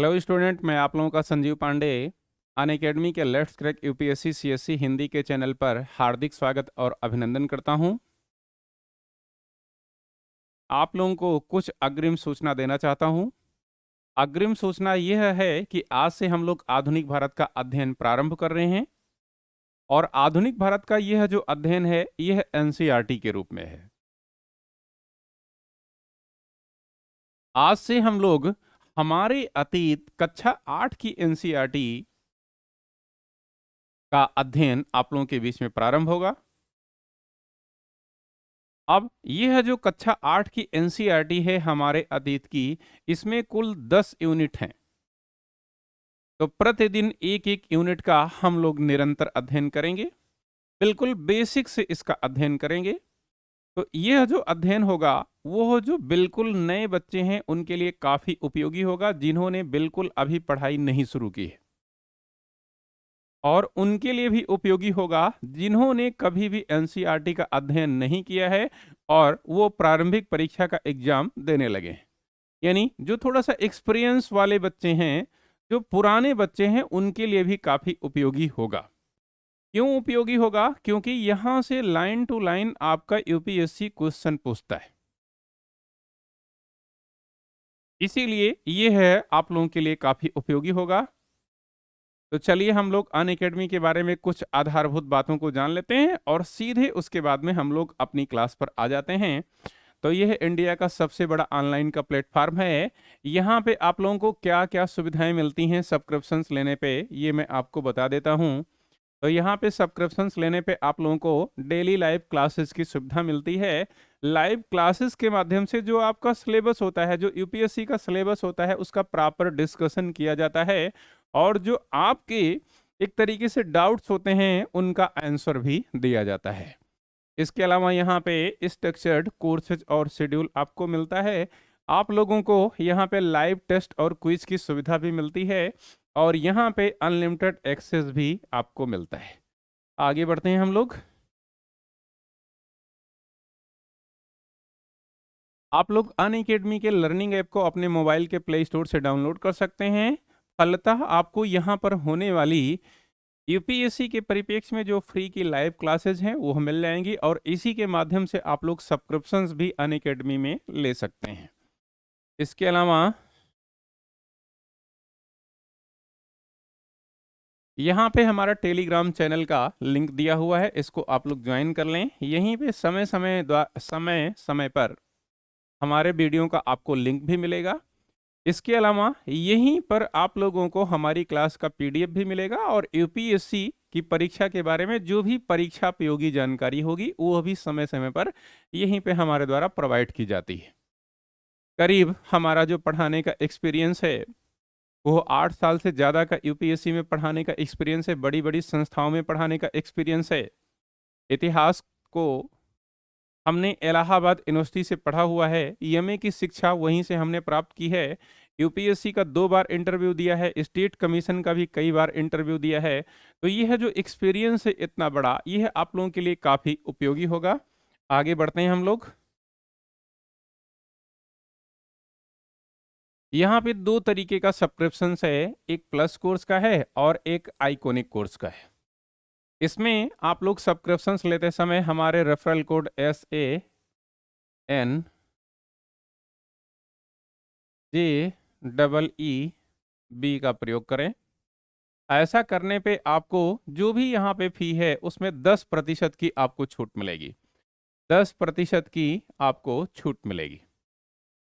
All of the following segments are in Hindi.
हेलो स्टूडेंट, मैं आप लोगों का संजीव पांडे अनअकैडमी के let's crack UPSC CSC Hindi के चैनल पर हार्दिक स्वागत और अभिनंदन करता हूं। आप लोगों को कुछ अग्रिम सूचना देना चाहता हूं। अग्रिम सूचना यह है कि आज से हम लोग आधुनिक भारत का अध्ययन प्रारंभ कर रहे हैं और आधुनिक भारत का यह जो अध्ययन है यह एनसीईआरटी के रूप में है। आज से हम लोग हमारे अतीत कक्षा 8 की एनसीईआरटी का अध्ययन आप लोगों के बीच में प्रारंभ होगा। अब यह जो कक्षा 8 की एनसीईआरटी है हमारे अतीत की, इसमें कुल 10 यूनिट हैं। तो प्रतिदिन एक एक यूनिट का हम लोग निरंतर अध्ययन करेंगे, बिल्कुल बेसिक से इसका अध्ययन करेंगे। तो यह जो अध्ययन होगा वो जो बिल्कुल नए बच्चे हैं उनके लिए काफ़ी उपयोगी होगा, जिन्होंने बिल्कुल अभी पढ़ाई नहीं शुरू की है, और उनके लिए भी उपयोगी होगा जिन्होंने कभी भी एनसीईआरटी का अध्ययन नहीं किया है और वो प्रारंभिक परीक्षा का एग्जाम देने लगे हैं। यानी जो थोड़ा सा एक्सपीरियंस वाले बच्चे हैं, जो पुराने बच्चे हैं, उनके लिए भी काफ़ी उपयोगी होगा। क्यों उपयोगी होगा? क्योंकि यहाँ से लाइन टू लाइन आपका यूपीएससी क्वेश्चन पूछता है, इसीलिए ये है आप लोगों के लिए काफ़ी उपयोगी होगा। तो चलिए हम लोग अनअकैडमी के बारे में कुछ आधारभूत बातों को जान लेते हैं और सीधे उसके बाद में हम लोग अपनी क्लास पर आ जाते हैं। तो यह इंडिया का सबसे बड़ा ऑनलाइन का प्लेटफॉर्म है। यहाँ पे आप लोगों को क्या क्या सुविधाएं मिलती हैं सब्सक्रिप्शंस लेने पे, ये मैं आपको बता देता हूँ। तो यहाँ पे सब्सक्रिप्शंस लेने पे आप लोगों को डेली लाइव क्लासेस की सुविधा मिलती है। लाइव क्लासेस के माध्यम से जो आपका सिलेबस होता है, जो यूपीएससी का सिलेबस होता है, उसका प्रॉपर डिस्कशन किया जाता है और जो आपके एक तरीके से डाउट्स होते हैं उनका आंसर भी दिया जाता है। इसके अलावा यहाँ पे स्ट्रक्चर्ड कोर्सेज और शेड्यूल आपको मिलता है। आप लोगों को यहाँ पे लाइव टेस्ट और क्विज की सुविधा भी मिलती है और यहाँ पे अनलिमिटेड एक्सेस भी आपको मिलता है। आगे बढ़ते हैं हम लोग। आप लोग अनअकैडमी के लर्निंग ऐप को अपने मोबाइल के प्ले स्टोर से डाउनलोड कर सकते हैं। फलतः आपको यहाँ पर होने वाली यूपीएससी के परिप्रेक्ष्य में जो फ्री की लाइव क्लासेज हैं वो मिल जाएंगी और इसी के माध्यम से आप लोग सब्सक्रिप्शंस भी अनअकैडमी में ले सकते हैं। इसके अलावा यहाँ पे हमारा टेलीग्राम चैनल का लिंक दिया हुआ है, इसको आप लोग ज्वाइन कर लें। यहीं पे समय समय पर हमारे वीडियो का आपको लिंक भी मिलेगा। इसके अलावा यहीं पर आप लोगों को हमारी क्लास का पीडीएफ भी मिलेगा और यूपीएससी की परीक्षा के बारे में जो भी परीक्षा उपयोगी जानकारी होगी वो भी समय समय पर यहीं पे हमारे द्वारा प्रोवाइड की जाती है। करीब हमारा जो पढ़ाने का एक्सपीरियंस है वो 8 साल से ज़्यादा का यूपीएससी में पढ़ाने का एक्सपीरियंस है, बड़ी बड़ी संस्थाओं में पढ़ाने का एक्सपीरियंस है। इतिहास को हमने इलाहाबाद यूनिवर्सिटी से पढ़ा हुआ है, ईएमए की शिक्षा वहीं से हमने प्राप्त की है। यूपीएससी का 2 बार इंटरव्यू दिया है, स्टेट कमीशन का भी कई बार इंटरव्यू दिया है। तो यह जो एक्सपीरियंस है इतना बड़ा, यह आप लोगों के लिए काफ़ी उपयोगी होगा। आगे बढ़ते हैं हम लोग। यहाँ पे 2 तरीके का सब्सक्रिप्शन है, एक प्लस कोर्स का है और एक आइकॉनिक कोर्स का है। इसमें आप लोग सब्सक्रिप्शंस लेते समय हमारे रेफरल कोड SANJEEB का प्रयोग करें। ऐसा करने पे आपको जो भी यहाँ पे फी है उसमें 10% की आपको छूट मिलेगी। 10% की आपको छूट मिलेगी।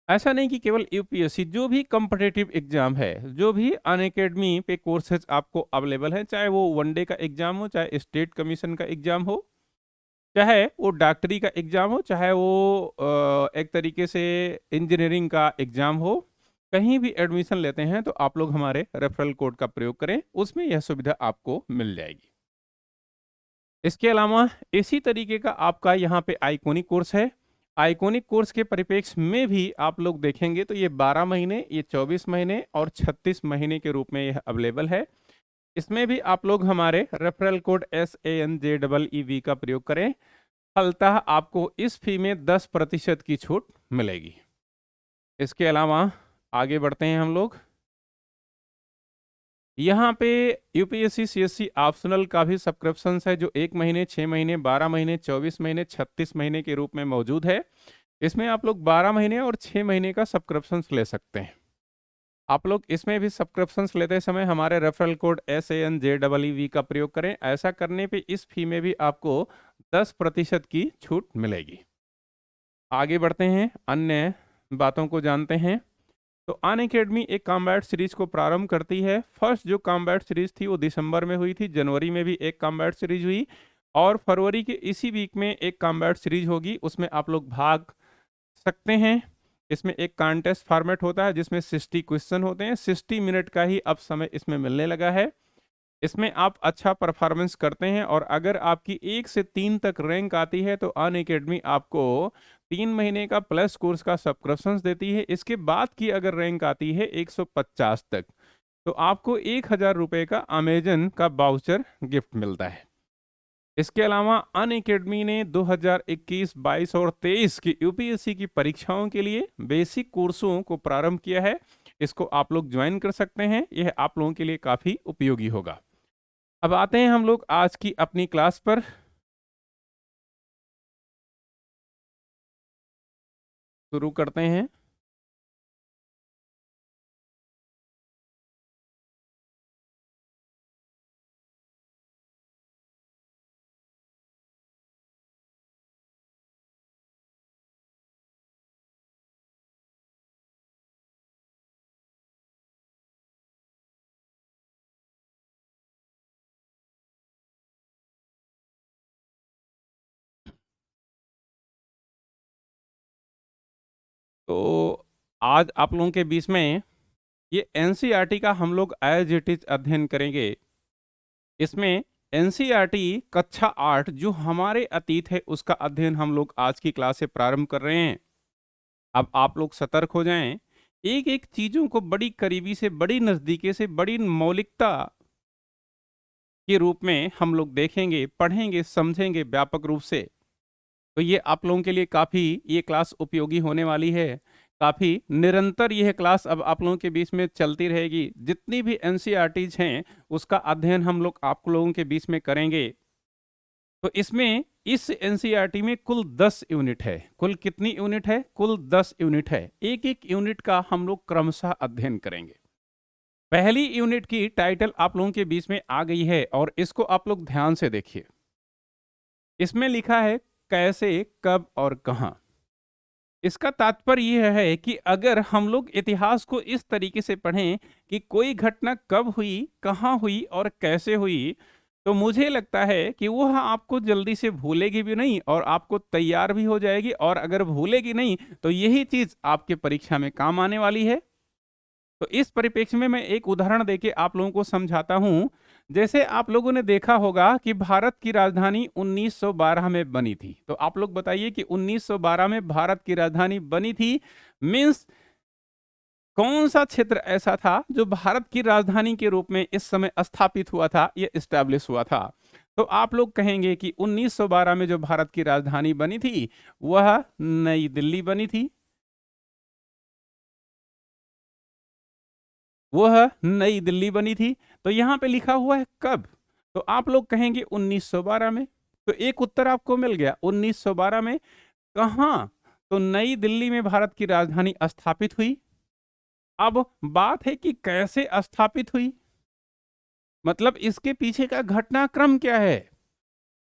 ऐसा नहीं कि केवल यूपीएससी, जो भी कॉम्पिटिटिव एग्जाम है, जो भी अनअकैडमी पे कोर्सेज आपको अवेलेबल हैं, चाहे वो वनडे का एग्जाम हो, चाहे स्टेट कमीशन का एग्जाम हो, चाहे वो डॉक्टरी का एग्जाम हो, चाहे वो एक तरीके से इंजीनियरिंग का एग्जाम हो, कहीं भी एडमिशन लेते हैं तो आप लोग हमारे रेफरल कोड का प्रयोग करें, उसमें यह सुविधा आपको मिल जाएगी। इसके अलावा इसी तरीके का आपका यहाँ पे आइकॉनिक कोर्स है। आइकॉनिक कोर्स के परिप्रेक्ष्य में भी आप लोग देखेंगे तो ये 12 महीने, ये 24 महीने और 36 महीने के रूप में यह अवेलेबल है। इसमें भी आप लोग हमारे रेफरल कोड SANJEEB का प्रयोग करें, फलतः आपको इस फी में 10% की छूट मिलेगी। इसके अलावा आगे बढ़ते हैं हम लोग। यहाँ पे यूपीएससी सीएससी ऑप्शनल का भी सब्सक्रिप्शन है जो 1 महीने, 6 महीने, 12 महीने, 24 महीने, 36 महीने के रूप में मौजूद है। इसमें आप लोग 12 महीने और 6 महीने का सब्सक्रिप्शन ले सकते हैं। आप लोग इसमें भी सब्सक्रिप्शन लेते समय हमारे रेफरल कोड SANJEEV का प्रयोग करें। ऐसा करने पे इस फी में भी आपको 10% की छूट मिलेगी। आगे बढ़ते हैं, अन्य बातों को जानते हैं। तो अनअकैडमी एक कॉम्बैट सीरीज को प्रारंभ करती है। फर्स्ट जो कॉम्बैट सीरीज थी वो दिसंबर में हुई थी, जनवरी में भी एक कॉम्बैट सीरीज हुई और फरवरी के इसी वीक में एक कॉम्बैट सीरीज होगी, उसमें आप लोग भाग सकते हैं। इसमें एक कॉन्टेस्ट फॉर्मेट होता है जिसमें 60 क्वेश्चन होते हैं, 60 मिनट का ही अब समय इसमें मिलने लगा है। इसमें आप अच्छा परफॉर्मेंस करते हैं और अगर आपकी 1 से 3 तक रैंक आती है तो अनअकैडमी आपको 3 महीने का प्लस कोर्स का सब्सक्रिप्शन देती है। इसके बाद की अगर रैंक आती है 150 तक तो आपको 1,000 रुपये का अमेजन का वाउचर गिफ्ट मिलता है। इसके अलावा अनअकैडमी ने 2021, 22 और 23 की यूपीएससी की परीक्षाओं के लिए बेसिक कोर्सों को प्रारंभ किया है। इसको आप लोग ज्वाइन कर सकते हैं, यह आप लोगों के लिए काफ़ी उपयोगी होगा। अब आते हैं हम लोग आज की अपनी क्लास पर। शुरू करते हैं। तो आज आप लोगों के बीच में ये एनसीईआरटी का हम लोग एज इट इज अध्ययन करेंगे। इसमें एनसीईआरटी कक्षा 8 जो हमारे अतीत है उसका अध्ययन हम लोग आज की क्लास से प्रारंभ कर रहे हैं। अब आप लोग सतर्क हो जाएं, एक एक चीजों को बड़ी करीबी से, बड़ी नजदीकी से, बड़ी मौलिकता के रूप में हम लोग देखेंगे, पढ़ेंगे, समझेंगे व्यापक रूप से। तो ये आप लोगों के लिए काफ़ी ये क्लास उपयोगी होने वाली है। काफ़ी निरंतर यह क्लास अब आप लोगों के बीच में चलती रहेगी। जितनी भी एनसीईआरटीज हैं उसका अध्ययन हम लोग आप लोगों के बीच में करेंगे। तो इसमें इस एनसीईआरटी में कुल 10 यूनिट है। कुल कितनी यूनिट है? कुल 10 यूनिट है। एक एक यूनिट का हम लोग क्रमशः अध्ययन करेंगे। पहली यूनिट की टाइटल आप लोगों के बीच में आ गई है और इसको आप लोग ध्यान से देखिए। इसमें लिखा है कैसे, कब और कहां। इसका तात्पर्य यह है कि अगर हम लोग इतिहास को इस तरीके से पढ़ें कि कोई घटना कब हुई, कहां हुई और कैसे हुई, तो मुझे लगता है कि वह आपको जल्दी से भूलेगी भी नहीं और आपको तैयार भी हो जाएगी। और अगर भूलेगी नहीं तो यही चीज आपके परीक्षा में काम आने वाली है। तो इस परिप्रेक्ष्य में मैं एक उदाहरण देके आप लोगों को समझाता हूं। जैसे आप लोगों ने देखा होगा कि भारत की राजधानी 1912 में बनी थी। तो आप लोग बताइए कि 1912 में भारत की राजधानी बनी थी, मीन्स कौन सा क्षेत्र ऐसा था जो भारत की राजधानी के रूप में इस समय स्थापित हुआ था, यह इस्टेब्लिश हुआ था। तो आप लोग कहेंगे कि 1912 में जो भारत की राजधानी बनी थी वह नई दिल्ली बनी थी। वह नई दिल्ली बनी थी। तो यहां पे लिखा हुआ है कब, तो आप लोग कहेंगे 1912 में। तो एक उत्तर आपको मिल गया 1912 में। कहां? तो नई दिल्ली में भारत की राजधानी स्थापित हुई। अब बात है कि कैसे स्थापित हुई, मतलब इसके पीछे का घटनाक्रम क्या है।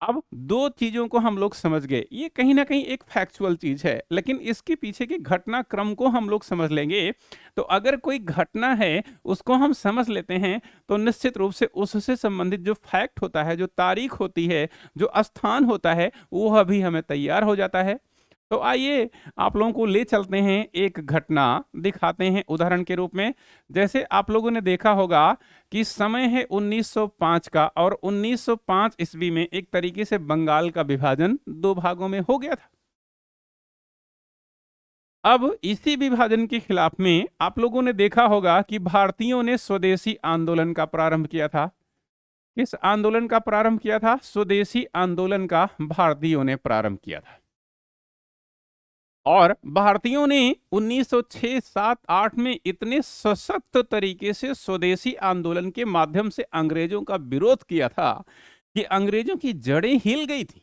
अब दो चीजों को हम लोग समझ गए, ये कहीं ना कहीं एक फैक्चुअल चीज है, लेकिन इसके पीछे के घटनाक्रम को हम लोग समझ लेंगे। तो अगर कोई घटना है उसको हम समझ लेते हैं तो निश्चित रूप से उससे संबंधित जो फैक्ट होता है, जो तारीख होती है, जो स्थान होता है, वह भी हमें तैयार हो जाता है। तो आइए आप लोगों को ले चलते हैं, एक घटना दिखाते हैं उदाहरण के रूप में। जैसे आप लोगों ने देखा होगा कि समय है 1905 का और 1905 ईस्वी में एक तरीके से बंगाल का विभाजन दो भागों में हो गया था। अब इसी विभाजन के खिलाफ में आप लोगों ने देखा होगा कि भारतीयों ने स्वदेशी आंदोलन का प्रारंभ किया था। किस आंदोलन का प्रारंभ किया था? स्वदेशी आंदोलन का भारतीयों ने प्रारंभ किया था। और भारतीयों ने 1906, 7, 8 में इतने सशक्त तरीके से स्वदेशी आंदोलन के माध्यम से अंग्रेजों का विरोध किया था कि अंग्रेजों की जड़ें हिल गई थी।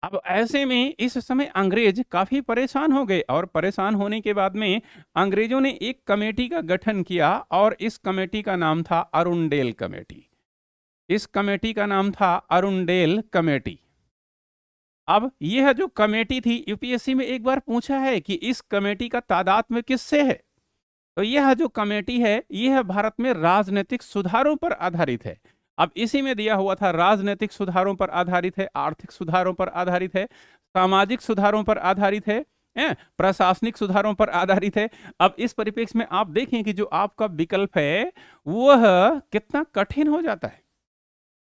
अब ऐसे में इस समय अंग्रेज काफी परेशान हो गए और परेशान होने के बाद में अंग्रेजों ने एक कमेटी का गठन किया और इस कमेटी का नाम था अरुणडेल कमेटी। इस कमेटी का नाम था अरुणडेल कमेटी। अब यह जो कमेटी थी, यूपीएससी में एक बार पूछा है कि इस कमेटी का तादाद में किससे है, तो यह जो कमेटी है यह भारत में राजनीतिक सुधारों पर आधारित है। अब इसी में दिया हुआ था राजनीतिक सुधारों पर आधारित है, आर्थिक सुधारों पर आधारित है, सामाजिक सुधारों पर आधारित है, प्रशासनिक सुधारों पर आधारित है। अब इस परिप्रेक्ष्य में आप देखें कि जो आपका विकल्प है वह कितना कठिन हो जाता है।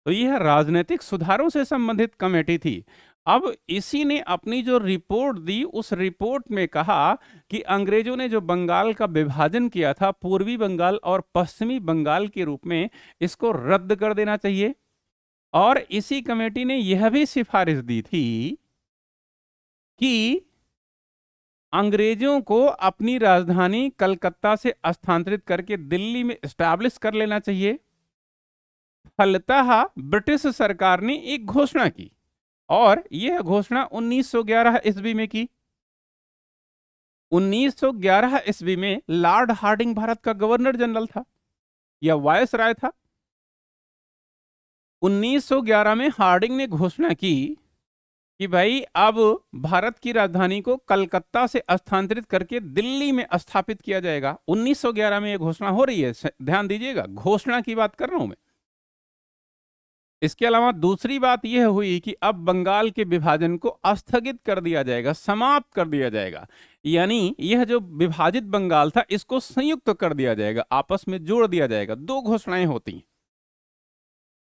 तो यह राजनीतिक सुधारों से संबंधित कमेटी थी। अब इसी ने अपनी जो रिपोर्ट दी उस रिपोर्ट में कहा कि अंग्रेजों ने जो बंगाल का विभाजन किया था पूर्वी बंगाल और पश्चिमी बंगाल के रूप में, इसको रद्द कर देना चाहिए। और इसी कमेटी ने यह भी सिफारिश दी थी कि अंग्रेजों को अपनी राजधानी कलकत्ता से स्थानांतरित करके दिल्ली में एस्टैब्लिश कर लेना चाहिए। फलतः ब्रिटिश सरकार ने एक घोषणा की और यह घोषणा 1911 ईस्वी में की। 1911 ईस्वी में लॉर्ड हार्डिंग भारत का गवर्नर जनरल था या वायस राय था। 1911 में हार्डिंग ने घोषणा की कि भाई अब भारत की राजधानी को कलकत्ता से स्थानांतरित करके दिल्ली में स्थापित किया जाएगा। 1911 में यह घोषणा हो रही है, ध्यान दीजिएगा, घोषणा की बात कर रहा हूं मैं। इसके अलावा दूसरी बात यह हुई कि अब बंगाल के विभाजन को स्थगित कर दिया जाएगा, समाप्त कर दिया जाएगा, यानी यह जो विभाजित बंगाल था इसको संयुक्त कर दिया जाएगा, आपस में जोड़ दिया जाएगा। दो घोषणाएं होती हैं।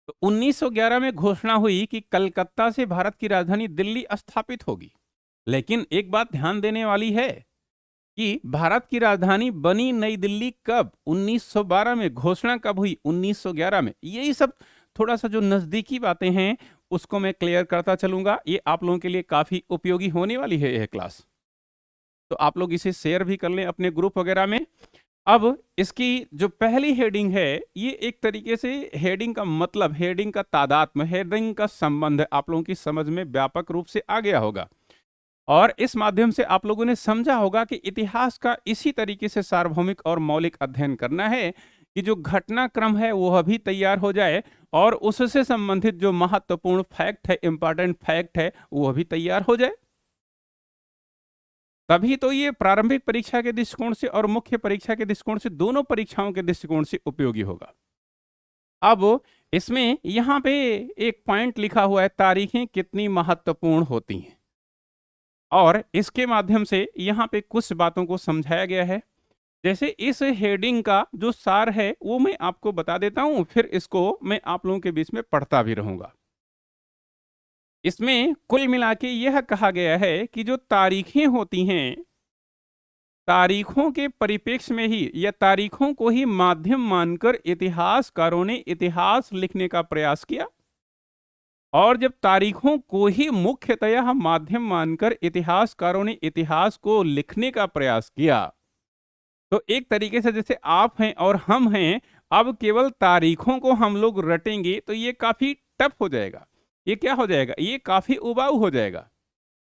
तो 1911 में घोषणा हुई कि कलकत्ता से भारत की राजधानी दिल्ली स्थापित होगी। लेकिन एक बात ध्यान देने वाली है कि भारत की राजधानी बनी नई दिल्ली कब? 1912 में। घोषणा कब हुई? 1911 में। यही सब थोड़ा सा जो नजदीकी बातें हैं उसको मैं क्लियर करता चलूंगा। ये आप लोगों के लिए काफी उपयोगी होने वाली है यह क्लास, तो आप लोग इसे शेयर भी कर लें अपने ग्रुप वगैरह में। अब इसकी जो पहली हेडिंग है ये एक तरीके से हेडिंग का मतलब, हेडिंग का तादात्म्य, हेडिंग का संबंध आप लोगों की समझ में व्यापक रूप से आ गया होगा और इस माध्यम से आप लोगों ने समझा होगा कि इतिहास का इसी तरीके से सार्वभौमिक और मौलिक अध्ययन करना है कि जो घटनाक्रम है वह भी तैयार हो जाए और उससे संबंधित जो महत्वपूर्ण फैक्ट है, इंपॉर्टेंट फैक्ट है, वह भी तैयार हो जाए। तभी तो ये प्रारंभिक परीक्षा के दृष्टिकोण से और मुख्य परीक्षा के दृष्टिकोण से, दोनों परीक्षाओं के दृष्टिकोण से उपयोगी होगा। अब इसमें यहां पे एक पॉइंट लिखा हुआ है, तारीखें कितनी महत्वपूर्ण होती हैं, और इसके माध्यम से यहां पे कुछ बातों को समझाया गया है। जैसे इस हेडिंग का जो सार है वो मैं आपको बता देता हूं, फिर इसको मैं आप लोगों के बीच में पढ़ता भी रहूंगा। इसमें कुल मिला के यह कहा गया है कि जो तारीखें होती हैं, तारीखों के परिप्रेक्ष्य में ही या तारीखों को ही माध्यम मानकर इतिहासकारों ने इतिहास लिखने का प्रयास किया, और जब तारीखों को ही मुख्यतः माध्यम मानकर इतिहासकारों ने इतिहास को लिखने का प्रयास किया, तो एक तरीके से जैसे आप हैं और हम हैं, अब केवल तारीखों को हम लोग रटेंगे तो ये काफी टफ हो जाएगा। ये क्या हो जाएगा? ये काफी उबाऊ हो जाएगा।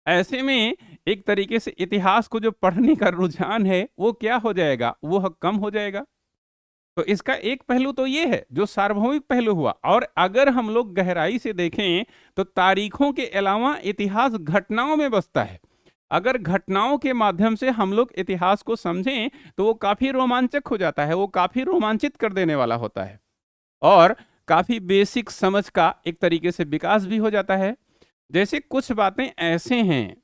ऐसे में एक तरीके से इतिहास को जो पढ़ने का रुझान है वो क्या हो जाएगा? वह कम हो जाएगा। तो इसका एक पहलू तो ये है जो सार्वभौमिक पहलू हुआ, और अगर हम लोग गहराई से देखें तो तारीखों के अलावा इतिहास घटनाओं में बसता है। अगर घटनाओं के माध्यम से हम लोग इतिहास को समझें तो वो काफी रोमांचक हो जाता है, वो काफी रोमांचित कर देने वाला होता है और काफी बेसिक समझ का एक तरीके से विकास भी हो जाता है। जैसे कुछ बातें ऐसे हैं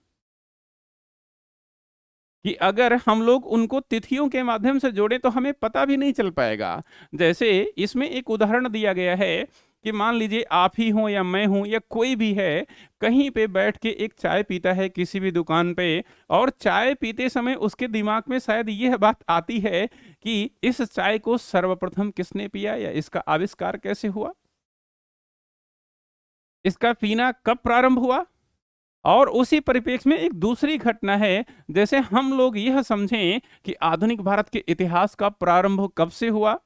कि अगर हम लोग उनको तिथियों के माध्यम से जोड़ें तो हमें पता भी नहीं चल पाएगा। जैसे इसमें एक उदाहरण दिया गया है कि मान लीजिए आप ही हो या मैं हूं या कोई भी है, कहीं पे बैठ के एक चाय पीता है किसी भी दुकान पे, और चाय पीते समय उसके दिमाग में शायद यह बात आती है कि इस चाय को सर्वप्रथम किसने पिया या इसका आविष्कार कैसे हुआ, इसका पीना कब प्रारंभ हुआ। और उसी परिप्रेक्ष्य में एक दूसरी घटना है, जैसे हम लोग यह समझें कि आधुनिक भारत के इतिहास का प्रारंभ कब से हुआ,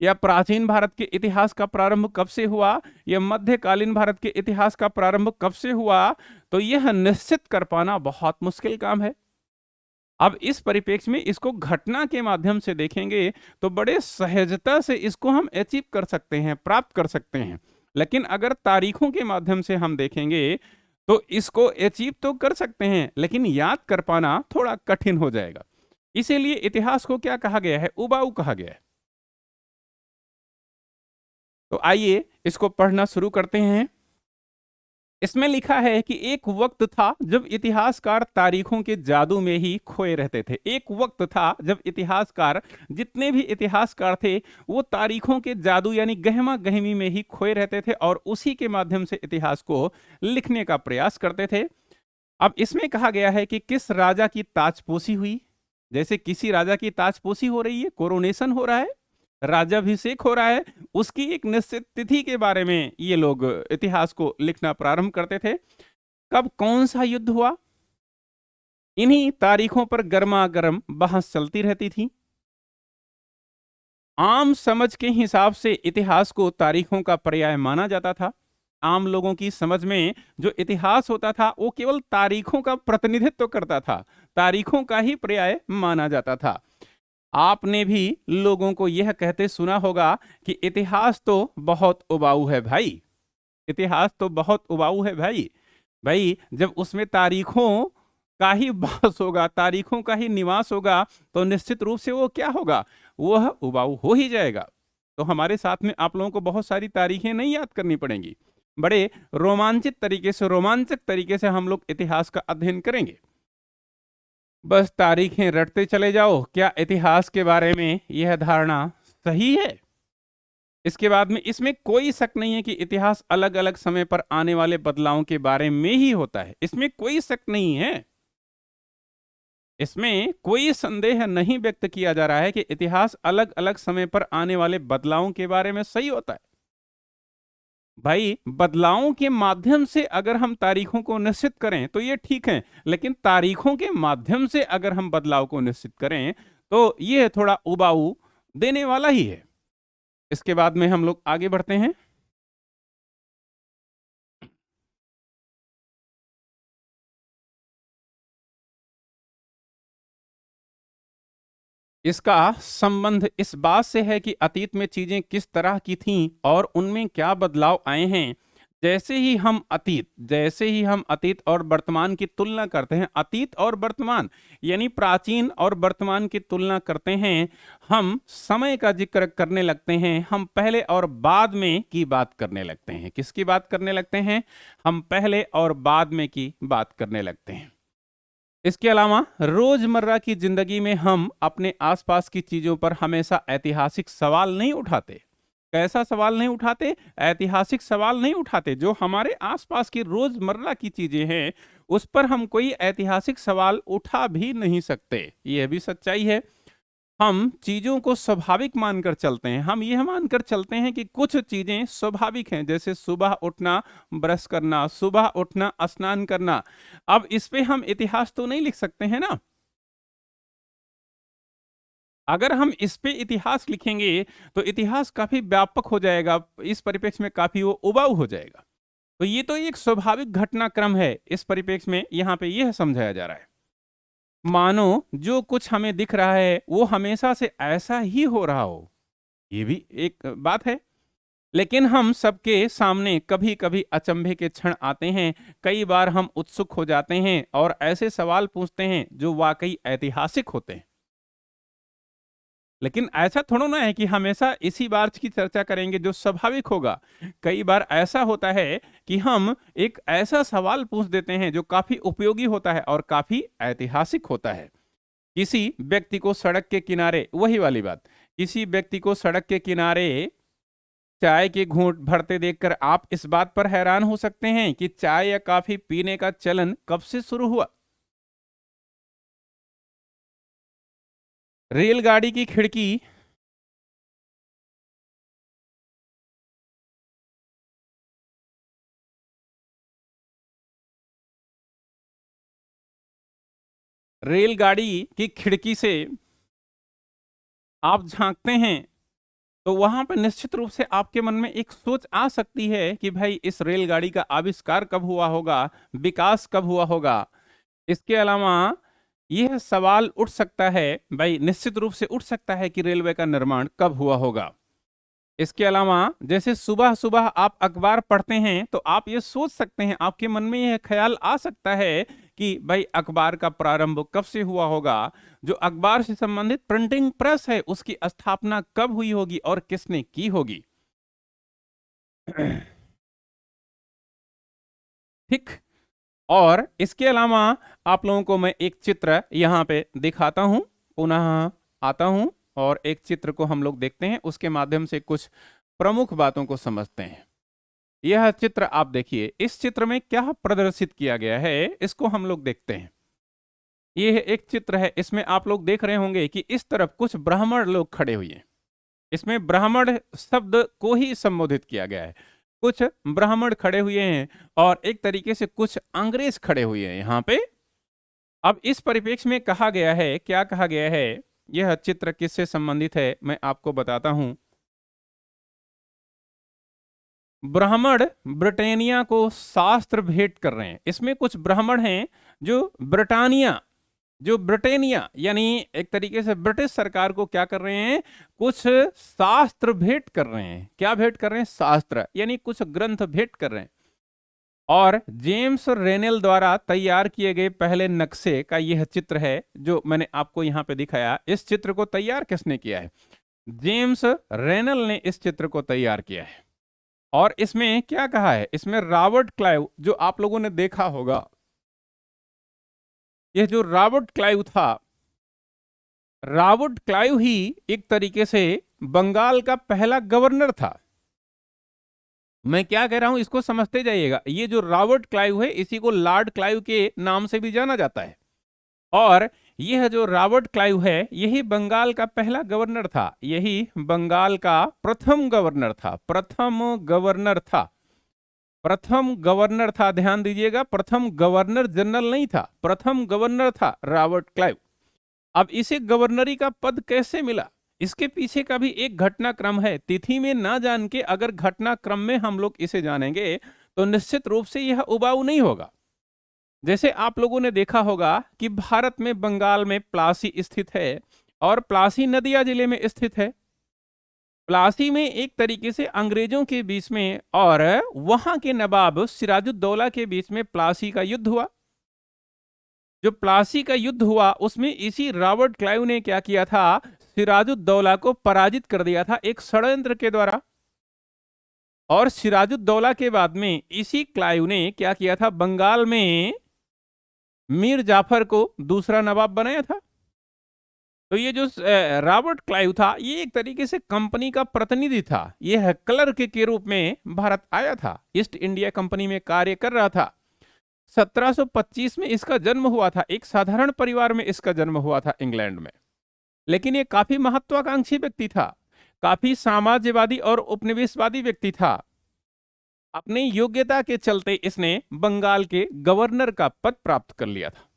या प्राचीन भारत के इतिहास का प्रारंभ कब से हुआ, या मध्यकालीन भारत के इतिहास का प्रारंभ कब से हुआ, तो यह निश्चित कर पाना बहुत मुश्किल काम है। अब इस परिप्रेक्ष्य में इसको घटना के माध्यम से देखेंगे तो बड़े सहजता से इसको हम अचीव कर सकते हैं, प्राप्त कर सकते हैं। लेकिन अगर तारीखों के माध्यम से हम देखेंगे तो इसको अचीव तो कर सकते हैं, लेकिन याद कर पाना थोड़ा कठिन हो जाएगा। इसीलिए इतिहास को क्या कहा गया है? उबाऊ कहा गया है। तो आइए इसको पढ़ना शुरू करते हैं। इसमें लिखा है कि एक वक्त था जब इतिहासकार तारीखों के जादू में ही खोए रहते थे। एक वक्त था जब इतिहासकार, जितने भी इतिहासकार थे, वो तारीखों के जादू यानी गहमा गहमी में ही खोए रहते थे और उसी के माध्यम से इतिहास को लिखने का प्रयास करते थे। अब इसमें कहा गया है कि किस राजा की ताजपोशी हुई। जैसे किसी राजा की ताजपोशी हो रही है, कोरोनेशन हो रहा है, राज्याभिषेक हो रहा है, उसकी एक निश्चित तिथि के बारे में ये लोग इतिहास को लिखना प्रारंभ करते थे। कब कौन सा युद्ध हुआ, इन्हीं तारीखों पर गर्मा गर्म बहस चलती रहती थी। आम समझ के हिसाब से इतिहास को तारीखों का पर्याय माना जाता था। आम लोगों की समझ में जो इतिहास होता था वो केवल तारीखों का प्रतिनिधित्व करता था, तारीखों का ही पर्याय माना जाता था। आपने भी लोगों को यह कहते सुना होगा कि इतिहास तो बहुत उबाऊ है भाई, इतिहास तो बहुत उबाऊ है भाई। भाई जब उसमें तारीखों का ही वास होगा, तारीखों का ही निवास होगा, तो निश्चित रूप से वो क्या होगा, वह उबाऊ हो ही जाएगा। तो हमारे साथ में आप लोगों को बहुत सारी तारीखें नहीं याद करनी पड़ेंगी, बड़े रोमांचित तरीके से, रोमांचक तरीके से हम लोग इतिहास का अध्ययन करेंगे। बस तारीखें रटते चले जाओ। क्या इतिहास के बारे में यह धारणा सही है? इसके बाद में इसमें कोई शक नहीं है कि इतिहास अलग अलग समय पर आने वाले बदलावों के बारे में ही होता है, इसमें कोई शक नहीं है। इसमें कोई संदेह नहीं व्यक्त किया जा रहा है कि इतिहास अलग अलग समय पर आने वाले बदलावों के बारे में सही होता है। भाई बदलावों के माध्यम से अगर हम तारीखों को निश्चित करें तो ये ठीक है, लेकिन तारीखों के माध्यम से अगर हम बदलाव को निश्चित करें तो ये थोड़ा उबाऊ देने वाला ही है। इसके बाद में हम लोग आगे बढ़ते हैं। इसका संबंध इस बात से है कि अतीत में चीजें किस तरह की थीं और उनमें क्या बदलाव आए हैं। जैसे ही हम अतीत और वर्तमान की तुलना करते हैं, अतीत और वर्तमान यानी प्राचीन और वर्तमान की तुलना करते हैं, हम समय का जिक्र करने लगते हैं, हम पहले और बाद में की बात करने लगते हैं। किसकी बात करने लगते हैं? हम पहले और बाद में की बात करने लगते हैं। इसके अलावा रोजमर्रा की जिंदगी में हम अपने आसपास की चीजों पर हमेशा ऐतिहासिक सवाल नहीं उठाते। कैसा सवाल नहीं उठाते? ऐतिहासिक सवाल नहीं उठाते। जो हमारे आसपास की रोजमर्रा की चीजें हैं उस पर हम कोई ऐतिहासिक सवाल उठा भी नहीं सकते, यह भी सच्चाई है। हम चीजों को स्वाभाविक मानकर चलते हैं। हम यह मानकर चलते हैं कि कुछ चीजें स्वाभाविक हैं, जैसे सुबह उठना, ब्रश करना, सुबह उठना, स्नान करना। अब इस पे हम इतिहास तो नहीं लिख सकते हैं ना। अगर हम इस पे इतिहास लिखेंगे तो इतिहास काफी व्यापक हो जाएगा, इस परिप्रेक्ष्य में काफी वो उबाऊ हो जाएगा। तो ये तो एक स्वाभाविक घटनाक्रम है, इस परिप्रेक्ष्य में यहाँ पे यह समझाया जा रहा है। मानो जो कुछ हमें दिख रहा है वो हमेशा से ऐसा ही हो रहा हो, ये भी एक बात है। लेकिन हम सबके सामने कभी कभी अचंभे के क्षण आते हैं, कई बार हम उत्सुक हो जाते हैं और ऐसे सवाल पूछते हैं जो वाकई ऐतिहासिक होते हैं। लेकिन ऐसा थोड़ा ना है कि हमेशा इसी बात की चर्चा करेंगे जो स्वाभाविक होगा। कई बार ऐसा होता है कि हम एक ऐसा सवाल पूछ देते हैं जो काफी उपयोगी होता है और काफी ऐतिहासिक होता है। किसी व्यक्ति को सड़क के किनारे, वही वाली बात, किसी व्यक्ति को सड़क के किनारे चाय के घूंट भरते देखकर आप इस बात पर हैरान हो सकते हैं कि चाय या कॉफी पीने का चलन कब से शुरू हुआ। रेलगाड़ी की खिड़की रेलगाड़ी की खिड़की से आप झांकते हैं तो वहां पर निश्चित रूप से आपके मन में एक सोच आ सकती है कि भाई इस रेलगाड़ी का आविष्कार कब हुआ होगा, विकास कब हुआ होगा। इसके अलावा यह सवाल उठ सकता है, भाई निश्चित रूप से उठ सकता है कि रेलवे का निर्माण कब हुआ होगा। इसके अलावा जैसे सुबह सुबह आप अखबार पढ़ते हैं तो आप ये सोच सकते हैं, आपके मन में यह ख्याल आ सकता है कि भाई अखबार का प्रारंभ कब से हुआ होगा, जो अखबार से संबंधित प्रिंटिंग प्रेस है उसकी स्थापना कब हुई होगी और किसने की होगी। ठीक। और इसके अलावा आप लोगों को मैं एक चित्र यहां पे दिखाता हूं, पुनः आता हूं और एक चित्र को हम लोग देखते हैं, उसके माध्यम से कुछ प्रमुख बातों को समझते हैं। यह चित्र आप देखिए, इस चित्र में क्या प्रदर्शित किया गया है इसको हम लोग देखते हैं। यह एक चित्र है, इसमें आप लोग देख रहे होंगे कि इस तरफ कुछ ब्राह्मण लोग खड़े हुए हैं। इसमें ब्राह्मण शब्द को ही संबोधित किया गया है। कुछ ब्राह्मण खड़े हुए हैं और एक तरीके से कुछ अंग्रेज खड़े हुए हैं यहां पे। अब इस परिप्रेक्ष्य में कहा गया है, क्या कहा गया है, यह चित्र किससे संबंधित है मैं आपको बताता हूं। ब्राह्मण ब्रिटानिया को शास्त्र भेंट कर रहे हैं। इसमें कुछ ब्राह्मण हैं जो ब्रिटानिया यानी एक तरीके से ब्रिटिश सरकार को क्या कर रहे हैं, कुछ शास्त्र भेंट कर रहे हैं। क्या भेंट कर रहे हैं, शास्त्र यानी कुछ ग्रंथ भेंट कर रहे हैं। और जेम्स रेनेल द्वारा तैयार किए गए पहले नक्शे का यह चित्र है जो मैंने आपको यहां पे दिखाया। इस चित्र को तैयार किसने किया है, जेम्स रेनेल ने इस चित्र को तैयार किया है। और इसमें क्या कहा है, इसमें रॉबर्ट क्लाइव जो आप लोगों ने देखा होगा, यह जो रॉबर्ट क्लाइव था, रॉबर्ट क्लाइव ही एक तरीके से बंगाल का पहला गवर्नर था। मैं क्या कह रहा हूं इसको समझते जाइएगा। ये जो रॉबर्ट क्लाइव है इसी को लॉर्ड क्लाइव के नाम से भी जाना जाता है। और यह जो रॉबर्ट क्लाइव है यही बंगाल का पहला गवर्नर था, यही बंगाल का प्रथम गवर्नर था, प्रथम गवर्नर था। ध्यान दीजिएगा, प्रथम गवर्नर जनरल नहीं था, प्रथम गवर्नर था रॉबर्ट क्लाइव। अब इसे गवर्नरी का पद कैसे मिला, इसके पीछे का भी एक घटनाक्रम है। तिथि में ना जान के अगर घटनाक्रम में हम लोग इसे जानेंगे तो निश्चित रूप से यह उबाऊ नहीं होगा। जैसे आप लोगों ने देखा होगा कि भारत में बंगाल में प्लासी स्थित है और प्लासी नदिया जिले में स्थित है। प्लासी में एक तरीके से अंग्रेजों के बीच में और वहां के नवाब सिराजुद्दौला के बीच में प्लासी का युद्ध हुआ। जो प्लासी का युद्ध हुआ उसमें इसी रॉबर्ट क्लाइव ने क्या किया था, सिराजुद्दौला को पराजित कर दिया था एक षड्यंत्र के द्वारा। और सिराजुद्दौला के बाद में इसी क्लाइव ने क्या किया था, बंगाल में मीर जाफर को दूसरा नवाब बनाया था। तो ये जो रॉबर्ट क्लाइव था ये एक तरीके से कंपनी का प्रतिनिधि था, यह क्लर्क के रूप में भारत आया था, ईस्ट इंडिया कंपनी में कार्य कर रहा था। 1725 में इसका जन्म हुआ था, एक साधारण परिवार में इसका जन्म हुआ था इंग्लैंड में। लेकिन ये काफी महत्वाकांक्षी व्यक्ति था, काफी साम्राज्यवादी और उपनिवेशवादी व्यक्ति था। अपनी योग्यता के चलते इसने बंगाल के गवर्नर का पद प्राप्त कर लिया था।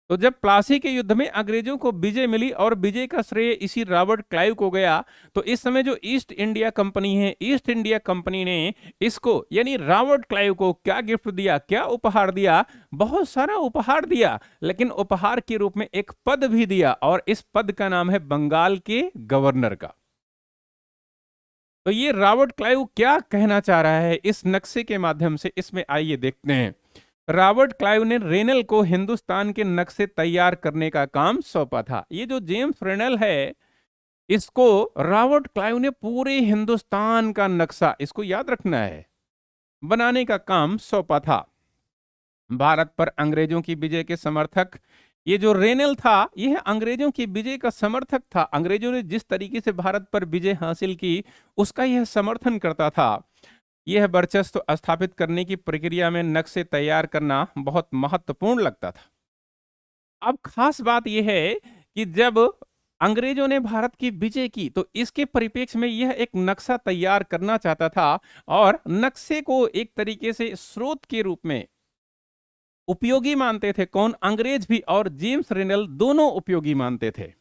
तो जब प्लासी के युद्ध में अंग्रेजों को विजय मिली और विजय का श्रेय इसी रॉबर्ट क्लाइव को गया, तो इस समय जो ईस्ट इंडिया कंपनी है, ईस्ट इंडिया कंपनी ने इसको यानी रॉबर्ट क्लाइव को क्या गिफ्ट दिया, क्या उपहार दिया, बहुत सारा उपहार दिया, लेकिन उपहार के रूप में एक पद भी दिया और इस पद का नाम है बंगाल के गवर्नर का। तो ये रॉबर्ट क्लाइव क्या कहना चाह रहा है इस नक्शे के माध्यम से, इसमें आइए देखते हैं। रॉबर्ट क्लाइव ने रेनल को हिंदुस्तान के नक्शे तैयार करने का काम सौंपा था। ये जो जेम्स रेनल है इसको रॉबर्ट क्लाइव ने पूरे हिंदुस्तान का नक्शा, इसको याद रखना है, बनाने का काम सौंपा था। भारत पर अंग्रेजों की विजय के समर्थक ये जो रेनल था यह अंग्रेजों की विजय का समर्थक था। अंग्रेजों ने जिस तरीके से भारत पर विजय हासिल की उसका यह समर्थन करता था। यह वर्चस्व स्थापित करने की प्रक्रिया में नक्शे तैयार करना बहुत महत्वपूर्ण लगता था। अब खास बात यह है कि जब अंग्रेजों ने भारत की विजय की तो इसके परिप्रेक्ष्य में यह एक नक्शा तैयार करना चाहता था और नक्शे को एक तरीके से स्रोत के रूप में उपयोगी मानते थे। कौन? अंग्रेज भी और जेम्स रेनल दोनों उपयोगी मानते थे।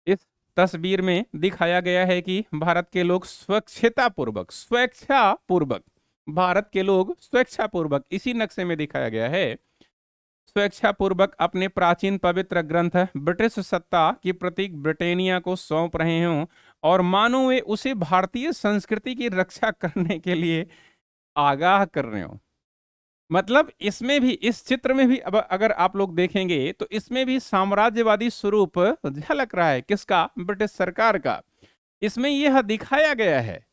इस तस्वीर में दिखाया गया है कि भारत के लोग स्वेच्छापूर्वक भारत के लोग स्वेच्छापूर्वक इसी नक्शे में दिखाया गया है, स्वेच्छापूर्वक अपने प्राचीन पवित्र ग्रंथ ब्रिटिश सत्ता की प्रतीक ब्रिटेनिया को सौंप रहे हों और मानो वे उसे भारतीय संस्कृति की रक्षा करने के लिए आगाह कर रहे हो। मतलब इसमें भी, इस चित्र में भी अब अगर आप लोग देखेंगे तो इसमें भी साम्राज्यवादी स्वरूप झलक रहा है। किसका? ब्रिटिश सरकार का। इसमें यह दिखाया गया है,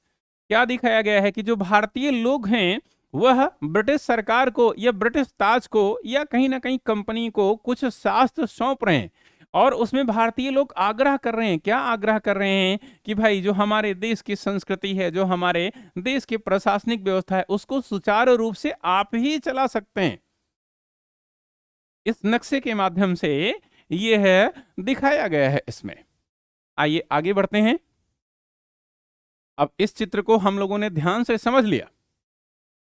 क्या दिखाया गया है कि जो भारतीय लोग हैं वह ब्रिटिश सरकार को या ब्रिटिश ताज को या कहीं ना कहीं कंपनी को कुछ शास्त्र सौंप रहे हैं और उसमें भारतीय लोग आग्रह कर रहे हैं। क्या आग्रह कर रहे हैं? कि भाई जो हमारे देश की संस्कृति है, जो हमारे देश की प्रशासनिक व्यवस्था है, उसको सुचारू रूप से आप ही चला सकते हैं। इस नक्शे के माध्यम से यह दिखाया गया है इसमें। आइए आगे बढ़ते हैं। अब इस चित्र को हम लोगों ने ध्यान से समझ लिया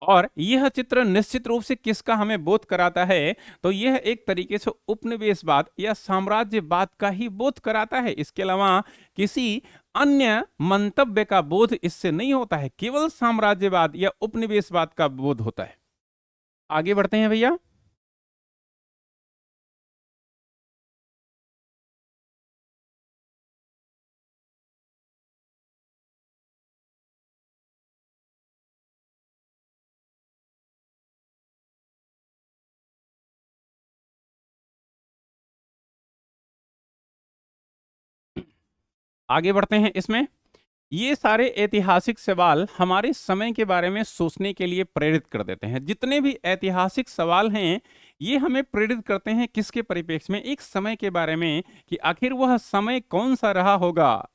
और यह चित्र निश्चित रूप से किसका हमें बोध कराता है? तो यह एक तरीके से उपनिवेशवाद या साम्राज्यवाद का ही बोध कराता है। इसके अलावा किसी अन्य मंतव्य का बोध इससे नहीं होता है, केवल साम्राज्यवाद या उपनिवेशवाद का बोध होता है। आगे बढ़ते हैं भैया। आगे बढ़ते हैं। इसमें ये सारे ऐतिहासिक सवाल हमारे समय के बारे में सोचने के लिए प्रेरित कर देते हैं। जितने भी ऐतिहासिक सवाल हैं ये हमें प्रेरित करते हैं किसके परिप्रेक्ष्य में? एक समय के बारे में, कि आखिर वह समय कौन सा रहा होगा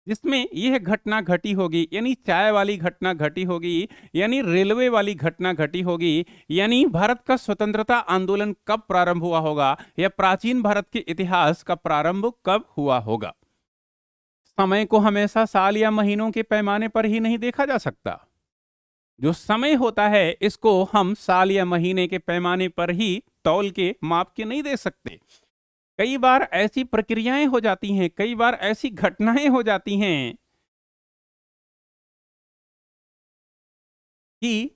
जिसमें यह घटना घटी होगी, यानी चाय वाली घटना घटी होगी, यानी रेलवे वाली घटना घटी होगी, यानी भारत का स्वतंत्रता आंदोलन कब प्रारंभ हुआ होगा, या प्राचीन भारत के इतिहास का प्रारंभ कब हुआ होगा। समय को हमेशा साल या महीनों के पैमाने पर ही नहीं देखा जा सकता। जो समय होता है इसको हम साल या महीने के पैमाने पर ही तौल के माप के नहीं दे सकते। कई बार ऐसी प्रक्रियाएं हो जाती हैं, कई बार ऐसी घटनाएं हो जाती हैं कि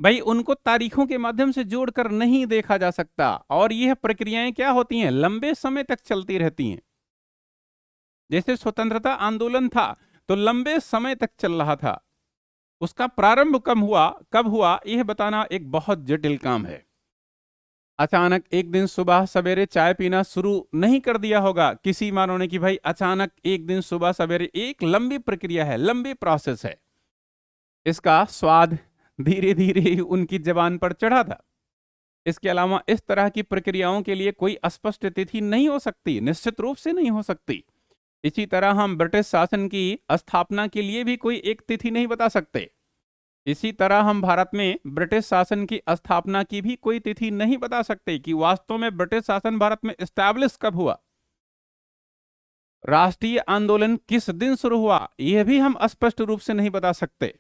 भाई उनको तारीखों के माध्यम से जोड़कर नहीं देखा जा सकता और यह प्रक्रियाएं क्या होती हैं? लंबे समय तक चलती रहती हैं। जैसे स्वतंत्रता आंदोलन था तो लंबे समय तक चल रहा था, उसका प्रारंभ कब हुआ यह बताना एक बहुत जटिल काम है। अचानक एक दिन सुबह सवेरे चाय पीना शुरू नहीं कर दिया होगा किसी मानव ने कि भाई अचानक एक दिन सुबह सवेरे। एक लंबी प्रक्रिया है, लंबी प्रोसेस है। इसका स्वाद धीरे धीरे उनकी जबान पर चढ़ा था। इसके अलावा इस तरह की प्रक्रियाओं के लिए कोई स्पष्ट तिथि नहीं हो सकती, निश्चित रूप से नहीं हो सकती। इसी तरह हम ब्रिटिश शासन की स्थापना के लिए भी कोई एक तिथि नहीं बता सकते। इसी तरह हम भारत में ब्रिटिश शासन की स्थापना की भी कोई तिथि नहीं बता सकते कि वास्तव में ब्रिटिश शासन भारत में एस्टैब्लिश कब हुआ। राष्ट्रीय आंदोलन किस दिन शुरू हुआ यह भी हम स्पष्ट रूप से नहीं बता सकते।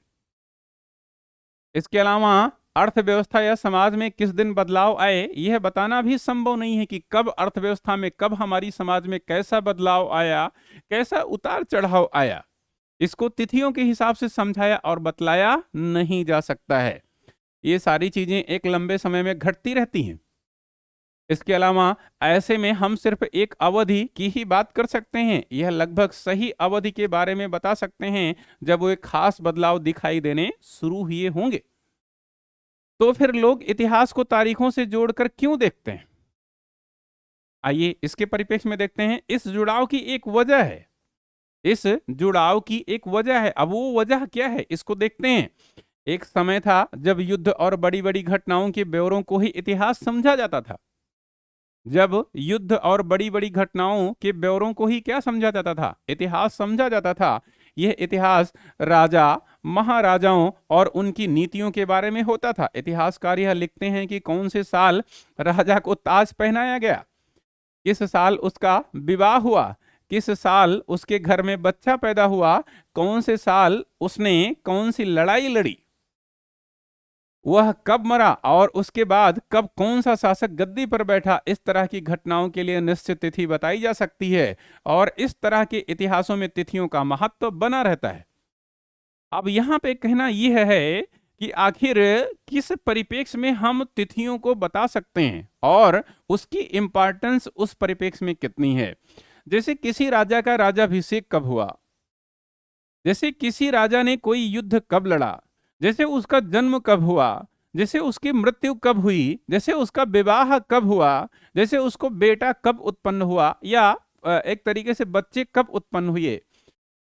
इसके अलावा अर्थव्यवस्था या समाज में किस दिन बदलाव आए यह बताना भी संभव नहीं है कि कब अर्थव्यवस्था में, कब हमारी समाज में कैसा बदलाव आया, कैसा उतार चढ़ाव आया। इसको तिथियों के हिसाब से समझाया और बतलाया नहीं जा सकता है। ये सारी चीजें एक लंबे समय में घटती रहती हैं। इसके अलावा ऐसे में हम सिर्फ एक अवधि की ही बात कर सकते हैं। यह लगभग सही अवधि के बारे में बता सकते हैं जब वो एक खास बदलाव दिखाई देने शुरू हुए होंगे। तो फिर लोग इतिहास को तारीखों से जोड़कर क्यों देखते हैं? आइए इसके परिप्रेक्ष्य में देखते हैं। इस जुड़ाव की एक वजह है, इस जुड़ाव की एक वजह है। अब वो वजह क्या है इसको देखते हैं। एक समय था जब युद्ध और बड़ी बड़ी घटनाओं के ब्यौरों को ही इतिहास समझा जाता था। जब युद्ध और बड़ी बड़ी घटनाओं के ब्यौरों को ही क्या समझा जाता था? इतिहास समझा जाता था। यह इतिहास राजा महाराजाओं और उनकी नीतियों के बारे में होता था। इतिहासकार यह लिखते हैं कि कौन से साल राजा को ताज पहनाया गया, किस साल उसका विवाह हुआ, किस साल उसके घर में बच्चा पैदा हुआ, कौन से साल उसने कौन सी लड़ाई लड़ी। वह कब मरा और उसके बाद कब कौन सा शासक गद्दी पर बैठा, इस तरह की घटनाओं के लिए निश्चित तिथि बताई जा सकती है और इस तरह के इतिहासों में तिथियों का महत्व बना रहता है। अब यहाँ पे कहना यह है कि आखिर किस परिप्रेक्ष्य में हम तिथियों को बता सकते हैं और उसकी इंपॉर्टेंस उस परिप्रेक्ष्य में कितनी है। जैसे किसी राजा का राजाभिषेक कब हुआ, जैसे किसी राजा ने कोई युद्ध कब लड़ा, जैसे उसका जन्म कब हुआ, जैसे उसकी मृत्यु कब हुई, जैसे उसका विवाह कब हुआ, जैसे उसको बेटा कब उत्पन्न हुआ या एक तरीके से बच्चे कब उत्पन्न हुए।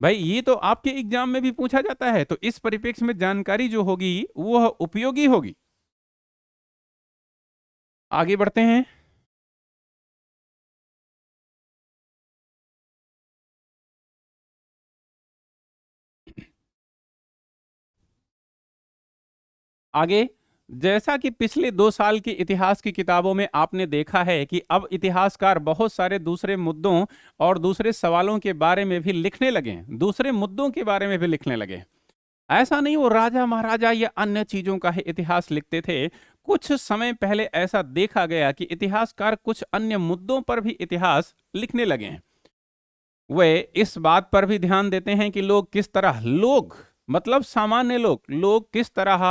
भाई ये तो आपके एग्जाम में भी पूछा जाता है, तो इस परिप्रेक्ष्य में जानकारी जो होगी वह उपयोगी होगी। आगे बढ़ते हैं। आगे, जैसा कि पिछले 2 साल की इतिहास की किताबों में आपने देखा है कि अब इतिहासकार बहुत सारे दूसरे मुद्दों और दूसरे सवालों के बारे में भी लिखने लगे हैं, दूसरे मुद्दों के बारे में भी लिखने लगे हैं। ऐसा नहीं वो राजा महाराजा या अन्य चीजों का ही इतिहास लिखते थे। कुछ समय पहले ऐसा देखा गया कि इतिहासकार कुछ अन्य मुद्दों पर भी इतिहास लिखने लगे हैं। वे इस बात पर भी ध्यान देते हैं कि लोग किस तरह, लोग मतलब सामान्य लोग किस तरह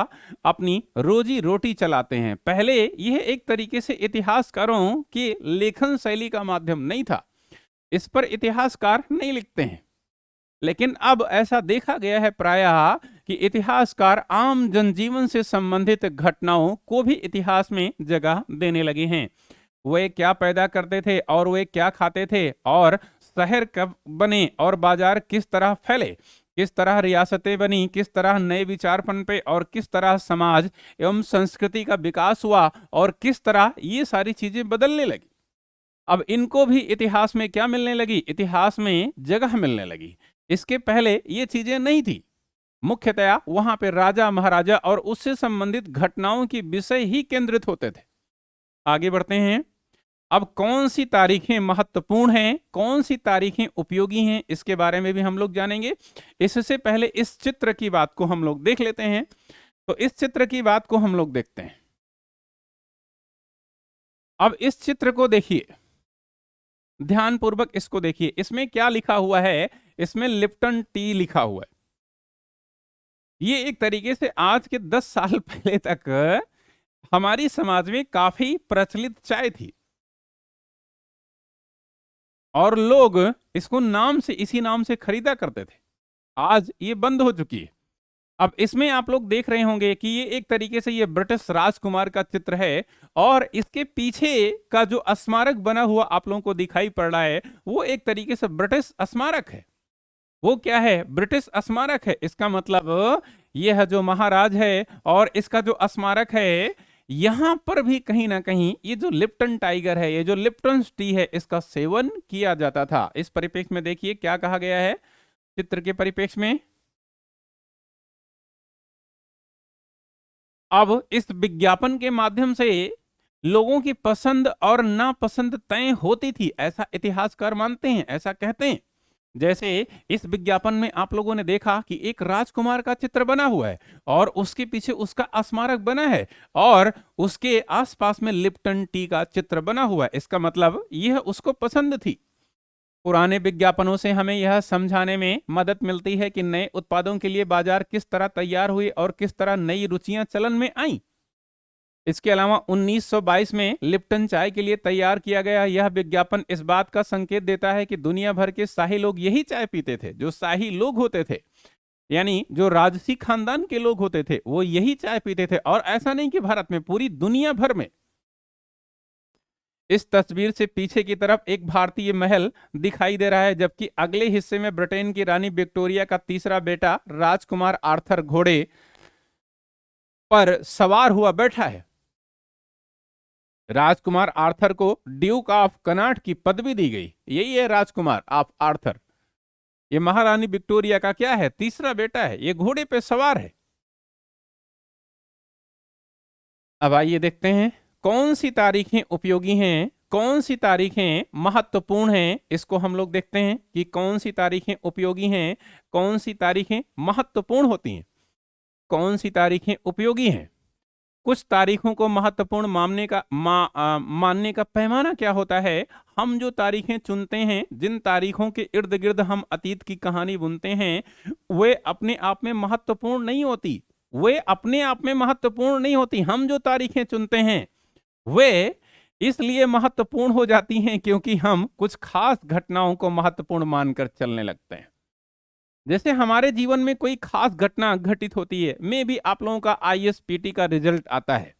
अपनी रोजी रोटी चलाते हैं। पहले यह एक तरीके से इतिहासकारों की लेखन शैली का माध्यम नहीं था, इस पर इतिहासकार नहीं लिखते हैं। लेकिन अब ऐसा देखा गया है प्रायः कि इतिहासकार आम जनजीवन से संबंधित घटनाओं को भी इतिहास में जगह देने लगे हैं। वे क्या पैदा करते थे और वे क्या खाते थे और शहर कब बने और बाजार किस तरह फैले, किस तरह रियासतें बनी, किस तरह नए विचार पनपे और किस तरह समाज एवं संस्कृति का विकास हुआ और किस तरह ये सारी चीजें बदलने लगी। अब इनको भी इतिहास में क्या मिलने लगी, इतिहास में जगह मिलने लगी। इसके पहले ये चीजें नहीं थी। मुख्यतया वहां पे राजा महाराजा और उससे संबंधित घटनाओं की विषय ही केंद्रित होते थे। आगे बढ़ते हैं। अब कौन सी तारीखें महत्वपूर्ण हैं, कौन सी तारीखें उपयोगी हैं, इसके बारे में भी हम लोग जानेंगे। इससे पहले इस चित्र की बात को हम लोग देख लेते हैं। तो इस चित्र की बात को हम लोग देखते हैं। अब इस चित्र को देखिए, ध्यानपूर्वक इसको देखिए। इसमें क्या लिखा हुआ है, इसमें लिप्टन टी लिखा हुआ है। ये एक तरीके से आज के 10 साल पहले तक हमारी समाज में काफी प्रचलित चाय थी और लोग इसको नाम से, इसी नाम से खरीदा करते थे। आज ये बंद हो चुकी है। अब इसमें आप लोग देख रहे होंगे कि ये एक तरीके से ये ब्रिटिश राजकुमार का चित्र है और इसके पीछे का जो स्मारक बना हुआ आप लोगों को दिखाई पड़ रहा है वो एक तरीके से ब्रिटिश स्मारक है। वो क्या है, ब्रिटिश स्मारक है। इसका मतलब यह जो महाराज है और इसका जो स्मारक है, यहां पर भी कहीं ना कहीं ये जो लिप्टन टाइगर है, ये जो लिप्टन टी है, इसका सेवन किया जाता था। इस परिप्रेक्ष्य में देखिए क्या कहा गया है चित्र के परिप्रेक्ष्य में। अब इस विज्ञापन के माध्यम से लोगों की पसंद और नापसंद तय होती थी, ऐसा इतिहासकार मानते हैं, ऐसा कहते हैं। जैसे इस विज्ञापन में आप लोगों ने देखा कि एक राजकुमार का चित्र बना हुआ है और उसके पीछे उसका स्मारक बना है और उसके आसपास में लिप्टन टी का चित्र बना हुआ है। इसका मतलब यह उसको पसंद थी। पुराने विज्ञापनों से हमें यह समझाने में मदद मिलती है कि नए उत्पादों के लिए बाजार किस तरह तैयार हुए और किस तरह नई रुचियां चलन में आईं। इसके अलावा 1922 में लिप्टन चाय के लिए तैयार किया गया यह विज्ञापन इस बात का संकेत देता है कि दुनिया भर के शाही लोग यही चाय पीते थे। जो शाही लोग होते थे, यानी जो राजसी खानदान के लोग होते थे, वो यही चाय पीते थे। और ऐसा नहीं कि भारत में, पूरी दुनिया भर में। इस तस्वीर से पीछे की तरफ एक भारतीय महल दिखाई दे रहा है, जबकि अगले हिस्से में ब्रिटेन की रानी विक्टोरिया का तीसरा बेटा राजकुमार आर्थर घोड़े पर सवार हुआ बैठा है। राजकुमार आर्थर को ड्यूक ऑफ कनाट की पदवी दी गई। यही है राजकुमार ऑफ आर्थर। ये महारानी विक्टोरिया का क्या है, तीसरा बेटा है। ये घोड़े पे सवार है। अब आइए देखते हैं कौन सी तारीखें उपयोगी हैं, कौन सी तारीखें महत्वपूर्ण हैं। इसको हम लोग देखते हैं कि कौन सी तारीखें उपयोगी हैं, कौन सी तारीखें महत्वपूर्ण होती हैं, कौन सी तारीखें उपयोगी हैं। कुछ तारीखों को महत्वपूर्ण मानने का पैमाना क्या होता है? हम जो तारीखें चुनते हैं, जिन तारीखों के इर्द गिर्द हम अतीत की कहानी बुनते हैं, वे अपने आप में महत्वपूर्ण नहीं होती। वे अपने आप में महत्वपूर्ण नहीं होती। हम जो तारीखें चुनते हैं वे इसलिए महत्वपूर्ण हो जाती हैं क्योंकि हम कुछ खास घटनाओं को महत्वपूर्ण मानकर चलने लगते हैं। जैसे हमारे जीवन में कोई खास घटना घटित होती है, मे भी आप लोगों का आईएसपीटी का रिजल्ट आता है।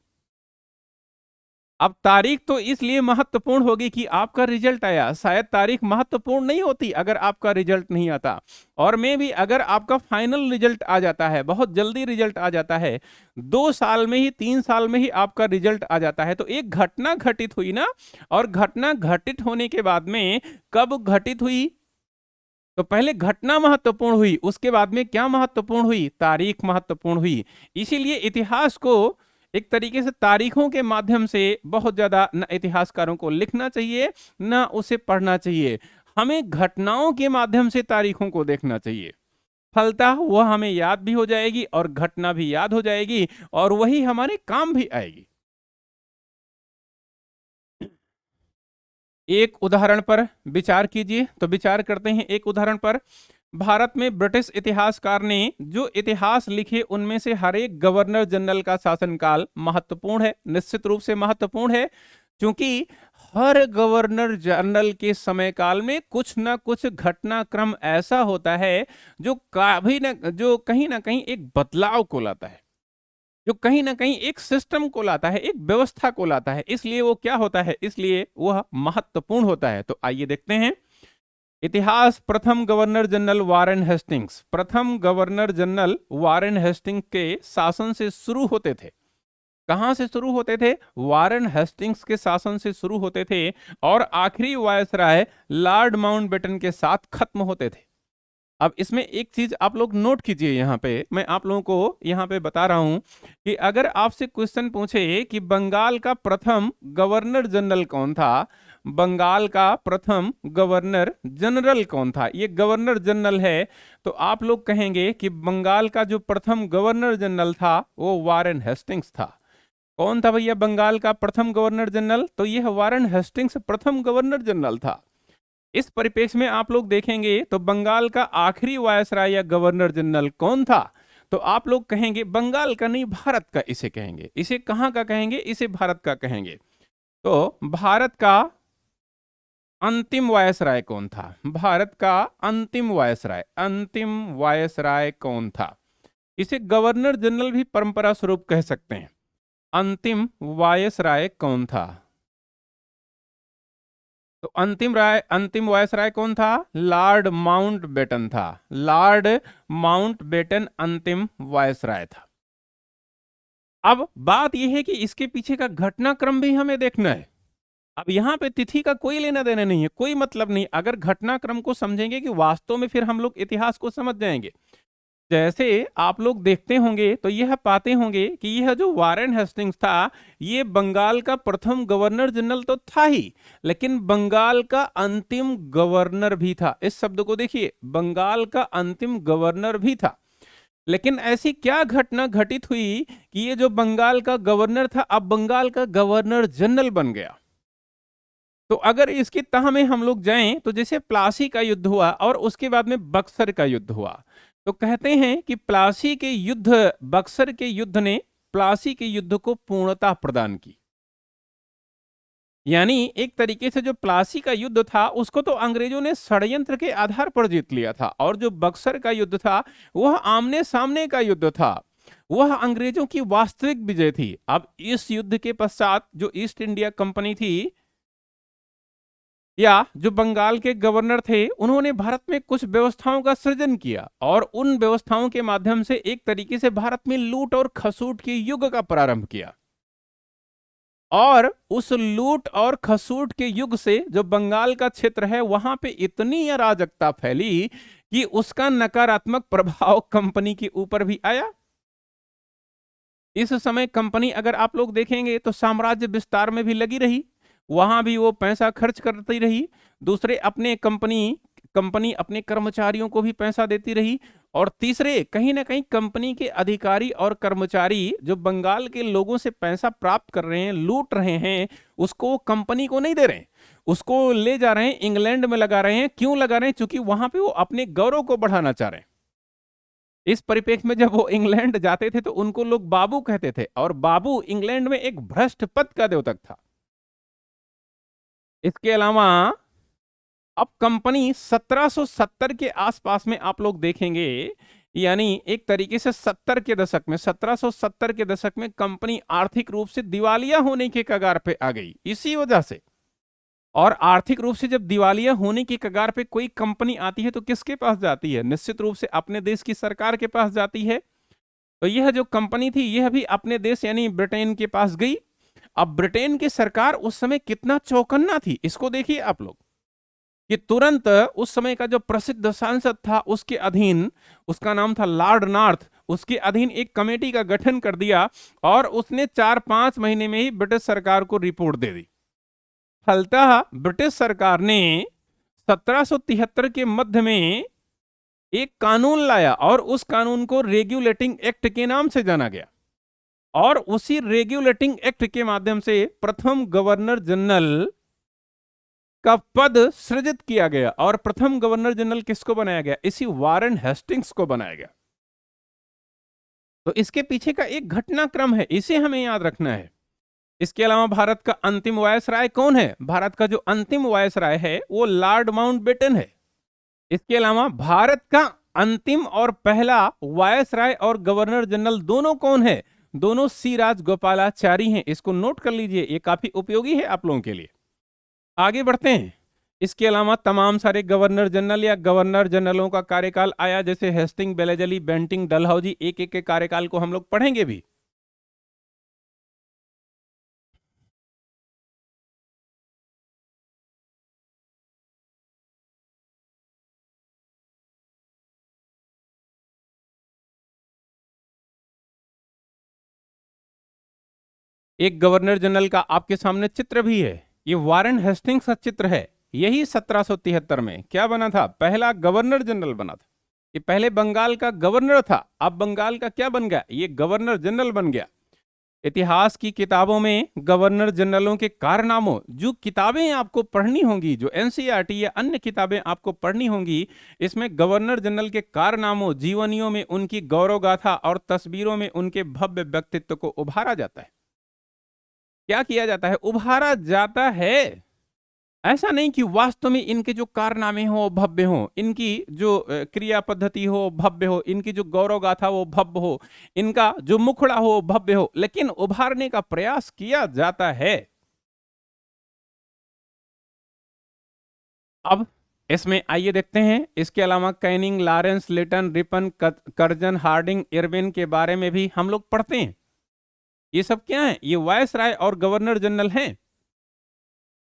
अब तारीख तो इसलिए महत्वपूर्ण होगी कि आपका रिजल्ट आया, शायद तारीख महत्वपूर्ण नहीं होती अगर आपका रिजल्ट नहीं आता। और मे भी अगर आपका फाइनल रिजल्ट आ जाता है, बहुत जल्दी रिजल्ट आ जाता है, 2 साल में ही 3 साल में ही आपका रिजल्ट आ जाता है, तो एक घटना घटित हुई ना, और घटना घटित होने के बाद में कब घटित हुई? तो पहले घटना महत्वपूर्ण हुई, उसके बाद में क्या महत्वपूर्ण हुई? तारीख महत्वपूर्ण हुई। इसीलिए इतिहास को एक तरीके से तारीखों के माध्यम से बहुत ज्यादा न इतिहासकारों को लिखना चाहिए न उसे पढ़ना चाहिए। हमें घटनाओं के माध्यम से तारीखों को देखना चाहिए। फलतः वह हमें याद भी हो जाएगी और घटना भी याद हो जाएगी और वही हमारे काम भी आएगी। एक उदाहरण पर विचार कीजिए। तो विचार करते हैं एक उदाहरण पर। भारत में ब्रिटिश इतिहासकार ने जो इतिहास लिखे उनमें से हर एक गवर्नर जनरल का शासनकाल महत्वपूर्ण है, निश्चित रूप से महत्वपूर्ण है, क्योंकि हर गवर्नर जनरल के समय काल में कुछ ना कुछ घटनाक्रम ऐसा होता है जो कहीं ना कहीं एक बदलाव को लाता है, जो कहीं ना कहीं एक सिस्टम को लाता है, एक व्यवस्था को लाता है। इसलिए वो क्या होता है? इसलिए वह महत्वपूर्ण होता है। तो आइए देखते हैं इतिहास। प्रथम गवर्नर जनरल वारेन हेस्टिंग्स, प्रथम गवर्नर जनरल वारेन हेस्टिंग्स के शासन से शुरू होते थे। कहां से शुरू होते थे? वारेन हेस्टिंग्स के शासन से शुरू होते थे और आखिरी वायसराय लॉर्ड माउंटबेटन के साथ खत्म होते थे। अब इसमें एक चीज आप लोग नोट कीजिए, यहाँ पे मैं आप लोगों को यहाँ पे बता रहा हूं कि अगर आपसे क्वेश्चन पूछे कि बंगाल का प्रथम गवर्नर जनरल कौन था, बंगाल का प्रथम गवर्नर जनरल कौन था, ये गवर्नर जनरल है, तो आप लोग कहेंगे कि बंगाल का जो प्रथम गवर्नर जनरल था वो वारेन हेस्टिंग्स था। कौन था भैया बंगाल का प्रथम गवर्नर जनरल? तो यह वारेन हेस्टिंग्स प्रथम गवर्नर जनरल था। इस परिप्रेक्ष्य में आप लोग देखेंगे तो बंगाल का आखिरी वायसराय या गवर्नर जनरल कौन था? तो आप लोग कहेंगे बंगाल का नहीं, भारत का इसे कहेंगे। इसे कहां का कहेंगे? इसे भारत का कहेंगे। तो भारत का अंतिम वायसराय कौन था? भारत का अंतिम वायसराय कौन था? इसे गवर्नर जनरल भी परंपरा स्वरूप कह सकते हैं। अंतिम वायसराय कौन था? तो अंतिम वायसराय कौन था? लॉर्ड माउंटबेटन था। लॉर्ड माउंटबेटन अंतिम वायसराय था। अब बात यह है कि इसके पीछे का घटनाक्रम भी हमें देखना है। अब यहां पे तिथि का कोई लेना देना नहीं है, कोई मतलब नहीं। अगर घटनाक्रम को समझेंगे कि वास्तव में फिर हम लोग इतिहास को समझ जाएंगे। जैसे आप लोग देखते होंगे तो यह पाते होंगे कि यह जो वारेन हेस्टिंग्स था, ये बंगाल का प्रथम गवर्नर जनरल तो था ही, लेकिन बंगाल का अंतिम गवर्नर भी था। इस शब्द को देखिए, बंगाल का अंतिम गवर्नर भी था। लेकिन ऐसी क्या घटना घटित हुई कि ये जो बंगाल का गवर्नर था अब बंगाल का गवर्नर जनरल बन गया? तो अगर इसकी तह में हम लोग जाएं तो जैसे प्लासी का युद्ध हुआ और उसके बाद में बक्सर का युद्ध हुआ, तो कहते हैं कि प्लासी के युद्ध, बक्सर के युद्ध ने प्लासी के युद्ध को पूर्णता प्रदान की। यानी एक तरीके से जो प्लासी का युद्ध था उसको तो अंग्रेजों ने षड्यंत्र के आधार पर जीत लिया था, और जो बक्सर का युद्ध था वह आमने सामने का युद्ध था, वह अंग्रेजों की वास्तविक विजय थी। अब इस युद्ध के पश्चात जो ईस्ट इंडिया कंपनी थी या जो बंगाल के गवर्नर थे, उन्होंने भारत में कुछ व्यवस्थाओं का सृजन किया और उन व्यवस्थाओं के माध्यम से एक तरीके से भारत में लूट और खसूट के युग का प्रारंभ किया। और उस लूट और खसूट के युग से जो बंगाल का क्षेत्र है वहां पे इतनी अराजकता फैली कि उसका नकारात्मक प्रभाव कंपनी के ऊपर भी आया। इस समय कंपनी अगर आप लोग देखेंगे तो साम्राज्य विस्तार में भी लगी रही, वहां भी वो पैसा खर्च करती रही, दूसरे अपने कंपनी कंपनी अपने कर्मचारियों को भी पैसा देती रही, और तीसरे कहीं ना कहीं कंपनी के अधिकारी और कर्मचारी जो बंगाल के लोगों से पैसा प्राप्त कर रहे हैं, लूट रहे हैं, उसको कंपनी को नहीं दे रहे हैं, उसको ले जा रहे हैं इंग्लैंड में लगा रहे हैं। क्यों लगा रहे हैं? क्योंकि वहां पे वो अपने गौरव को बढ़ाना चाह रहे हैं। इस परिप्रेक्ष्य में जब वो इंग्लैंड जाते थे तो उनको लोग बाबू कहते थे, और बाबू इंग्लैंड में एक भ्रष्ट पद का द्योतक था। इसके अलावा अब कंपनी 1770 के आसपास में आप लोग देखेंगे, यानी एक तरीके से 70 के दशक में, 1770 के दशक में कंपनी आर्थिक रूप से दिवालिया होने के कगार पे आ गई इसी वजह से। और आर्थिक रूप से जब दिवालिया होने की कगार पे कोई कंपनी आती है तो किसके पास जाती है? निश्चित रूप से अपने देश की सरकार के पास जाती है। तो यह जो कंपनी थी यह भी अपने देश यानी ब्रिटेन के पास गई। अब ब्रिटेन की सरकार उस समय कितना चौकन्ना थी, इसको देखिए आप लोग, कि तुरंत उस समय का जो प्रसिद्ध सांसद था उसके अधीन, उसका नाम था लॉर्ड नॉर्थ, उसके अधीन एक कमेटी का गठन कर दिया, और उसने 4-5 महीने में ही ब्रिटिश सरकार को रिपोर्ट दे दी। फलतः ब्रिटिश सरकार ने 1773 के मध्य में एक कानून लाया, और उस कानून को रेगुलेटिंग एक्ट के नाम से जाना गया, और उसी रेगुलेटिंग एक्ट के माध्यम से प्रथम गवर्नर जनरल का पद सृजित किया गया। और प्रथम गवर्नर जनरल किसको बनाया गया? इसी वारेन हेस्टिंग्स को बनाया गया। तो इसके पीछे का एक घटनाक्रम है, इसे हमें याद रखना है। इसके अलावा भारत का अंतिम वायसराय कौन है? भारत का जो अंतिम वायसराय है वो लॉर्ड माउंटबेटन है। इसके अलावा भारत का अंतिम और पहला वायसराय और गवर्नर जनरल दोनों कौन है? दोनों सी राजगोपालाचारी हैं। इसको नोट कर लीजिए, ये काफी उपयोगी है आप लोगों के लिए। आगे बढ़ते हैं। इसके अलावा तमाम सारे गवर्नर जनरल या गवर्नर जनरलों का कार्यकाल आया, जैसे हेस्टिंग, बेलेजली, बेंटिंग, डलहौजी, एक एक के कार्यकाल को हम लोग पढ़ेंगे भी। एक गवर्नर जनरल का आपके सामने चित्र भी है, ये वारेन हेस्टिंग्स का चित्र है। यही 1773 में क्या बना था? पहला गवर्नर जनरल बना था। ये पहले बंगाल का गवर्नर था, अब बंगाल का क्या बन गया? ये गवर्नर जनरल बन गया। इतिहास की किताबों में गवर्नर जनरलों के कारनामों, जो किताबें आपको पढ़नी होंगी, जो एनसीईआरटी या अन्य किताबें आपको पढ़नी होंगी, इसमें गवर्नर जनरल के कारनामों, जीवनियों में उनकी गौरव गाथा और तस्वीरों में उनके भव्य व्यक्तित्व को उभारा जाता है। क्या किया जाता है? उभारा जाता है। ऐसा नहीं कि वास्तव में इनके जो कारनामे हो भव्य हो, इनकी जो क्रिया पद्धति हो भव्य हो, इनकी जो गौरव गाथा वो भव्य हो, इनका जो मुखड़ा हो भव्य हो, लेकिन उभारने का प्रयास किया जाता है। अब इसमें आइए देखते हैं। इसके अलावा Canning, Lawrence, Lytton, Ripon, Curzon, Hardinge, Irwin के बारे में भी हम लोग पढ़ते हैं। ये सब क्या है? ये वायसराय और गवर्नर जनरल हैं।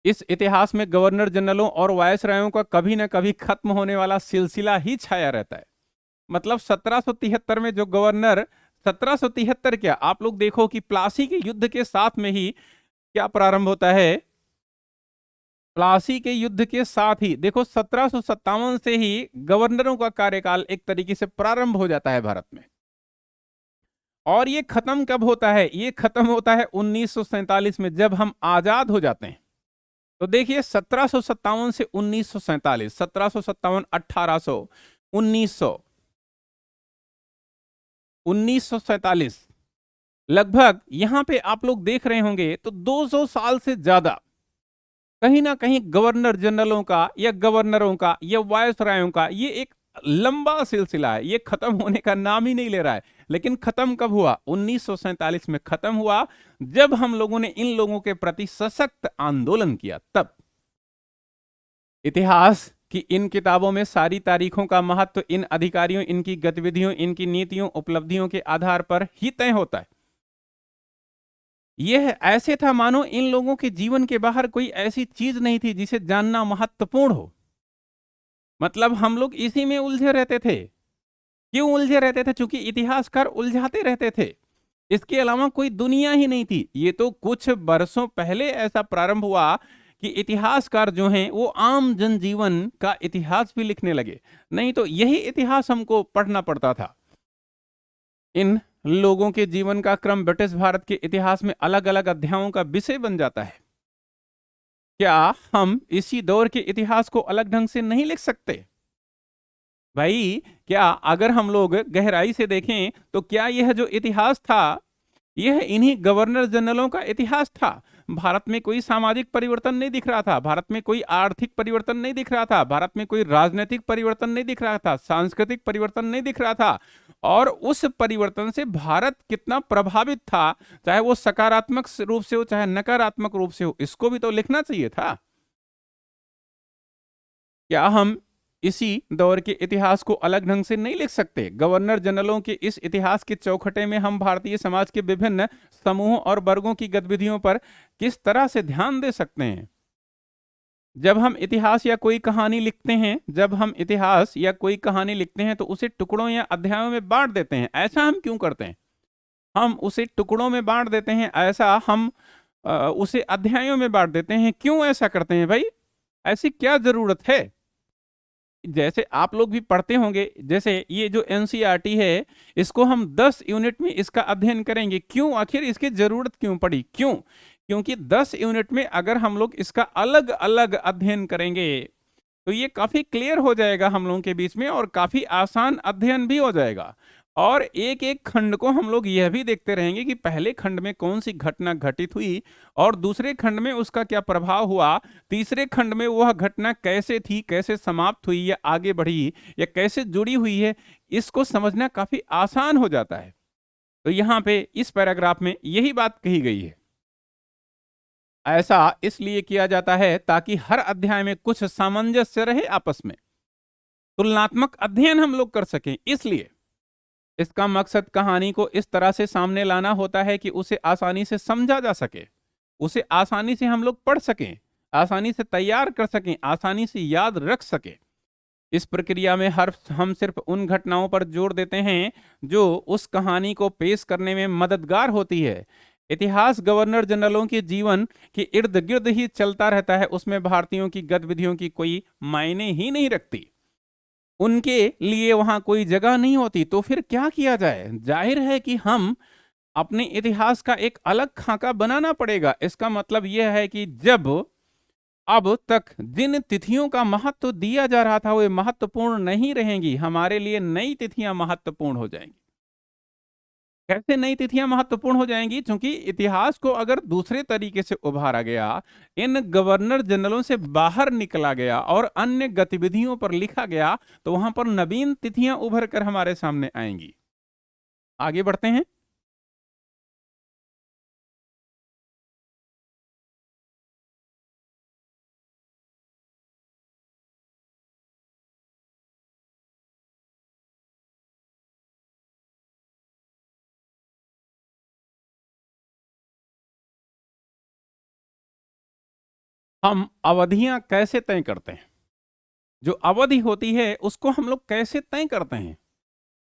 इस इतिहास में गवर्नर जनरलों और वायसरायों का कभी ना कभी खत्म होने वाला सिलसिला ही छाया रहता है। मतलब 1773 में जो गवर्नर, 1773 क्या, आप लोग देखो कि प्लासी के युद्ध के साथ में ही क्या प्रारंभ होता है? प्लासी के युद्ध के साथ ही देखो 1757 से ही गवर्नरों का कार्यकाल एक तरीके से प्रारंभ हो जाता है भारत में। और ये खत्म कब होता है? ये खत्म होता है 1947 में, जब हम आजाद हो जाते हैं। तो देखिए 1757 से 1947, 1757, 1800, 1900, 1947, लगभग यहां पे आप लोग देख रहे होंगे तो 200 साल से ज्यादा कहीं ना कहीं गवर्नर जनरलों का या गवर्नरों का या वायसरायों का ये एक लंबा सिलसिला है। ये खत्म होने का नाम ही नहीं ले रहा है। लेकिन खत्म कब हुआ? 1947 में खत्म हुआ, जब हम लोगों ने इन लोगों के प्रति सशक्त आंदोलन किया। तब इतिहास की इन किताबों में सारी तारीखों का महत्व इन अधिकारियों, इनकी गतिविधियों, इनकी नीतियों, उपलब्धियों के आधार पर ही तय होता है। यह ऐसे था मानो इन लोगों के जीवन के बाहर कोई ऐसी चीज नहीं थी जिसे जानना महत्वपूर्ण हो। मतलब हम लोग इसी में उलझे रहते थे। क्यों उलझे रहते थे? क्योंकि इतिहासकार उलझाते रहते थे। इसके अलावा कोई दुनिया ही नहीं थी। ये तो कुछ बरसों पहले ऐसा प्रारंभ हुआ कि इतिहासकार जो हैं वो आम जनजीवन का इतिहास भी लिखने लगे। नहीं तो यही इतिहास हमको पढ़ना पड़ता था। इन लोगों के जीवन का क्रम ब्रिटिश भारत के इतिहास में अलग अलग अध्यायों का विषय बन जाता है। क्या हम इसी दौर के इतिहास को अलग ढंग से नहीं लिख सकते? भाई, क्या अगर हम लोग गहराई से देखें तो क्या यह जो इतिहास था, यह इन्हीं गवर्नर जनरलों का इतिहास था? भारत में कोई सामाजिक परिवर्तन नहीं दिख रहा था, भारत में कोई आर्थिक परिवर्तन नहीं दिख रहा था, भारत में कोई राजनीतिक परिवर्तन नहीं दिख रहा था, सांस्कृतिक परिवर्तन नहीं दिख रहा था। और उस परिवर्तन से भारत कितना प्रभावित था, चाहे वो सकारात्मक रूप से हो चाहे नकारात्मक रूप से हो, इसको भी तो लिखना चाहिए था। क्या हम इसी दौर के इतिहास को अलग ढंग से नहीं लिख सकते? गवर्नर जनरलों के इस इतिहास के चौखटे में हम भारतीय समाज के विभिन्न समूहों और वर्गों की गतिविधियों पर किस तरह से ध्यान दे सकते हैं? जब हम इतिहास या कोई कहानी लिखते हैं, जब हम इतिहास या कोई कहानी लिखते हैं तो उसे टुकड़ों या अध्यायों में बांट देते हैं। ऐसा हम क्यों करते हैं? हम उसे टुकड़ों में बांट देते हैं, ऐसा हम उसे अध्यायों में बांट देते हैं, क्यों ऐसा करते हैं भाई? ऐसी क्या जरूरत है? जैसे आप लोग भी पढ़ते होंगे, जैसे ये जो एनसीईआरटी है, इसको हम 10 यूनिट में इसका अध्ययन करेंगे। क्यों? आखिर इसकी जरूरत क्यों पड़ी? क्यों? क्योंकि 10 यूनिट में अगर हम लोग इसका अलग अलग अध्ययन करेंगे तो ये काफी क्लियर हो जाएगा हम लोगों के बीच में, और काफी आसान अध्ययन भी हो जाएगा। और एक एक खंड को हम लोग यह भी देखते रहेंगे कि पहले खंड में कौन सी घटना घटित हुई और दूसरे खंड में उसका क्या प्रभाव हुआ, तीसरे खंड में वह घटना कैसे थी, कैसे समाप्त हुई या आगे बढ़ी या कैसे जुड़ी हुई है, इसको समझना काफी आसान हो जाता है। तो यहाँ पे इस पैराग्राफ में यही बात कही गई है। ऐसा इसलिए किया जाता है ताकि हर अध्याय में कुछ सामंजस्य रहे आपस में, तुलनात्मक अध्ययन हम लोग कर सकें। इसलिए इसका मकसद कहानी को इस तरह से सामने लाना होता है कि उसे आसानी से समझा जा सके, उसे आसानी से हम लोग पढ़ सकें, आसानी से तैयार कर सकें, आसानी से याद रख सकें। इस प्रक्रिया में हम सिर्फ उन घटनाओं पर जोर देते हैं जो उस कहानी को पेश करने में मददगार होती है। इतिहास गवर्नर जनरलों के जीवन के इर्द गिर्द ही चलता रहता है, उसमें भारतीयों की गतिविधियों की कोई मायने ही नहीं रखती, उनके लिए वहां कोई जगह नहीं होती। तो फिर क्या किया जाए? जाहिर है कि हम अपने इतिहास का एक अलग खाका बनाना पड़ेगा। इसका मतलब यह है कि जब अब तक जिन तिथियों का महत्व दिया जा रहा था वे महत्वपूर्ण नहीं रहेंगी, हमारे लिए नई तिथियां महत्वपूर्ण हो जाएंगी। कैसे नई तिथियां महत्वपूर्ण हो जाएंगी? क्योंकि इतिहास को अगर दूसरे तरीके से उभारा गया, इन गवर्नर जनरलों से बाहर निकला गया और अन्य गतिविधियों पर लिखा गया, तो वहां पर नवीन तिथियां उभर कर हमारे सामने आएंगी। आगे बढ़ते हैं। हम अवधियां कैसे तय करते हैं? जो अवधि होती है उसको हम लोग कैसे तय करते हैं,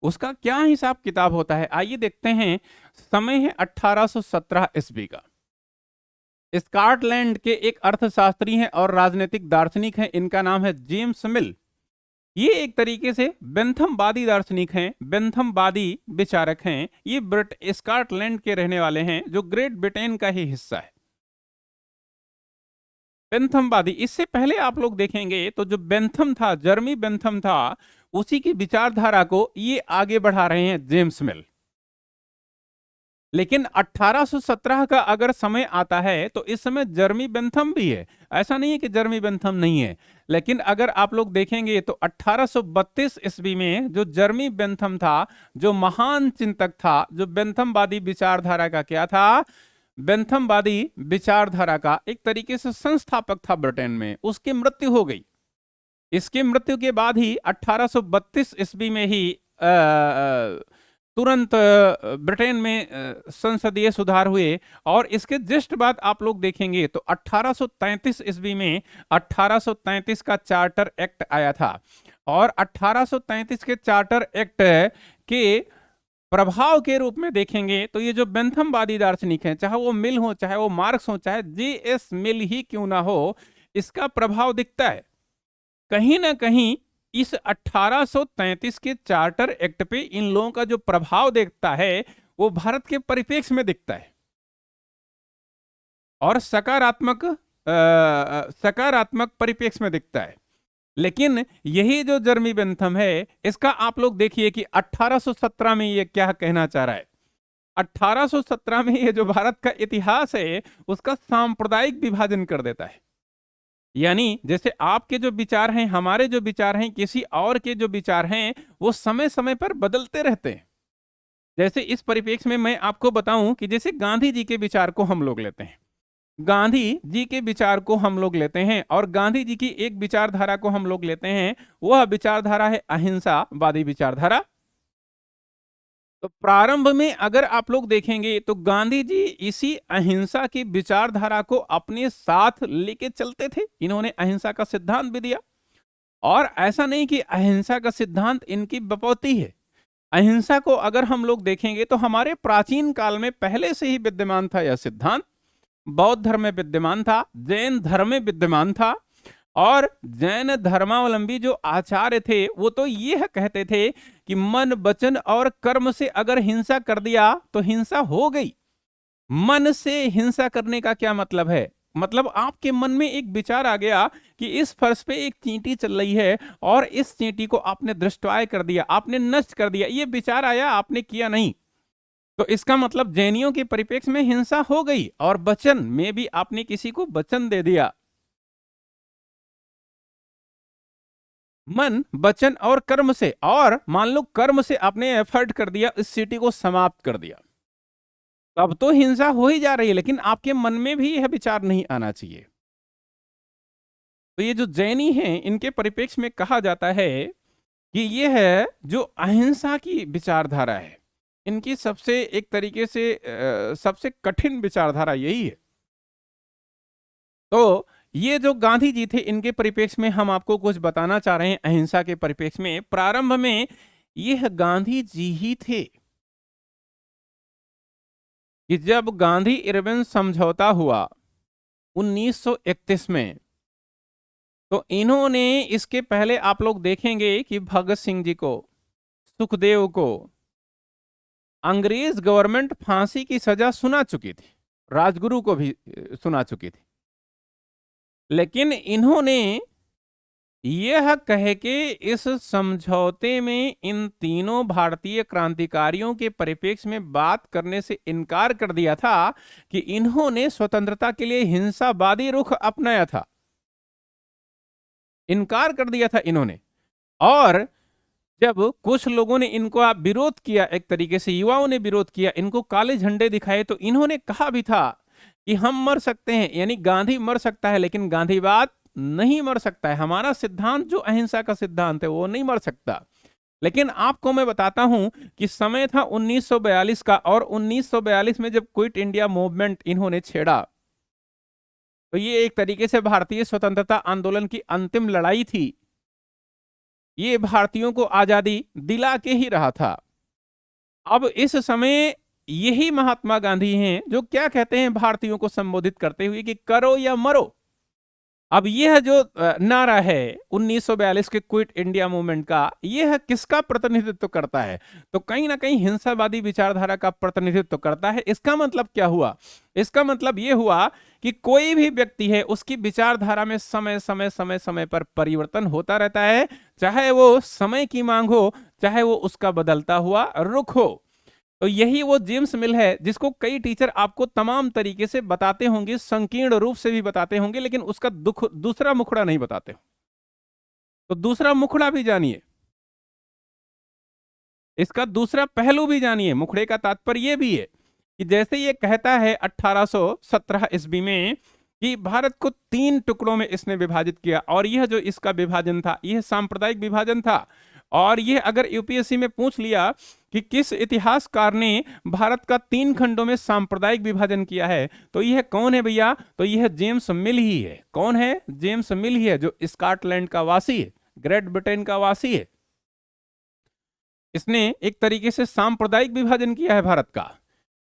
उसका क्या हिसाब किताब होता है? आइए देखते हैं। समय है 1817 ईस्वी का। स्कॉटलैंड के एक अर्थशास्त्री हैं और राजनीतिक दार्शनिक हैं, इनका नाम है जेम्स मिल। ये एक तरीके से बेंथमवादी दार्शनिक हैं, बेंथमवादी विचारक हैं। ये स्कॉटलैंड के रहने वाले हैं जो ग्रेट ब्रिटेन का ही हिस्सा है। बेंथमवादी, इससे पहले आप लोग देखेंगे तो जो बेंथम था, जर्मी बेंथम था, उसी की विचारधारा को ये आगे बढ़ा रहे हैं जेम्स मिल। लेकिन 1817 का अगर समय आता है तो इस समय जर्मी बेंथम भी है, ऐसा नहीं है कि जर्मी बेंथम नहीं है। लेकिन अगर आप लोग देखेंगे तो 1832 ईस्वी में जो जर्मी बेंथम था, जो महान चिंतक था, जो बेंथमवादी विचारधारा का क्या था, बेंथमवादी विचारधारा का एक तरीके से संस्थापक था ब्रिटेन में, उसकी मृत्यु हो गई। इसकी मृत्यु के बाद ही 1832 ईस्वी में ही तुरंत ब्रिटेन में संसदीय सुधार हुए। और इसके जस्ट बाद आप लोग देखेंगे तो 1833 ईस्वी में 1833 का चार्टर एक्ट आया था। और 1833 के चार्टर एक्ट के प्रभाव के रूप में देखेंगे तो ये जो बेंथमवादी दार्शनिक हैं, चाहे वो मिल हो, चाहे वो मार्क्स हो, चाहे J.S. मिल ही क्यों ना हो, इसका प्रभाव दिखता है कहीं ना कहीं। इस 1833 के चार्टर एक्ट पे इन लोगों का जो प्रभाव दिखता है वो भारत के परिप्रेक्ष्य में दिखता है, और सकारात्मक परिप्रेक्ष्य में दिखता है। लेकिन यही जो जर्मी बेंथम है, इसका आप लोग देखिए कि 1817 में ये क्या कहना चाह रहा है। 1817 में ये जो भारत का इतिहास है उसका सांप्रदायिक विभाजन कर देता है। यानी जैसे आपके जो विचार हैं, हमारे जो विचार हैं, किसी और के जो विचार हैं, वो समय समय पर बदलते रहते हैं। जैसे इस परिप्रेक्ष्य में मैं आपको बताऊं कि जैसे गांधी जी के विचार को हम लोग लेते हैं, गांधी जी के विचार को हम लोग लेते हैं, और गांधी जी की एक विचारधारा को हम लोग लेते हैं, वह विचारधारा है अहिंसावादी विचारधारा। तो प्रारंभ में अगर आप लोग देखेंगे तो गांधी जी इसी अहिंसा की विचारधारा को अपने साथ लेके चलते थे। इन्होंने अहिंसा का सिद्धांत भी दिया, और ऐसा नहीं कि अहिंसा का सिद्धांत इनकी बपौती है। अहिंसा को अगर हम लोग देखेंगे तो हमारे प्राचीन काल में पहले से ही विद्यमान था यह सिद्धांत। बौद्ध धर्म में विद्यमान था, जैन धर्म में विद्यमान था, और जैन धर्मावलंबी जो आचार्य थे वो तो यह कहते थे कि मन, वचन और कर्म से अगर हिंसा कर दिया तो हिंसा हो गई। मन से हिंसा करने का क्या मतलब है? मतलब आपके मन में एक विचार आ गया कि इस फर्श पे एक चींटी चल रही है और इस चींटी को आपने दृष्टवाय कर दिया, आपने नष्ट कर दिया। ये विचार आया, आपने किया नहीं, तो इसका मतलब जैनियों के परिप्रेक्ष्य में हिंसा हो गई। और वचन में भी आपने किसी को वचन दे दिया। मन, वचन और कर्म से, और मान लो कर्म से आपने एफर्ट कर दिया, इस सिटी को समाप्त कर दिया, तब तो हिंसा हो ही जा रही है। लेकिन आपके मन में भी यह विचार नहीं आना चाहिए। तो ये जो जैनी हैं, इनके परिप्रेक्ष्य में कहा जाता है कि यह है जो अहिंसा की विचारधारा है, इनकी सबसे एक तरीके से सबसे कठिन विचारधारा यही है। तो ये जो गांधी जी थे, इनके परिप्रेक्ष्य में हम आपको कुछ बताना चाह रहे हैं। अहिंसा के परिप्रेक्ष्य में प्रारंभ में यह गांधी जी ही थे कि जब गांधी इरविन समझौता हुआ 1931 में, तो इन्होंने, इसके पहले आप लोग देखेंगे कि भगत सिंह जी को, सुखदेव को अंग्रेज गवर्नमेंट फांसी की सजा सुना चुकी थी, राजगुरु को भी सुना चुकी थी। लेकिन इन्होंने यह कह के इस समझौते में इन तीनों भारतीय क्रांतिकारियों के परिप्रेक्ष्य में बात करने से इनकार कर दिया था कि इन्होंने स्वतंत्रता के लिए हिंसावादी रुख अपनाया था। इनकार कर दिया था इन्होंने। और जब कुछ लोगों ने इनको विरोध किया, एक तरीके से युवाओं ने विरोध किया, इनको काले झंडे दिखाए, तो इन्होंने कहा भी था कि हम मर सकते हैं, यानी गांधी मर सकता है लेकिन गांधीवाद नहीं मर सकता है। हमारा सिद्धांत जो अहिंसा का सिद्धांत है वो नहीं मर सकता। लेकिन आपको मैं बताता हूं कि समय था 1942 का, और 1942 में जब क्विट इंडिया मूवमेंट इन्होंने छेड़ा, तो ये एक तरीके से भारतीय स्वतंत्रता आंदोलन की अंतिम लड़ाई थी। ये भारतीयों को आजादी दिला के ही रहा था। अब इस समय यही महात्मा गांधी हैं जो क्या कहते हैं भारतीयों को संबोधित करते हुए कि करो या मरो। अब यह जो नारा है 1942 के क्विट इंडिया मूवमेंट का, यह किसका प्रतिनिधित्व करता है? तो कहीं ना कहीं हिंसावादी विचारधारा का प्रतिनिधित्व करता है। इसका मतलब क्या हुआ? इसका मतलब यह हुआ कि कोई भी व्यक्ति है, उसकी विचारधारा में समय पर परिवर्तन होता रहता है, चाहे वो समय की मांग हो, चाहे वो उसका बदलता हुआ रुख हो। तो यही वो जेम्स मिल है जिसको कई टीचर आपको तमाम तरीके से बताते होंगे, संकीर्ण रूप से भी बताते होंगे, लेकिन उसका दूसरा मुखड़ा नहीं बताते हो। तो दूसरा मुखड़ा भी जानिए, इसका दूसरा पहलू भी जानिए। मुखड़े का तात्पर्य यह भी है कि जैसे ये कहता है 1817 ईस्वी में कि भारत को 3 टुकड़ों में इसने विभाजित किया, और यह जो इसका विभाजन था यह सांप्रदायिक विभाजन था। और यह अगर यूपीएससी में पूछ लिया कि किस इतिहासकार ने भारत का 3 खंडों में सांप्रदायिक विभाजन किया है, तो यह कौन है भैया? तो यह जेम्स मिल ही है। कौन है? जेम्स मिल ही है, जो स्कॉटलैंड का वासी है, ग्रेट ब्रिटेन का वासी है। इसने एक तरीके से सांप्रदायिक विभाजन किया है भारत का।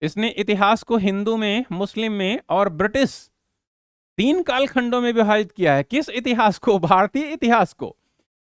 इसने इतिहास को हिंदू में, मुस्लिम में और ब्रिटिश, 3 कालखंडों में विभाजित किया है। किस इतिहास को? भारतीय इतिहास को।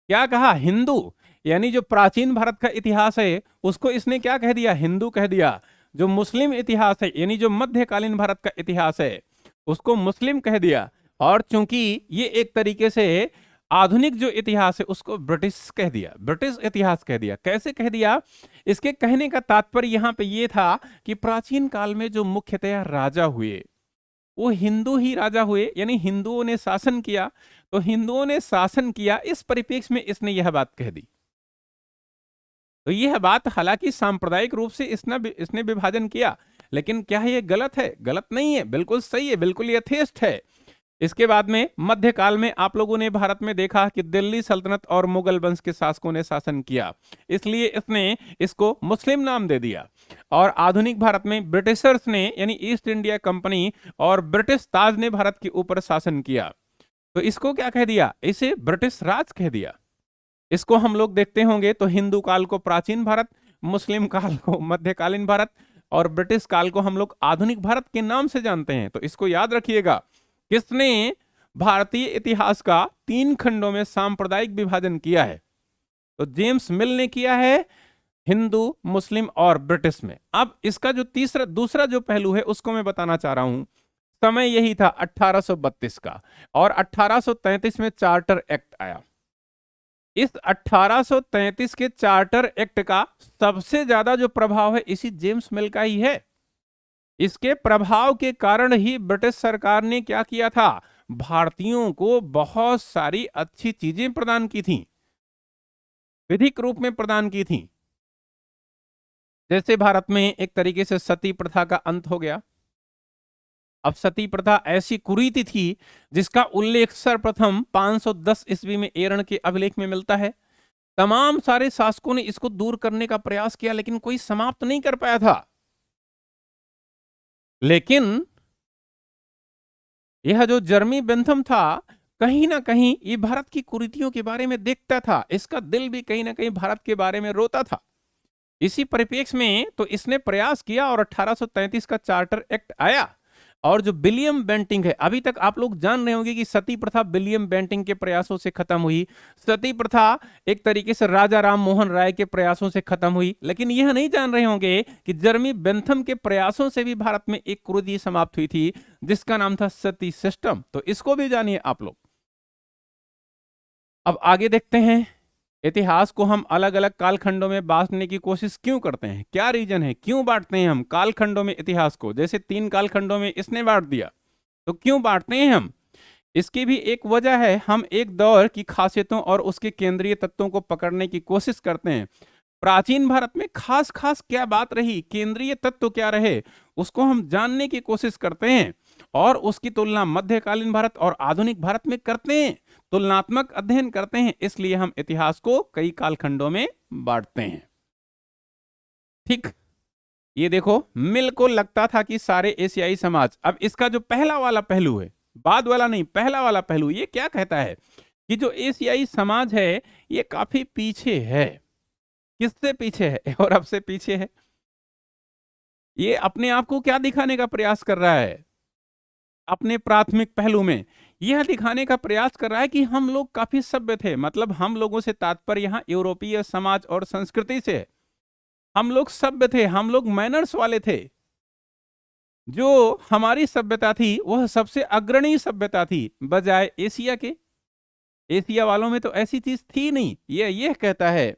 क्या कहा? हिंदू, यानी जो प्राचीन भारत का इतिहास है उसको इसने क्या कह दिया? हिंदू कह दिया। जो मुस्लिम इतिहास है, यानी जो मध्यकालीन भारत का इतिहास है, उसको मुस्लिम कह दिया। और चूंकि ये एक तरीके से आधुनिक जो इतिहास है उसको ब्रिटिश कह दिया, ब्रिटिश इतिहास कह दिया। कैसे कह दिया? इसके कहने का तात्पर्य यहां पे ये था कि प्राचीन काल में जो मुख्यतया राजा हुए वो हिंदू ही राजा हुए, यानी हिंदुओं ने शासन किया। तो हिंदुओं ने शासन किया, इस परिप्रेक्ष्य में इसने यह बात कह दी। तो यह बात हालांकि सांप्रदायिक रूप से इसने विभाजन किया, लेकिन क्या ये गलत है? गलत नहीं है, बिल्कुल सही है, बिल्कुल यथेष्ट है। इसके बाद में मध्यकाल में आप लोगों ने भारत में देखा कि दिल्ली सल्तनत और मुगल वंश के शासकों ने शासन किया, इसलिए इसने इसको मुस्लिम नाम दे दिया। और आधुनिक भारत में ब्रिटिशर्स ने, यानी ईस्ट इंडिया कंपनी और ब्रिटिश ताज ने भारत के ऊपर शासन किया, तो इसको क्या कह दिया? इसे ब्रिटिश राज कह दिया। इसको हम लोग देखते होंगे तो हिंदू काल को प्राचीन भारत, मुस्लिम काल को मध्यकालीन भारत और ब्रिटिश काल को हम लोग आधुनिक भारत के नाम से जानते हैं। तो इसको याद रखिएगा। किसने भारतीय इतिहास का 3 खंडों में सांप्रदायिक विभाजन किया है? तो जेम्स मिल ने किया है, हिंदू, मुस्लिम और ब्रिटिश में। अब इसका जो दूसरा जो पहलू है उसको मैं बताना चाह रहा हूं। समय यही था 1832 का, और 1833 में चार्टर एक्ट आया। इस 1833 के चार्टर एक्ट का सबसे ज्यादा जो प्रभाव है इसी जेम्स मिल का ही है। इसके प्रभाव के कारण ही ब्रिटिश सरकार ने क्या किया था? भारतीयों को बहुत सारी अच्छी चीजें प्रदान की थी, विधिक रूप में प्रदान की थी। जैसे भारत में एक तरीके से सती प्रथा का अंत हो गया। अब सती प्रथा ऐसी कुरीति थी जिसका उल्लेख सर्वप्रथम 510 ईस्वी में एरण के अभिलेख में मिलता है। तमाम सारे शासकों ने इसको दूर करने का प्रयास किया, लेकिन कोई समाप्त नहीं कर पाया था। लेकिन यह जो जर्मी बेंथम था, कहीं ना कहीं ये भारत की कुरीतियों के बारे में देखता था, इसका दिल भी कहीं ना कहीं भारत के बारे में रोता था। इसी परिप्रेक्ष्य में तो इसने प्रयास किया और 1833 का चार्टर एक्ट आया। और जो विलियम बेंटिंक है, अभी तक आप लोग जान रहे होंगे कि सती प्रथा विलियम बेंटिंक के प्रयासों से खत्म हुई। सती प्रथा एक तरीके से राजा राम मोहन राय के प्रयासों से खत्म हुई, लेकिन यह नहीं जान रहे होंगे कि जर्मी बेंथम के प्रयासों से भी भारत में एक कुरीति समाप्त हुई थी जिसका नाम था सती सिस्टम। तो इसको भी जानिए आप लोग। अब आगे देखते हैं, इतिहास को हम अलग अलग कालखंडों में बांटने की कोशिश क्यों करते हैं? क्या रीजन है, क्यों बांटते हैं हम कालखंडों में इतिहास को? जैसे 3 कालखंडों में इसने बांट दिया, तो क्यों बांटते हैं हम? इसकी भी एक वजह है, हम एक दौर की खासियतों और उसके केंद्रीय तत्वों को पकड़ने की कोशिश करते हैं। प्राचीन भारत में खास खास क्या बात रही, केंद्रीय तत्व क्या रहे, उसको हम जानने की कोशिश करते हैं और उसकी तुलना मध्यकालीन भारत और आधुनिक भारत में करते हैं, तुलनात्मक अध्ययन करते हैं। इसलिए हम इतिहास को कई कालखंडों में बांटते हैं। ठीक, ये देखो, मिल को लगता था कि सारे एशियाई समाज, अब इसका जो पहला वाला पहलू है, बाद वाला नहीं, पहला वाला पहलू, ये क्या कहता है कि जो एशियाई समाज है ये काफी पीछे है। किससे पीछे है? और अब से पीछे है। ये अपने आप को क्या दिखाने का प्रयास कर रहा है? अपने प्राथमिक पहलू में यह दिखाने का प्रयास कर रहा है कि हम लोग काफी सभ्य थे। मतलब हम लोगों से तात्पर्य यहां यूरोपीय समाज और संस्कृति से है। हम लोग सभ्य थे, हम लोग मैनर्स वाले थे। जो हमारी सभ्यता थी वह सबसे अग्रणी सभ्यता थी बजाय एशिया के। एशिया वालों में तो ऐसी चीज थी नहीं। यह कहता है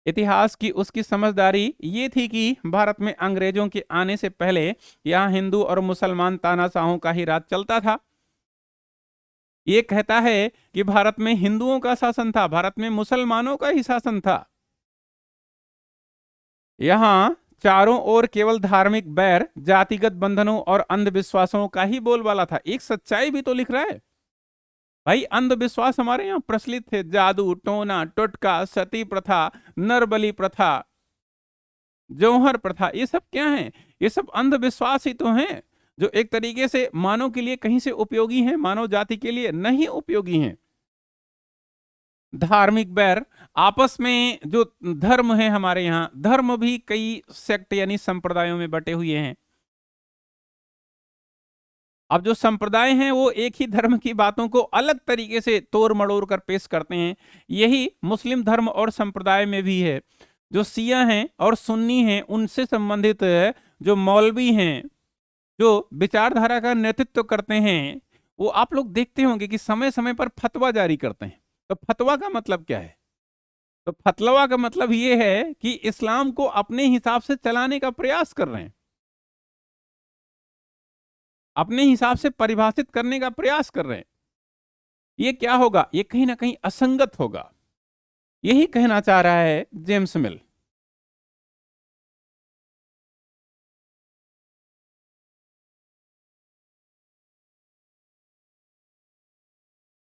इतिहास की उसकी समझदारी ये थी कि भारत में अंग्रेजों के आने से पहले यहां हिंदू और मुसलमान तानाशाहों का ही राज चलता था। ये कहता है कि भारत में हिंदुओं का शासन था, भारत में मुसलमानों का ही शासन था। यहां चारों ओर केवल धार्मिक बैर, जातिगत बंधनों और अंधविश्वासों का ही बोलबाला था। एक सच्चाई भी तो लिख रहा है भाई। अंधविश्वास हमारे यहाँ प्रचलित थे, जादू टोना टोटका, सती प्रथा, नरबली प्रथा, जौहर प्रथा, ये सब क्या है? ये सब अंधविश्वास ही तो हैं जो एक तरीके से मानव के लिए कहीं से उपयोगी हैं, मानव जाति के लिए नहीं उपयोगी हैं। धार्मिक बैर, आपस में जो धर्म है हमारे यहाँ, धर्म भी कई सेक्ट यानी संप्रदायों में बटे हुए हैं। अब जो संप्रदाय हैं वो एक ही धर्म की बातों को अलग तरीके से तोड़ मड़ोड़ कर पेश करते हैं। यही मुस्लिम धर्म और संप्रदाय में भी है। जो सिया हैं और सुन्नी हैं उनसे संबंधित जो मौलवी हैं, जो विचारधारा का नेतृत्व करते हैं, वो आप लोग देखते होंगे कि समय समय पर फतवा जारी करते हैं। तो फतवा का मतलब क्या है? तो फतवा का मतलब ये है कि इस्लाम को अपने हिसाब से चलाने का प्रयास कर रहे हैं, अपने हिसाब से परिभाषित करने का प्रयास कर रहे हैं। ये क्या होगा? ये कहीं ना कहीं असंगत होगा। यही कहना चाह रहा है जेम्स मिल।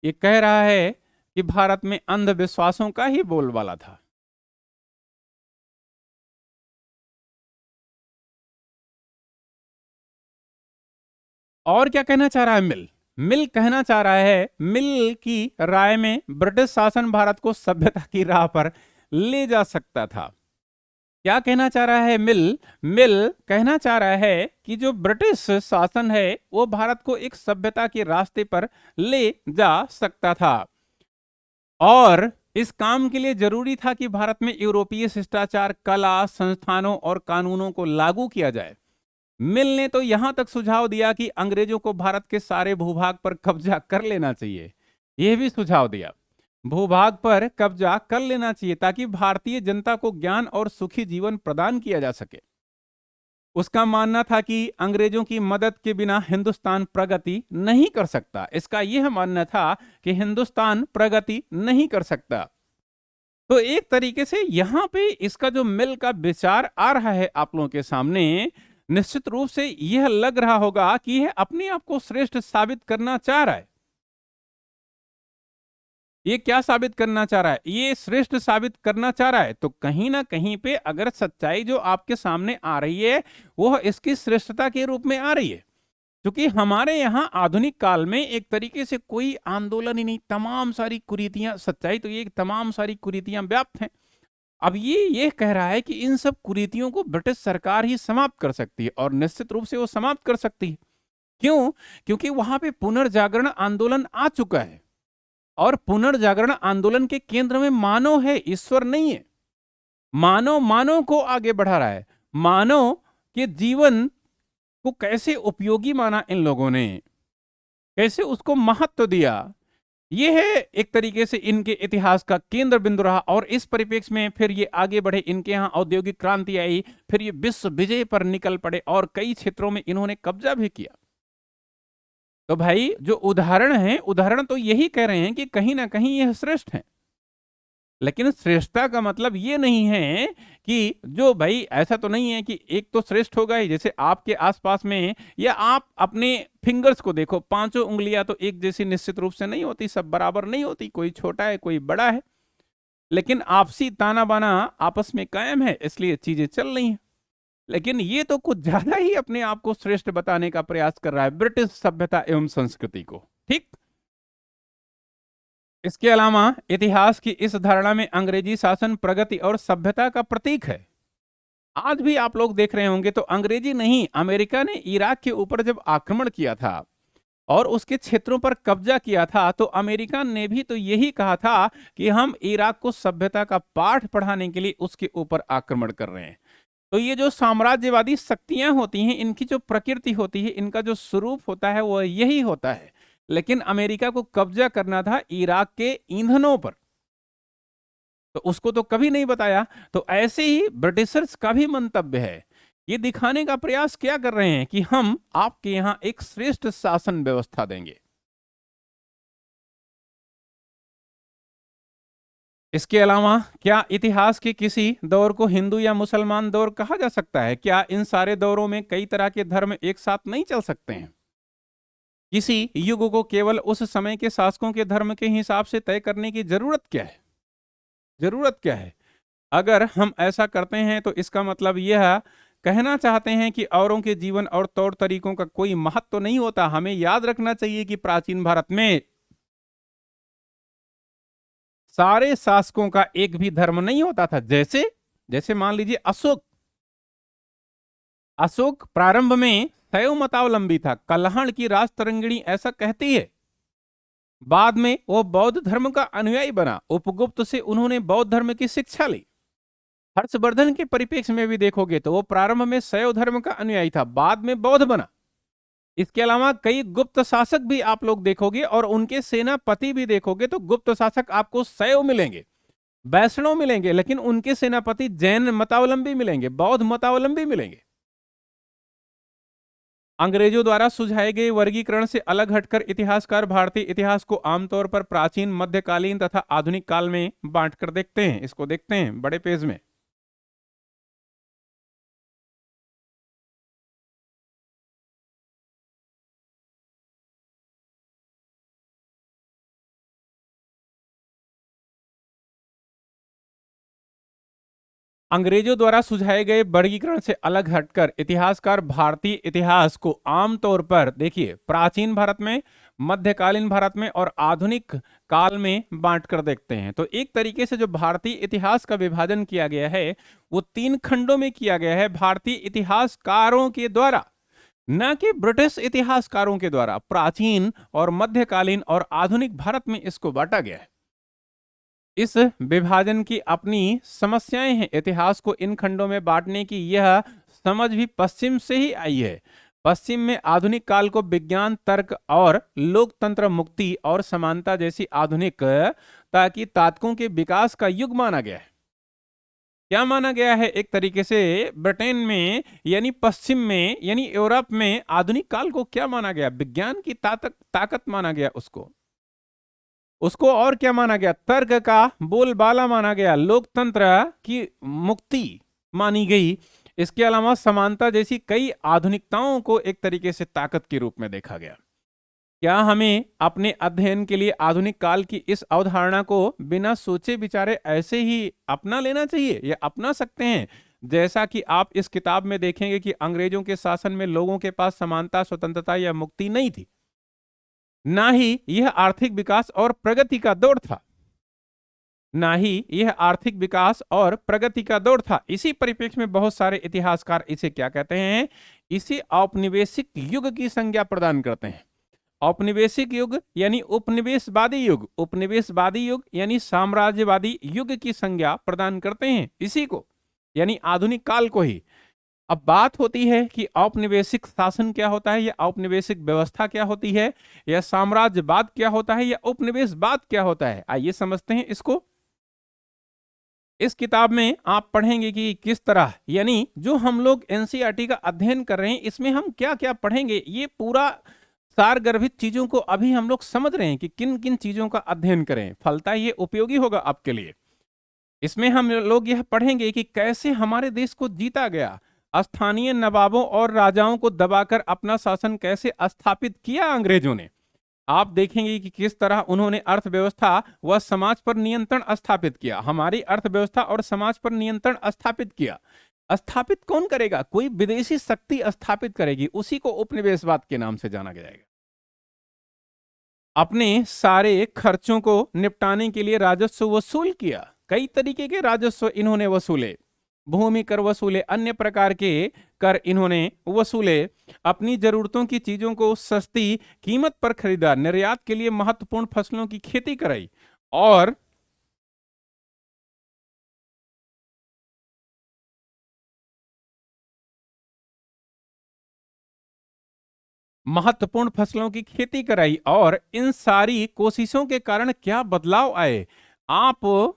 ये कह रहा है कि भारत में अंधविश्वासों का ही बोलबाला था। और क्या कहना चाह रहा है मिल? मिल कहना चाह रहा है, मिल की राय में ब्रिटिश शासन भारत को सभ्यता की राह पर ले जा सकता था। क्या कहना चाह रहा है मिल? मिल कहना चाह रहा है कि जो ब्रिटिश शासन है वो भारत को एक सभ्यता के रास्ते पर ले जा सकता था, और इस काम के लिए जरूरी था कि भारत में यूरोपीय शिष्टाचार, कला, संस्थानों और कानूनों को लागू किया जाए। मिल ने तो यहां तक सुझाव दिया कि अंग्रेजों को भारत के सारे भूभाग पर कब्जा कर लेना चाहिए। यह भी सुझाव दिया, भूभाग पर कब्जा कर लेना चाहिए ताकि भारतीय जनता को ज्ञान और सुखी जीवन प्रदान किया जा सके। उसका मानना था कि अंग्रेजों की मदद के बिना हिंदुस्तान प्रगति नहीं कर सकता। इसका यह मानना था कि हिंदुस्तान प्रगति नहीं कर सकता। तो एक तरीके से यहां पे इसका जो मिल का विचार आ रहा है आप लोगों के सामने, निश्चित रूप से यह लग रहा होगा कि यह अपने आप को श्रेष्ठ साबित करना चाह रहा है। ये क्या साबित करना चाह रहा है? ये श्रेष्ठ साबित करना चाह रहा है। तो कहीं ना कहीं पे अगर सच्चाई जो आपके सामने आ रही है वह इसकी श्रेष्ठता के रूप में आ रही है, क्योंकि हमारे यहाँ आधुनिक काल में एक तरीके से कोई आंदोलन ही नहीं, तमाम सारी कुरीतियां, सच्चाई तो ये कि तमाम सारी कुरीतियां व्याप्त हैं। अब ये कह रहा है कि इन सब कुरीतियों को ब्रिटिश सरकार ही समाप्त कर सकती है, और निश्चित रूप से वो समाप्त कर सकती है। क्यों? क्योंकि वहां पे पुनर्जागरण आंदोलन आ चुका है, और पुनर्जागरण आंदोलन के केंद्र में मानव है, ईश्वर नहीं है। मानव मानव को आगे बढ़ा रहा है। मानव के जीवन को कैसे उपयोगी माना इन लोगों ने, कैसे उसको महत्व दिया, यह है एक तरीके से इनके इतिहास का केंद्र बिंदु रहा। और इस परिप्रेक्ष्य में फिर ये आगे बढ़े, इनके यहाँ औद्योगिक क्रांति आई, फिर ये विश्व विजय पर निकल पड़े और कई क्षेत्रों में इन्होंने कब्जा भी किया। तो भाई जो उदाहरण है, उदाहरण तो यही कह रहे हैं कि कहीं ना कहीं यह श्रेष्ठ है। लेकिन श्रेष्ठता का मतलब ये नहीं है कि जो भाई, ऐसा तो नहीं है कि एक तो श्रेष्ठ होगा ही। जैसे आपके आसपास में, या आप अपने फिंगर्स को देखो, पांचों उंगलियां तो एक जैसी निश्चित रूप से नहीं होती, सब बराबर नहीं होती, कोई छोटा है कोई बड़ा है, लेकिन आपसी ताना बाना आपस में कायम है, इसलिए चीजें चल रही हैं। लेकिन ये तो कुछ ज्यादा ही अपने आप को श्रेष्ठ बताने का प्रयास कर रहा है ब्रिटिश सभ्यता एवं संस्कृति को। ठीक। इसके अलावा इतिहास की इस धारणा में अंग्रेजी शासन प्रगति और सभ्यता का प्रतीक है। आज भी आप लोग देख रहे होंगे तो अंग्रेजी नहीं, अमेरिका ने इराक के ऊपर जब आक्रमण किया था और उसके क्षेत्रों पर कब्जा किया था, तो अमेरिका ने भी तो यही कहा था कि हम इराक को सभ्यता का पाठ पढ़ाने के लिए उसके ऊपर आक्रमण कर रहे हैं। तो ये जो साम्राज्यवादी शक्तियां होती हैं, इनकी जो प्रकृति होती है, इनका जो स्वरूप होता है वह यही होता है। लेकिन अमेरिका को कब्जा करना था इराक के ईंधनों पर, तो उसको तो कभी नहीं बताया। तो ऐसे ही ब्रिटिशर्स का भी मंतव्य है, ये दिखाने का प्रयास क्या कर रहे हैं कि हम आपके यहां एक श्रेष्ठ शासन व्यवस्था देंगे। इसके अलावा क्या इतिहास के किसी दौर को हिंदू या मुसलमान दौर कहा जा सकता है? क्या इन सारे दौरों में कई तरह के धर्म एक साथ नहीं चल सकते हैं? किसी युग को केवल उस समय के शासकों के धर्म के हिसाब से तय करने की जरूरत क्या है? जरूरत क्या है? अगर हम ऐसा करते हैं तो इसका मतलब यह कहना चाहते हैं कि औरों के जीवन और तौर तरीकों का कोई महत्व तो नहीं होता। हमें याद रखना चाहिए कि प्राचीन भारत में सारे शासकों का एक भी धर्म नहीं होता था। जैसे जैसे मान लीजिए अशोक, अशोक प्रारंभ में शैव मतावलंबी था, कल्हण की राजतरंगिणी ऐसा कहती है। बाद में वो बौद्ध धर्म का अनुयायी बना, उपगुप्त से उन्होंने बौद्ध धर्म की शिक्षा ली। हर्षवर्धन के परिप्रेक्ष्य में भी देखोगे तो वो प्रारंभ में शैव धर्म का अनुयायी था, बाद में बौद्ध बना। इसके अलावा कई गुप्त शासक भी आप लोग देखोगे और उनके सेनापति भी देखोगे तो गुप्त शासक आपको शैव मिलेंगे, वैष्णव मिलेंगे, लेकिन उनके सेनापति जैन मतावलंबी मिलेंगे, बौद्ध मतावलंबी मिलेंगे। अंग्रेजों द्वारा सुझाए गए वर्गीकरण से अलग हटकर इतिहासकार भारतीय इतिहास को आमतौर पर प्राचीन, मध्यकालीन तथा आधुनिक काल में बांटकर देखते हैं। इसको देखते हैं बड़े पेज में। अंग्रेजों द्वारा सुझाए गए वर्गीकरण से अलग हटकर इतिहासकार भारतीय इतिहास को आमतौर पर देखिए प्राचीन भारत में, मध्यकालीन भारत में और आधुनिक काल में बांटकर देखते हैं। तो एक तरीके से जो भारतीय इतिहास का विभाजन किया गया है वो 3 खंडों में किया गया है भारतीय इतिहासकारों के द्वारा, न कि ब्रिटिश इतिहासकारों के द्वारा। प्राचीन और मध्यकालीन और आधुनिक भारत में इसको बांटा गया है। इस विभाजन की अपनी समस्याएं हैं। इतिहास को इन खंडों में बांटने की यह समझ भी पश्चिम से ही आई है। पश्चिम में आधुनिक काल को विज्ञान, तर्क और लोकतंत्र, मुक्ति और समानता जैसी आधुनिक ताकि तात्कों के विकास का युग माना गया है। क्या माना गया है? एक तरीके से ब्रिटेन में यानी पश्चिम में यानी यूरोप में आधुनिक काल को क्या माना गया? विज्ञान की ताकत माना गया उसको। उसको और क्या माना गया? तर्क का बोलबाला माना गया, लोकतंत्र की मुक्ति मानी गई। इसके अलावा समानता जैसी कई आधुनिकताओं को एक तरीके से ताकत के रूप में देखा गया। क्या हमें अपने अध्ययन के लिए आधुनिक काल की इस अवधारणा को बिना सोचे विचारे ऐसे ही अपना लेना चाहिए या अपना सकते हैं? जैसा कि आप इस किताब में देखेंगे कि अंग्रेजों के शासन में लोगों के पास समानता, स्वतंत्रता या मुक्ति नहीं थी, ना ही यह आर्थिक विकास और प्रगति का दौर था, ना ही यह आर्थिक विकास और प्रगति का दौर था। इसी परिप्रेक्ष्य में बहुत सारे इतिहासकार इसे क्या कहते हैं? इसे औपनिवेशिक युग की संज्ञा प्रदान करते हैं। औपनिवेशिक युग यानी उपनिवेशवादी युग, उपनिवेशवादी युग यानी साम्राज्यवादी युग की संज्ञा प्रदान करते हैं इसी को, यानी आधुनिक काल को ही। अब बात होती है कि औपनिवेशिक शासन क्या होता है या औपनिवेशिक व्यवस्था क्या होती है या साम्राज्यवाद क्या होता है या उपनिवेशवाद क्या होता है। आइए समझते हैं इसको। इस किताब में आप पढ़ेंगे कि किस तरह, यानी जो हम लोग एनसीईआरटी का अध्ययन कर रहे हैं इसमें हम क्या क्या पढ़ेंगे, ये पूरा सारगर्भित चीजों को अभी हम लोग समझ रहे हैं कि किन किन चीजों का अध्ययन करें, फलता ये उपयोगी होगा आपके लिए। इसमें हम लोग यह पढ़ेंगे कि कैसे हमारे देश को जीता गया, स्थानीय नवाबों और राजाओं को दबाकर अपना शासन कैसे स्थापित किया अंग्रेजों ने। आप देखेंगे कि किस तरह उन्होंने अर्थव्यवस्था व समाज पर नियंत्रण स्थापित किया, हमारी अर्थव्यवस्था और समाज पर नियंत्रण स्थापित किया। स्थापित कौन करेगा? कोई विदेशी शक्ति स्थापित करेगी, उसी को उपनिवेशवाद के नाम से जाना जाएगा। अपने सारे खर्चों को निपटाने के लिए राजस्व वसूल किया, कई तरीके के राजस्व इन्होंने वसूले, भूमि कर वसूले, अन्य प्रकार के कर इन्होंने वसूले, अपनी जरूरतों की चीजों को सस्ती कीमत पर खरीदा, निर्यात के लिए महत्वपूर्ण फसलों की खेती कराई और महत्वपूर्ण फसलों की खेती कराई। और इन सारी कोशिशों के कारण क्या बदलाव आए, आप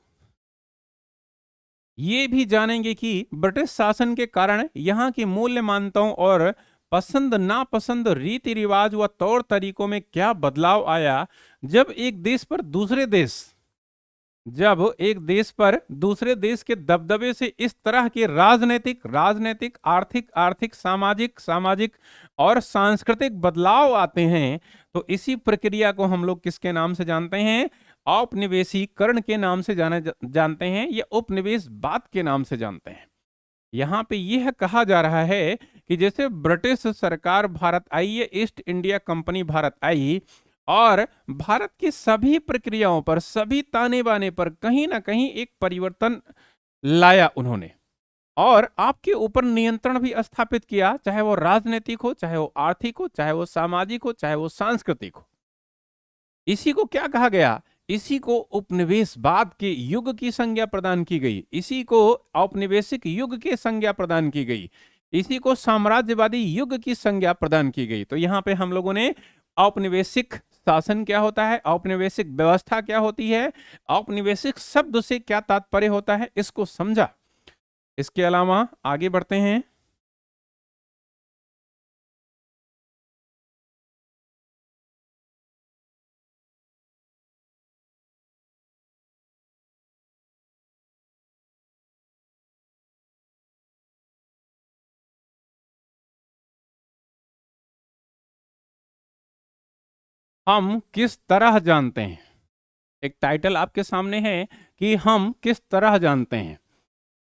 ये भी जानेंगे कि ब्रिटिश शासन के कारण यहाँ की मूल्य मान्यताओं और पसंद नापसंद, रीति रिवाज व तौर तरीकों में क्या बदलाव आया। जब एक देश पर दूसरे देश के दबदबे से इस तरह के राजनैतिक, आर्थिक, सामाजिक और सांस्कृतिक बदलाव आते हैं तो इसी प्रक्रिया को हम लोग किसके नाम से जानते हैं? औपनिवेशीकरण के नाम से जानते हैं या उपनिवेशवाद के नाम से जानते हैं। यहाँ पे यह कहा जा रहा है कि जैसे ब्रिटिश सरकार भारत आई या ईस्ट इंडिया कंपनी भारत आई और भारत की सभी प्रक्रियाओं पर, सभी ताने बाने पर कहीं ना कहीं एक परिवर्तन लाया उन्होंने, और आपके ऊपर नियंत्रण भी स्थापित किया, चाहे वो राजनीतिक हो, चाहे वो आर्थिक हो, चाहे वो सामाजिक हो, चाहे वो सांस्कृतिक हो। इसी को क्या कहा गया? इसी को उपनिवेशवाद के युग की संज्ञा प्रदान की गई, इसी को औपनिवेशिक युग की संज्ञा प्रदान की गई, इसी को साम्राज्यवादी युग की संज्ञा प्रदान की गई। तो यहां पे हम लोगों ने औपनिवेशिक शासन क्या होता है, औपनिवेशिक व्यवस्था क्या होती है, औपनिवेशिक शब्द से क्या तात्पर्य होता है, इसको समझा। इसके अलावा आगे बढ़ते हैं। हम किस तरह जानते हैं, एक टाइटल आपके सामने है कि हम किस तरह जानते हैं।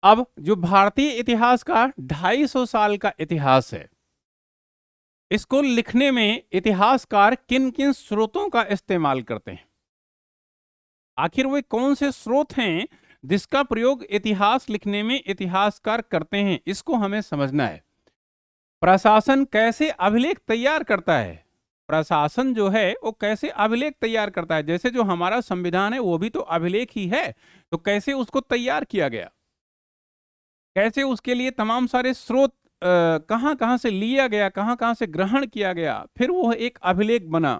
अब जो भारतीय इतिहास का 250 साल का इतिहास है, इसको लिखने में इतिहासकार किन किन स्रोतों का इस्तेमाल करते हैं, आखिर वे कौन से स्रोत हैं जिसका प्रयोग इतिहास लिखने में इतिहासकार करते हैं, इसको हमें समझना है। प्रशासन कैसे अभिलेख तैयार करता है, प्रशासन जो है वो कैसे अभिलेख तैयार करता है, जैसे जो हमारा संविधान है वो भी तो अभिलेख ही है, तो कैसे उसको तैयार किया गया, कैसे उसके लिए तमाम सारे स्रोत कहां कहां से लिया गया, कहां कहां से ग्रहण किया गया, फिर वो एक अभिलेख बना।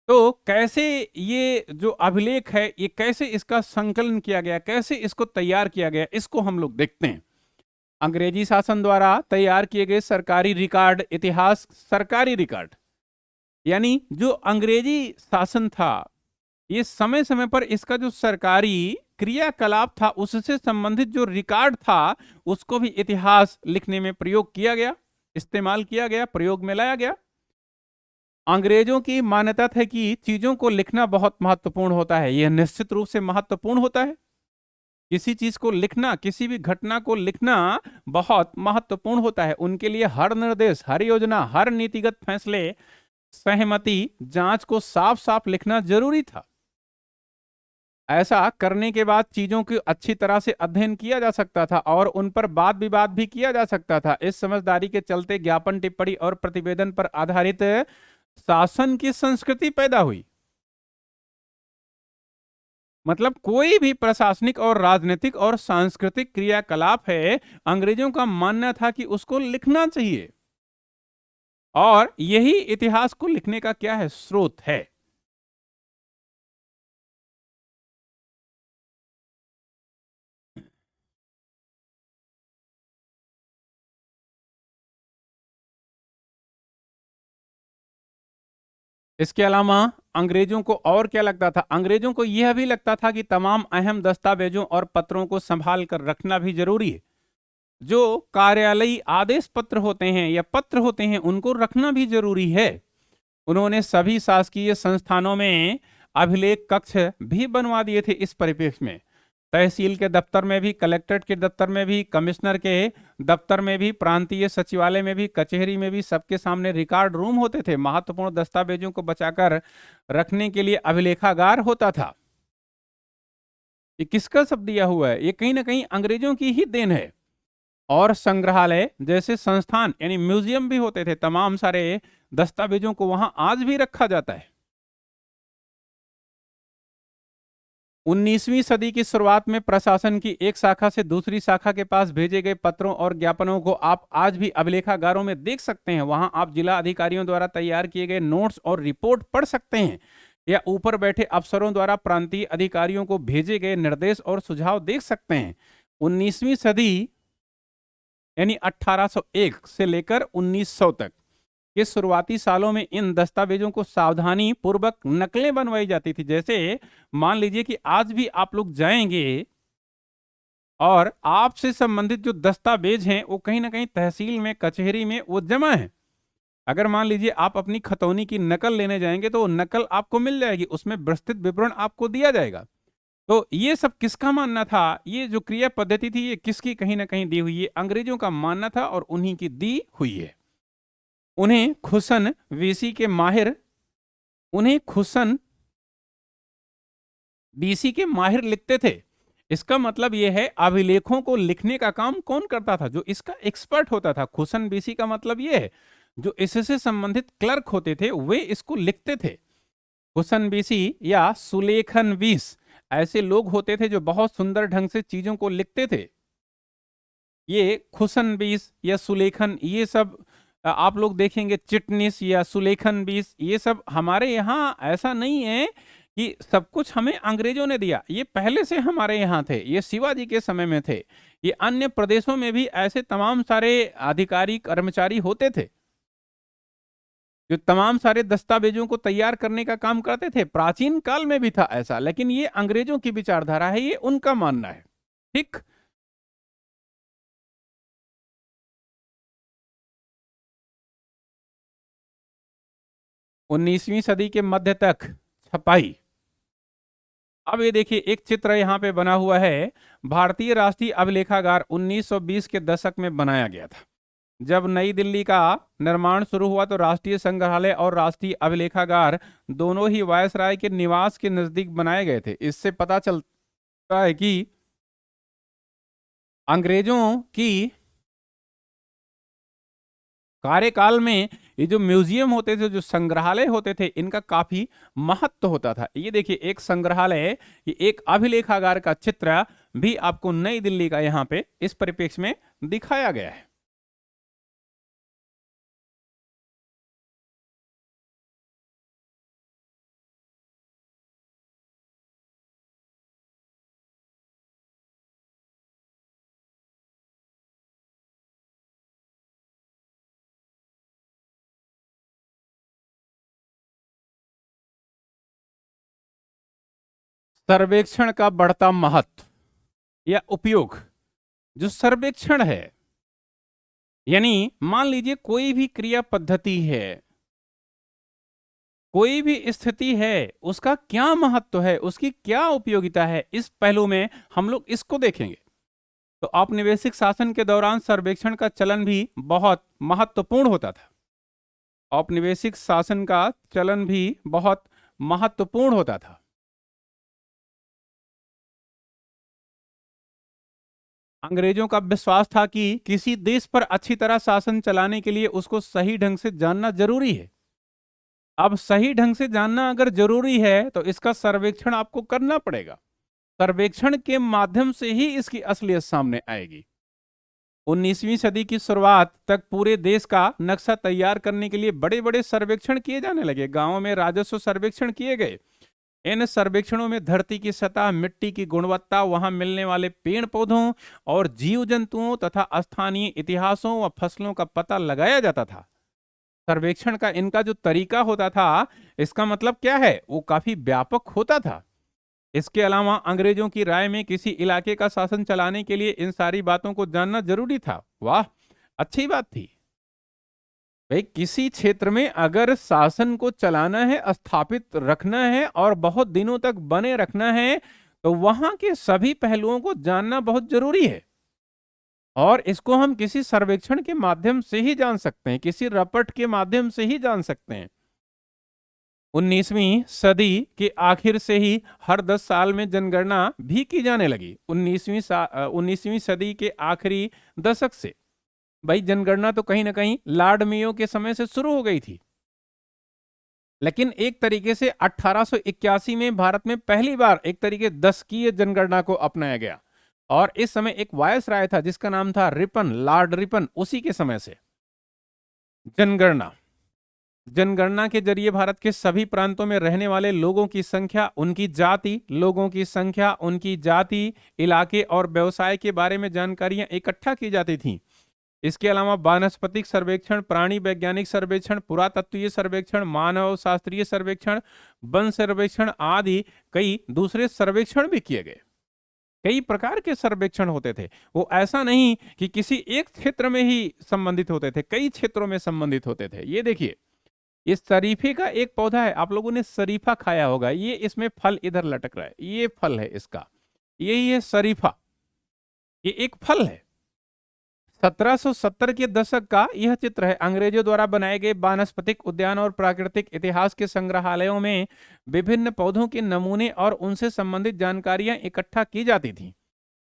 तो कैसे ये जो अभिलेख है, ये कैसे इसका संकलन किया गया, कैसे इसको तैयार किया गया, इसको हम लोग देखते हैं। अंग्रेजी शासन द्वारा तैयार किए गए सरकारी रिकॉर्ड, इतिहास सरकारी रिकॉर्ड, यानी जो अंग्रेजी शासन था, ये समय समय पर इसका जो सरकारी क्रियाकलाप था उससे संबंधित जो रिकॉर्ड था उसको भी इतिहास लिखने में प्रयोग किया गया, इस्तेमाल किया गया, प्रयोग में लाया गया। अंग्रेजों की मान्यता है कि चीजों को लिखना बहुत महत्वपूर्ण होता है, यह निश्चित रूप से महत्वपूर्ण होता है। किसी चीज को लिखना, किसी भी घटना को लिखना बहुत महत्वपूर्ण होता है। उनके लिए हर निर्देश, हर योजना, हर नीतिगत फैसले, सहमति, जांच को साफ साफ लिखना जरूरी था। ऐसा करने के बाद चीजों की अच्छी तरह से अध्ययन किया जा सकता था और उन पर वाद विवाद भी किया जा सकता था। इस समझदारी के चलते ज्ञापन, टिप्पणी और प्रतिवेदन पर आधारित शासन की संस्कृति पैदा हुई। मतलब कोई भी प्रशासनिक और राजनीतिक और सांस्कृतिक क्रियाकलाप है, अंग्रेजों का मानना था कि उसको लिखना चाहिए, और यही इतिहास को लिखने का क्या है, स्रोत है। इसके अलावा अंग्रेजों को और क्या लगता था, अंग्रेजों को यह भी लगता था कि तमाम अहम दस्तावेजों और पत्रों को संभाल कर रखना भी जरूरी है। जो कार्यालयी आदेश पत्र होते हैं या पत्र होते हैं उनको रखना भी जरूरी है। उन्होंने सभी शासकीय संस्थानों में अभिलेख कक्ष भी बनवा दिए थे। इस परिप्रेक्ष्य में तहसील के दफ्तर में भी, कलेक्ट्रेट के दफ्तर में भी, कमिश्नर के दफ्तर में भी, प्रांतीय सचिवालय में भी, कचहरी में भी, सबके सामने रिकॉर्ड रूम होते थे। महत्वपूर्ण दस्तावेजों को बचाकर रखने के लिए अभिलेखागार होता था। ये किसका सब दिया हुआ है, ये कहीं ना कहीं अंग्रेजों की ही देन है। और संग्रहालय जैसे संस्थान यानी म्यूजियम भी होते थे, तमाम सारे दस्तावेजों को वहां आज भी रखा जाता है। 19वीं सदी की शुरुआत में प्रशासन की एक शाखा से दूसरी शाखा के पास भेजे गए पत्रों और ज्ञापनों को आप आज भी अभिलेखागारों में देख सकते हैं। वहां आप जिला अधिकारियों द्वारा तैयार किए गए नोट्स और रिपोर्ट पढ़ सकते हैं, या ऊपर बैठे अफसरों द्वारा प्रांतीय अधिकारियों को भेजे गए निर्देश और सुझाव देख सकते हैं। 19वीं सदी यानी 1801 से लेकर 1900 तक के शुरुआती सालों में इन दस्तावेजों को सावधानी पूर्वक नकलें बनवाई जाती थी। जैसे मान लीजिए कि आज भी आप लोग जाएंगे और आपसे संबंधित जो दस्तावेज हैं वो कहीं ना कहीं तहसील में, कचहरी में वो जमा है। अगर मान लीजिए आप अपनी खतौनी की नकल लेने जाएंगे तो वो नकल आपको मिल जाएगी, उसमें विस्तृत विवरण आपको दिया जाएगा। तो ये सब किसका मानना था, ये जो क्रिया पद्धति थी ये किसकी कहीं ना कहीं दी हुई है, अंग्रेजों का मानना था और उन्हीं की दी हुई है। उन्हें खुसन वीसी के माहिर उन्हें खुसन बीसी के माहिर लिखते थे। इसका मतलब यह है अभिलेखों को लिखने का काम कौन करता था? जो इसका एक्सपर्ट होता था। खुसन बीसी का मतलब यह है जो इससे संबंधित क्लर्क होते थे वे इसको लिखते थे। खुसन बीसी या सुलेखन बीस ऐसे लोग होते थे जो बहुत सुंदर ढंग से चीजों को लिखते थे। ये खुसन बीस या सुलेखन, ये सब आप लोग देखेंगे, चिटनिस या सुलेखन बीस, ये सब हमारे यहाँ ऐसा नहीं है कि सब कुछ हमें अंग्रेजों ने दिया। ये पहले से हमारे यहाँ थे, ये शिवाजी के समय में थे। ये अन्य प्रदेशों में भी ऐसे तमाम सारे अधिकारी कर्मचारी होते थे जो तमाम सारे दस्तावेजों को तैयार करने का काम करते थे। प्राचीन काल में भी था ऐसा, लेकिन ये अंग्रेजों की विचारधारा है, ये उनका मानना है। ठीक। 19वीं सदी के मध्य तक छपाई। अब ये देखिए एक चित्र यहाँ पे बना हुआ है। भारतीय राष्ट्रीय अभिलेखागार 1920 के दशक में बनाया गया था। जब नई दिल्ली का निर्माण शुरू हुआ तो राष्ट्रीय संग्रहालय और राष्ट्रीय अभिलेखागार दोनों ही वायसराय के निवास के नजदीक बनाए गए थे। इससे पता चलता है कि अंग्रेजों की कार्यकाल में ये जो म्यूजियम होते थे, जो संग्रहालय होते थे, इनका काफी महत्व होता था। ये देखिए एक संग्रहालय, ये एक अभिलेखागार का चित्र भी आपको नई दिल्ली का यहाँ पे इस परिप्रेक्ष्य में दिखाया गया है। सर्वेक्षण का बढ़ता महत्व या उपयोग। जो सर्वेक्षण है, यानी मान लीजिए कोई भी क्रिया पद्धति है, कोई भी स्थिति है, उसका क्या महत्व है, उसकी क्या उपयोगिता है, इस पहलू में हम लोग इसको देखेंगे। तो औपनिवेशिक शासन के दौरान सर्वेक्षण का चलन भी बहुत महत्वपूर्ण होता था। औपनिवेशिक शासन का चलन भी बहुत महत्वपूर्ण होता था। अंग्रेजों का विश्वास था कि किसी देश पर अच्छी तरह शासन चलाने के लिए उसको सही ढंग से जानना जरूरी है। अब सही ढंग से जानना अगर जरूरी है तो इसका सर्वेक्षण आपको करना पड़ेगा। सर्वेक्षण के माध्यम से ही इसकी असलियत सामने आएगी। 19वीं सदी की शुरुआत तक पूरे देश का नक्शा तैयार करने के लिए बड़े बड़े सर्वेक्षण किए जाने लगे। गांवों में राजस्व सर्वेक्षण किए गए। इन सर्वेक्षणों में धरती की सतह, मिट्टी की गुणवत्ता, वहां मिलने वाले पेड़ पौधों और जीव जंतुओं तथा स्थानीय इतिहासों व फसलों का पता लगाया जाता था। सर्वेक्षण का इनका जो तरीका होता था, इसका मतलब क्या है, वो काफी व्यापक होता था। इसके अलावा अंग्रेजों की राय में किसी इलाके का शासन चलाने के लिए इन सारी बातों को जानना जरूरी था। वाह, अच्छी बात थी भाई। किसी क्षेत्र में अगर शासन को चलाना है, स्थापित रखना है और बहुत दिनों तक बने रखना है, तो वहां के सभी पहलुओं को जानना बहुत जरूरी है। और इसको हम किसी सर्वेक्षण के माध्यम से ही जान सकते हैं, किसी रपट के माध्यम से ही जान सकते हैं। 19वीं सदी के आखिर से ही हर 10 साल में जनगणना भी की जाने लगी। 19वीं सदी के आखिरी दशक से भाई जनगणना तो कहीं ना कहीं लॉर्ड मेयो के समय से शुरू हो गई थी, लेकिन एक तरीके से 1881 में भारत में पहली बार एक तरीके दशकीय जनगणना को अपनाया गया। और इस समय एक वायसराय था जिसका नाम था रिपन, लॉर्ड रिपन। उसी के समय से जनगणना के जरिए भारत के सभी प्रांतों में रहने वाले लोगों की संख्या, उनकी जाति, लोगों की संख्या, उनकी जाति, इलाके और व्यवसाय के बारे में जानकारियां इकट्ठा की जाती थीं। इसके अलावा वानस्पतिक सर्वेक्षण, प्राणी वैज्ञानिक सर्वेक्षण, पुरातत्वीय सर्वेक्षण, मानव शास्त्रीय सर्वेक्षण, वन सर्वेक्षण आदि कई दूसरे सर्वेक्षण भी किए गए। कई प्रकार के सर्वेक्षण होते थे। वो ऐसा नहीं कि किसी एक क्षेत्र में ही संबंधित होते थे, कई क्षेत्रों में संबंधित होते थे। ये देखिए, इस शरीफे का एक पौधा है, आप लोगों ने शरीफा खाया होगा। ये इसमें फल इधर लटक रहा है, ये फल है इसका, यही है शरीफा। ये एक फल है 1770 के दशक का यह चित्र है। अंग्रेजों द्वारा बनाए गए वानस्पतिक उद्यान और प्राकृतिक इतिहास के संग्रहालयों में विभिन्न पौधों के नमूने और उनसे संबंधित जानकारियां इकट्ठा की जाती थी।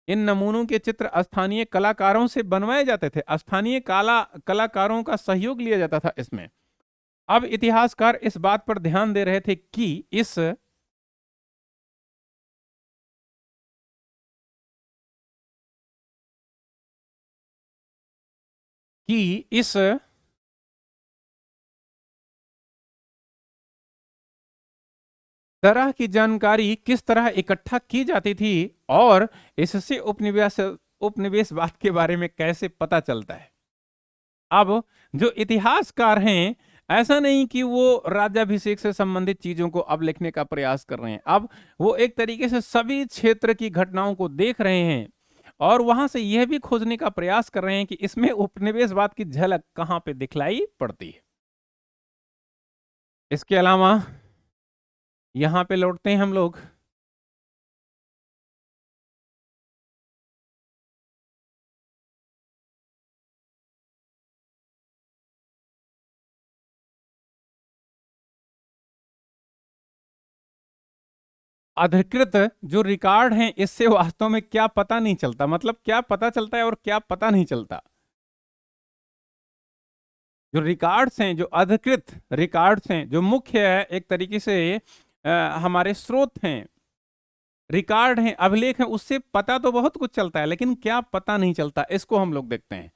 इन नमूनों के चित्र स्थानीय कलाकारों से बनवाए जाते थे। स्थानीय कलाकारों का सहयोग लिया जाता था इसमें। अब इतिहासकार इस बात पर ध्यान दे रहे थे कि इस तरह की जानकारी किस तरह इकट्ठा की जाती थी और इससे उपनिवेशवाद के बारे में कैसे पता चलता है। अब जो इतिहासकार हैं, ऐसा नहीं कि वो राज्याभिषेक से संबंधित चीजों को अब लिखने का प्रयास कर रहे हैं। अब वो एक तरीके से सभी क्षेत्र की घटनाओं को देख रहे हैं और वहां से यह भी खोजने का प्रयास कर रहे हैं कि इसमें उपनिवेशवाद की झलक कहां पे दिखलाई पड़ती है। इसके अलावा यहां पे लौटते हैं हम लोग। अधिकृत जो रिकॉर्ड हैं, इससे वास्तव में क्या पता नहीं चलता। मतलब क्या पता चलता है और क्या पता नहीं चलता। जो रिकॉर्ड्स हैं, जो अधिकृत रिकॉर्ड्स हैं, जो मुख्य है एक तरीके से हमारे स्रोत हैं, रिकॉर्ड हैं, अभिलेख हैं, उससे पता तो बहुत कुछ चलता है, लेकिन क्या पता नहीं चलता, इसको हम लोग देखते हैं।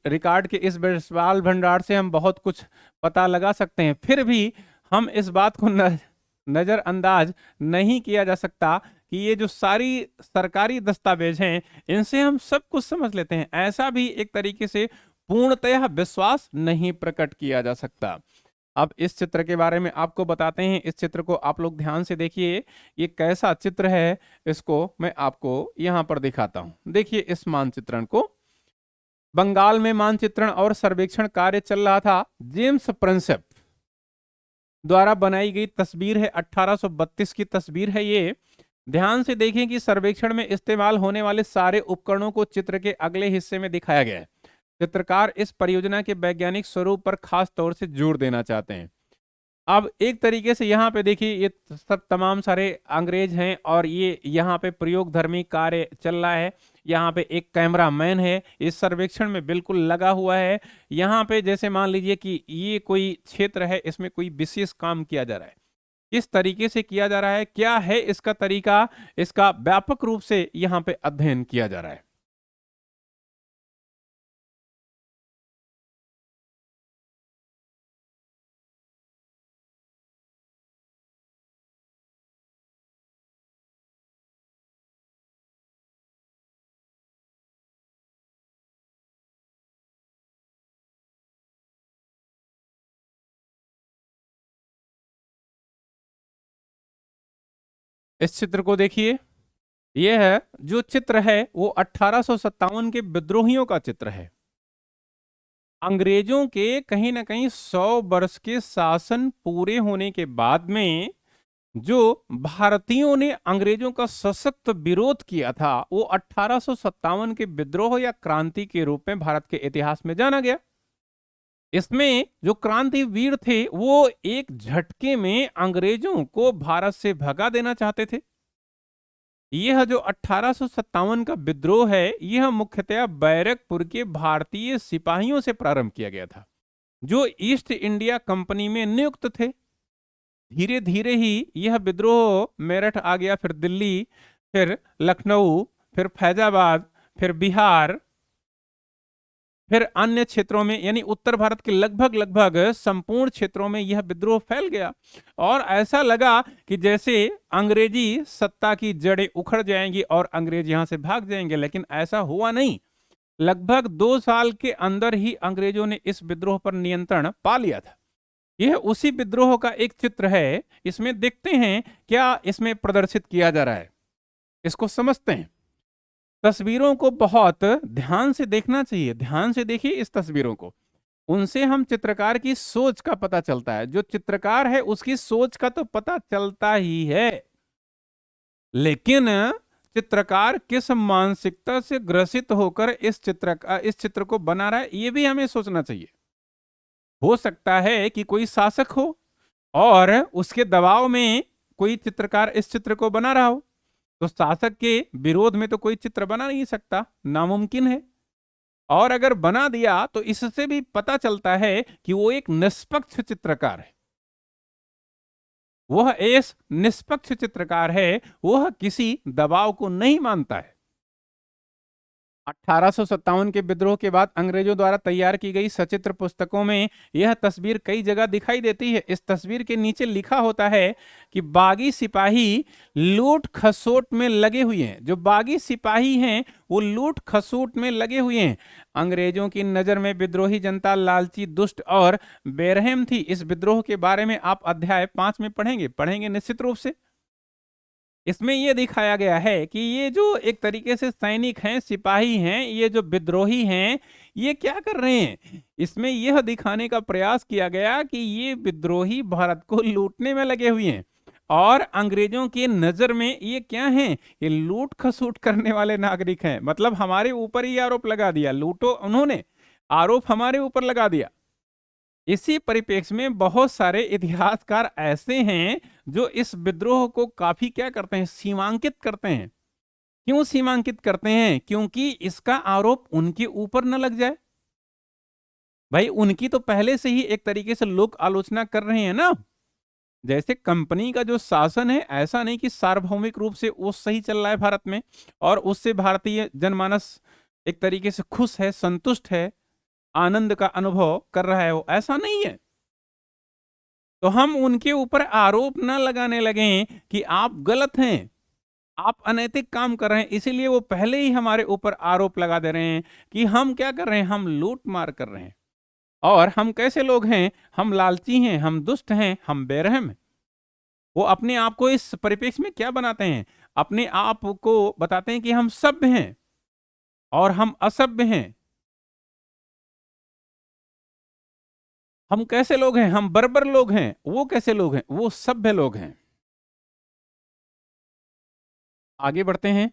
रिकॉर्ड के इस विशाल भंडार से हम बहुत कुछ पता लगा सकते हैं, फिर भी हम इस बात को नजरअंदाज नहीं किया जा सकता कि ये जो सारी सरकारी दस्तावेज हैं, इनसे हम सब कुछ समझ लेते हैं, ऐसा भी एक तरीके से पूर्णतः विश्वास नहीं प्रकट किया जा सकता। अब इस चित्र के बारे में आपको बताते हैं। इस चित्र को आप लोग ध्यान से देखिए, ये कैसा चित्र है, इसको मैं आपको यहां पर दिखाता हूं। देखिए इस मानचित्रण को। बंगाल में मानचित्रण और सर्वेक्षण कार्य चल रहा था। जेम्स प्रिंसेप द्वारा बनाई गई तस्वीर है, 1832 की तस्वीर है ये। ध्यान से देखें कि सर्वेक्षण में इस्तेमाल होने वाले सारे उपकरणों को चित्र के अगले हिस्से में दिखाया गया है। चित्रकार इस परियोजना के वैज्ञानिक स्वरूप पर खास तौर से जोर देना चाहते हैं। अब एक तरीके से यहाँ पे देखिए, ये सब तमाम सारे अंग्रेज हैं और ये यहाँ पे प्रयोगधर्मी कार्य चल रहा है। यहाँ पे एक कैमरामैन है, इस सर्वेक्षण में बिल्कुल लगा हुआ है। यहाँ पे जैसे मान लीजिए कि ये कोई क्षेत्र है, इसमें कोई विशेष काम किया जा रहा है। किस तरीके से किया जा रहा है, क्या है इसका तरीका, इसका व्यापक रूप से यहाँ पे अध्ययन किया जा रहा है। इस चित्र को देखिए, यह है जो चित्र है वो 1857 के विद्रोहियों का चित्र है। अंग्रेजों के कहीं ना कहीं 100 वर्ष के शासन पूरे होने के बाद में जो भारतीयों ने अंग्रेजों का सशक्त विरोध किया था, वो 1857 के विद्रोह या क्रांति के रूप में भारत के इतिहास में जाना गया। इसमें जो क्रांतिवीर थे वो एक झटके में अंग्रेजों को भारत से भगा देना चाहते थे। यह जो 1857 का विद्रोह है, यह मुख्यतः बैरकपुर के भारतीय सिपाहियों से प्रारंभ किया गया था, जो ईस्ट इंडिया कंपनी में नियुक्त थे। धीरे धीरे ही यह विद्रोह मेरठ आ गया, फिर दिल्ली, फिर लखनऊ, फिर फैजाबाद, फिर बिहार, फिर अन्य क्षेत्रों में, यानी उत्तर भारत के लगभग लगभग संपूर्ण क्षेत्रों में यह विद्रोह फैल गया। और ऐसा लगा कि जैसे अंग्रेजी सत्ता की जड़ें उखड़ जाएंगी और अंग्रेज यहां से भाग जाएंगे, लेकिन ऐसा हुआ नहीं। लगभग 2 साल के अंदर ही अंग्रेजों ने इस विद्रोह पर नियंत्रण पा लिया था। यह उसी विद्रोह का एक चित्र है। इसमें देखते हैं क्या इसमें प्रदर्शित किया जा रहा है, इसको समझते हैं। तस्वीरों को बहुत ध्यान से देखना चाहिए। ध्यान से देखिए इस तस्वीरों को, उनसे हम चित्रकार की सोच का पता चलता है। जो चित्रकार है उसकी सोच का तो पता चलता ही है, लेकिन चित्रकार किस मानसिकता से ग्रसित होकर इस चित्र को बना रहा है, ये भी हमें सोचना चाहिए। हो सकता है कि कोई शासक हो और उसके दबाव में कोई चित्रकार इस चित्र को बना रहा हो, तो शासक के विरोध में तो कोई चित्र बना नहीं सकता, नामुमकिन है। और अगर बना दिया तो इससे भी पता चलता है कि वो एक निष्पक्ष चित्रकार है। वह एक निष्पक्ष चित्रकार है, वह किसी दबाव को नहीं मानता है। 1857 के विद्रोह के बाद अंग्रेजों द्वारा तैयार की गई सचित्र पुस्तकों में यह तस्वीर कई जगह दिखाई देती है। इस तस्वीर के नीचे लिखा होता है कि बागी सिपाही लूट खसोट में लगे हुए हैं। जो बागी सिपाही हैं वो लूट खसोट में लगे हुए हैं। अंग्रेजों की नजर में विद्रोही जनता लालची, दुष्ट और बेरहम थी। इस विद्रोह के बारे में आप अध्याय 5 में पढ़ेंगे निश्चित रूप से। इसमें यह दिखाया गया है कि ये जो एक तरीके से सैनिक हैं, सिपाही हैं, ये जो विद्रोही हैं, ये क्या कर रहे हैं। इसमें यह दिखाने का प्रयास किया गया कि ये विद्रोही भारत को लूटने में लगे हुए हैं और अंग्रेजों की नजर में ये क्या हैं, ये लूट खसूट करने वाले नागरिक हैं। मतलब हमारे ऊपर ही आरोप लगा दिया, लूटो, उन्होंने आरोप हमारे ऊपर लगा दिया। इसी परिप्रेक्ष्य में बहुत सारे इतिहासकार ऐसे हैं जो इस विद्रोह को काफी क्या करते हैं, सीमांकित करते हैं। क्यों सीमांकित करते हैं? क्योंकि इसका आरोप उनके ऊपर न लग जाए। भाई उनकी तो पहले से ही एक तरीके से लोक आलोचना कर रहे हैं ना। जैसे कंपनी का जो शासन है, ऐसा नहीं कि सार्वभौमिक रूप से वो सही चल रहा है भारत में और उससे भारतीय जनमानस एक तरीके से खुश है, संतुष्ट है, आनंद का अनुभव कर रहा है, वो ऐसा नहीं है। तो हम उनके ऊपर आरोप ना लगाने लगे कि आप गलत हैं, आप अनैतिक काम कर रहे हैं। इसीलिए वो पहले ही हमारे ऊपर आरोप लगा दे रहे हैं कि हम क्या कर रहे हैं, हम लूट मार कर रहे हैं। और हम कैसे लोग हैं, हम लालची हैं, हम दुष्ट हैं, हम बेरहम हैं। वो अपने आप को इस परिप्रेक्ष्य में क्या बनाते हैं, अपने आप को बताते हैं कि हम सभ्य हैं और हम असभ्य हैं। हम कैसे लोग हैं, हम बर्बर लोग हैं। वो कैसे लोग हैं, वो सभ्य लोग हैं। आगे बढ़ते हैं।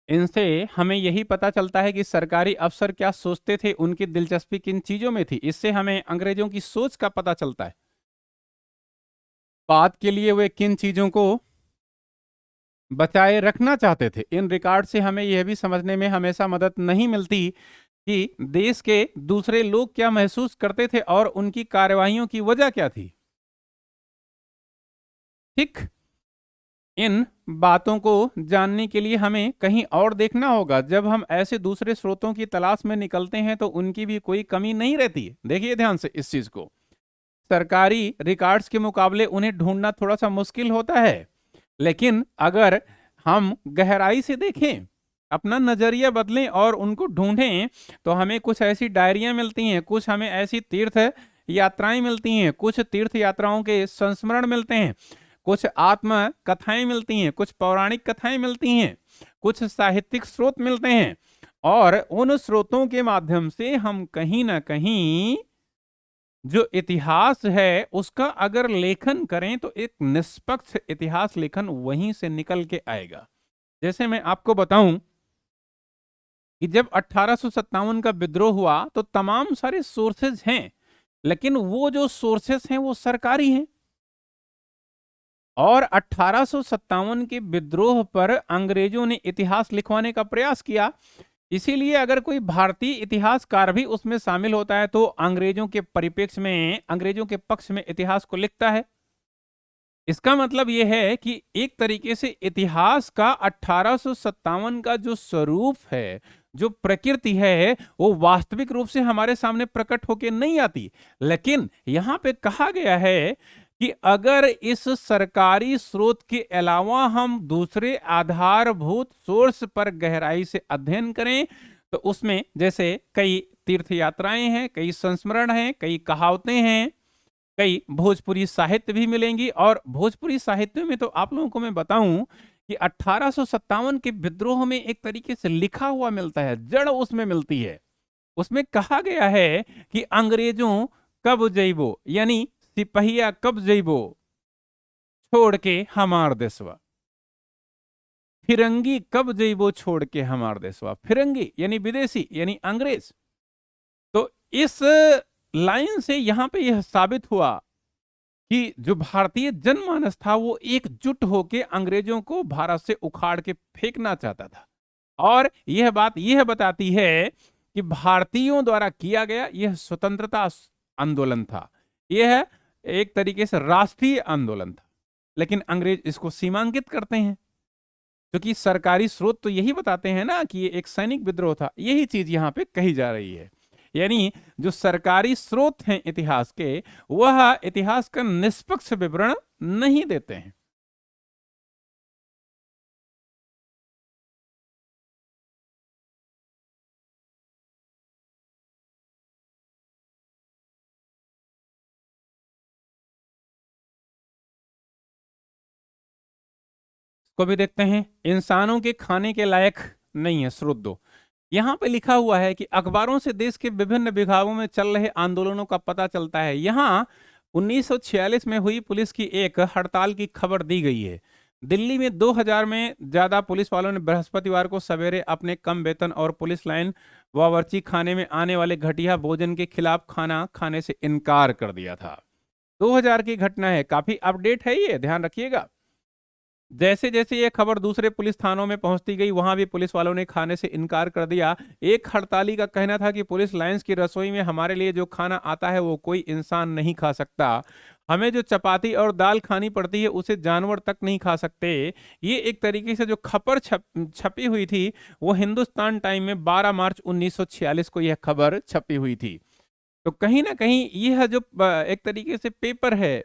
इनसे हमें यही पता चलता है कि सरकारी अफसर क्या सोचते थे, उनकी दिलचस्पी किन चीजों में थी। इससे हमें अंग्रेजों की सोच का पता चलता है, बाद के लिए वे किन चीजों को बचाए रखना चाहते थे। इन रिकॉर्ड से हमें यह भी समझने में हमेशा मदद नहीं मिलती कि देश के दूसरे लोग क्या महसूस करते थे और उनकी कार्यवाहियों की वजह क्या थी। ठीक, इन बातों को जानने के लिए हमें कहीं और देखना होगा। जब हम ऐसे दूसरे स्रोतों की तलाश में निकलते हैं तो उनकी भी कोई कमी नहीं रहती है। देखिए ध्यान से इस चीज को, सरकारी रिकॉर्ड्स के मुकाबले उन्हें ढूंढना थोड़ा सा मुश्किल होता है, लेकिन अगर हम गहराई से देखें, अपना नजरिया बदलें और उनको ढूंढें, तो हमें कुछ ऐसी डायरियां मिलती हैं, कुछ हमें ऐसी तीर्थ यात्राएं मिलती हैं, कुछ तीर्थ यात्राओं के संस्मरण मिलते हैं, कुछ आत्म कथाएं मिलती हैं, कुछ पौराणिक कथाएं मिलती हैं, कुछ साहित्यिक स्रोत मिलते हैं। और उन स्रोतों के माध्यम से हम कहीं ना कहीं जो इतिहास है उसका अगर लेखन करें तो एक निष्पक्ष इतिहास लेखन वहीं से निकल के आएगा। जैसे मैं आपको बताऊं कि जब 1857 का विद्रोह हुआ तो तमाम सारे सोर्सेज हैं, लेकिन वो जो सोर्सेज हैं वो सरकारी हैं। और 1857 के विद्रोह पर अंग्रेजों ने इतिहास लिखवाने का प्रयास किया। इसीलिए अगर कोई भारतीय इतिहासकार भी उसमें शामिल होता है तो अंग्रेजों के परिप्रेक्ष्य में, अंग्रेजों के पक्ष में इतिहास को लिखता है। इसका मतलब यह है कि एक तरीके से इतिहास का 1857 का जो स्वरूप है, जो प्रकृति है, वो वास्तविक रूप से हमारे सामने प्रकट होके नहीं आती। लेकिन यहां पे कहा गया है कि अगर इस सरकारी स्रोत के अलावा हम दूसरे आधारभूत सोर्स पर गहराई से अध्ययन करें तो उसमें जैसे कई तीर्थ यात्राएं हैं, कई संस्मरण हैं, कई कहावतें हैं, कई भोजपुरी साहित्य भी मिलेंगी। और भोजपुरी साहित्य में तो आप लोगों को मैं बताऊं कि 1857 के विद्रोह में एक तरीके से लिखा हुआ मिलता है, जड़ उसमें मिलती है। उसमें कहा गया है कि अंग्रेजों कब जइबो, यानी सिपहिया कब जइबो छोड़ के हमार देशवा, फिरंगी कब जइबो छोड़ के हमार देशवा। फिरंगी यानी विदेशी, यानी अंग्रेज। तो इस लाइन से यहां पे यह साबित हुआ कि जो भारतीय जनमानस था वो एकजुट होकर अंग्रेजों को भारत से उखाड़ के फेंकना चाहता था। और यह बात यह बताती है कि भारतीयों द्वारा किया गया यह स्वतंत्रता आंदोलन था, यह एक तरीके से राष्ट्रीय आंदोलन था। लेकिन अंग्रेज इसको सीमांकित करते हैं, क्योंकि सरकारी स्रोत तो यही बताते हैं ना कि ये एक सैनिक विद्रोह था। यही चीज यहां पे कही जा रही है, यानी जो सरकारी स्रोत हैं इतिहास के, वह इतिहास का निष्पक्ष विवरण नहीं देते हैं। को भी देखते हैं, इंसानों के खाने के लायक नहीं है। स्रोत दो, यहाँ पे लिखा हुआ है कि अखबारों से देश के विभिन्न विभागों में चल रहे आंदोलनों का पता चलता है। यहाँ 1946 में हुई पुलिस की एक हड़ताल की खबर दी गई है। दिल्ली में 2000 में ज्यादा पुलिस वालों ने बृहस्पतिवार को सवेरे अपने कम वेतन और पुलिस लाइन बावर्ची खाने में आने वाले घटिया भोजन के खिलाफ खाना खाने से इनकार कर दिया था। 2000 की घटना है, काफी अपडेट है, ये ध्यान रखिएगा। जैसे जैसे ये खबर दूसरे पुलिस थानों में पहुंचती गई, वहां भी पुलिस वालों ने खाने से इनकार कर दिया। एक हड़ताली का कहना था कि पुलिस लाइंस की रसोई में हमारे लिए जो खाना आता है वो कोई इंसान नहीं खा सकता। हमें जो चपाती और दाल खानी पड़ती है उसे जानवर तक नहीं खा सकते। ये एक तरीके से जो खबर छपी हुई थी, वो हिंदुस्तान टाइम में 12 मार्च 1946 को यह खबर छपी हुई थी। तो कहीं ना कहीं यह जो एक तरीके से पेपर है,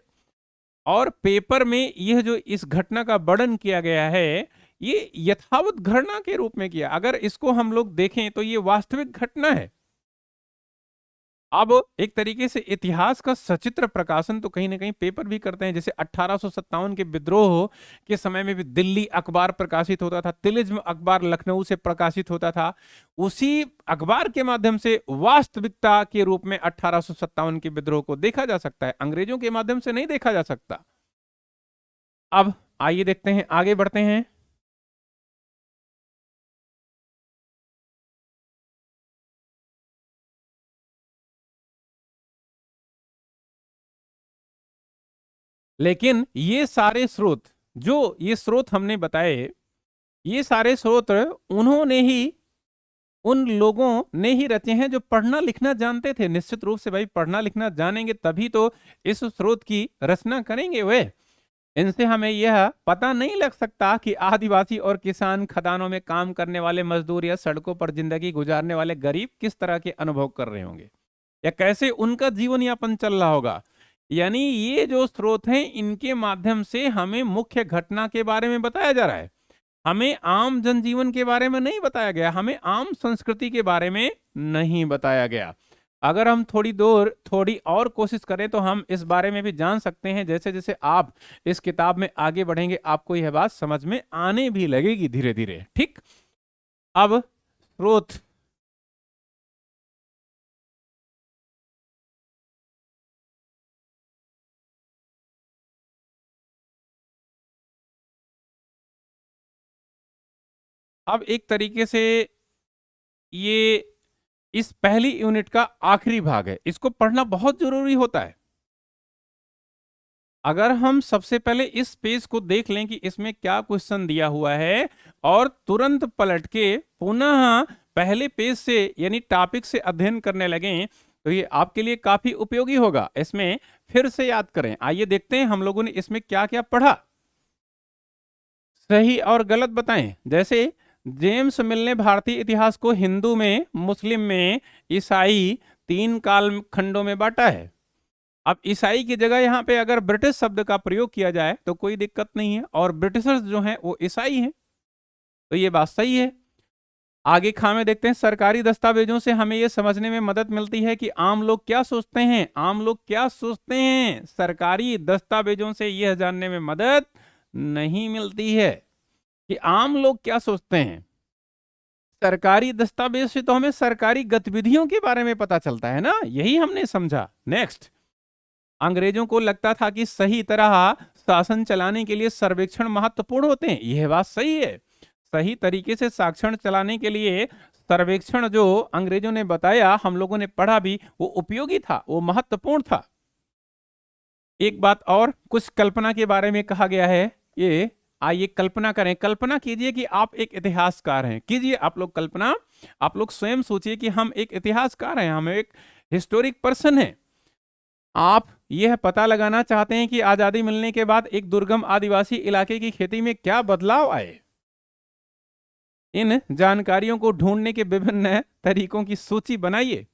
और पेपर में यह जो इस घटना का वर्णन किया गया है, ये यथावत घटना के रूप में किया। अगर इसको हम लोग देखें तो ये वास्तविक घटना है। अब एक तरीके से इतिहास का सचित्र प्रकाशन तो कहीं ना कहीं पेपर भी करते हैं। जैसे 1857 के विद्रोह के समय में भी दिल्ली अखबार प्रकाशित होता था, तिलिस्म अखबार लखनऊ से प्रकाशित होता था। उसी अखबार के माध्यम से वास्तविकता के रूप में 1857 के विद्रोह को देखा जा सकता है, अंग्रेजों के माध्यम से नहीं देखा जा सकता। अब आइए देखते हैं, आगे बढ़ते हैं। लेकिन ये सारे स्रोत, जो ये स्रोत हमने बताए, ये सारे स्रोत उन्होंने ही, उन लोगों ने ही रचे हैं जो पढ़ना लिखना जानते थे। निश्चित रूप से भाई, पढ़ना लिखना जानेंगे तभी तो इस स्रोत की रचना करेंगे वे। इनसे हमें यह पता नहीं लग सकता कि आदिवासी और किसान, खदानों में काम करने वाले मजदूर या सड़कों पर जिंदगी गुजारने वाले गरीब किस तरह के अनुभव कर रहे होंगे, या कैसे उनका जीवन यापन चल रहा होगा। यानी ये जो स्रोत हैं, इनके माध्यम से हमें मुख्य घटना के बारे में बताया जा रहा है। हमें आम जनजीवन के बारे में नहीं बताया गया, हमें आम संस्कृति के बारे में नहीं बताया गया। अगर हम थोड़ी और कोशिश करें तो हम इस बारे में भी जान सकते हैं। जैसे जैसे आप इस किताब में आगे बढ़ेंगे, आपको यह बात समझ में आने भी लगेगी धीरे धीरे। ठीक, अब स्रोत। अब एक तरीके से ये इस पहली यूनिट का आखिरी भाग है, इसको पढ़ना बहुत जरूरी होता है। अगर हम सबसे पहले इस पेज को देख लें कि इसमें क्या क्वेश्चन दिया हुआ है, और तुरंत पलट के पुनः पहले पेज से यानी टॉपिक से अध्ययन करने लगें, तो ये आपके लिए काफी उपयोगी होगा। इसमें फिर से याद करें। आइए देखते हैं हम लोगों ने इसमें क्या क्या पढ़ा, सही और गलत बताएं। जैसे जेम्स मिल ने भारतीय इतिहास को हिंदू में, मुस्लिम में, ईसाई, तीन काल खंडों में बांटा है। अब ईसाई की जगह यहाँ पे अगर ब्रिटिश शब्द का प्रयोग किया जाए तो कोई दिक्कत नहीं है, और ब्रिटिशर्स जो हैं वो ईसाई हैं, तो ये बात सही है। आगे खा में देखते हैं, सरकारी दस्तावेजों से हमें यह समझने में मदद मिलती है कि आम लोग क्या सोचते हैं। आम लोग क्या सोचते हैं, सरकारी दस्तावेजों से यह जानने में मदद नहीं मिलती है कि आम लोग क्या सोचते हैं। सरकारी दस्तावेज से तो हमें सरकारी गतिविधियों के बारे में पता चलता है ना, यही हमने समझा। नेक्स्ट, अंग्रेजों को लगता था कि सही तरह शासन चलाने के लिए सर्वेक्षण महत्वपूर्ण होते हैं। यह बात सही है, सही तरीके से शासन चलाने के लिए सर्वेक्षण जो अंग्रेजों ने बताया, हम लोगों ने पढ़ा भी, वो उपयोगी था, वो महत्वपूर्ण था। एक बात और, कुछ कल्पना के बारे में कहा गया है। ये आइए कल्पना करें, कल्पना कीजिए कि आप एक इतिहासकार हैं। कीजिए आप लोग कल्पना, आप लोग स्वयं सोचिए कि हम एक इतिहासकार हैं, हम एक हिस्टोरिक पर्सन हैं। आप यह पता लगाना चाहते हैं कि आजादी मिलने के बाद एक दुर्गम आदिवासी इलाके की खेती में क्या बदलाव आए। इन जानकारियों को ढूंढने के विभिन्न तरीकों की सूची बनाइए।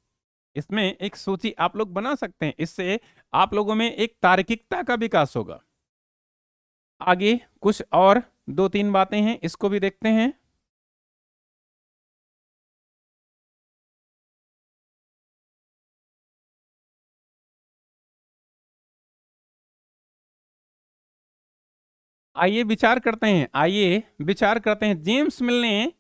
इसमें एक सूची आप लोग बना सकते हैं, इससे आप लोगों में एक तार्किकता का विकास होगा। आगे कुछ और दो तीन बातें हैं, इसको भी देखते हैं। आइए विचार करते हैं, आइए विचार करते हैं। जेम्स मिल ने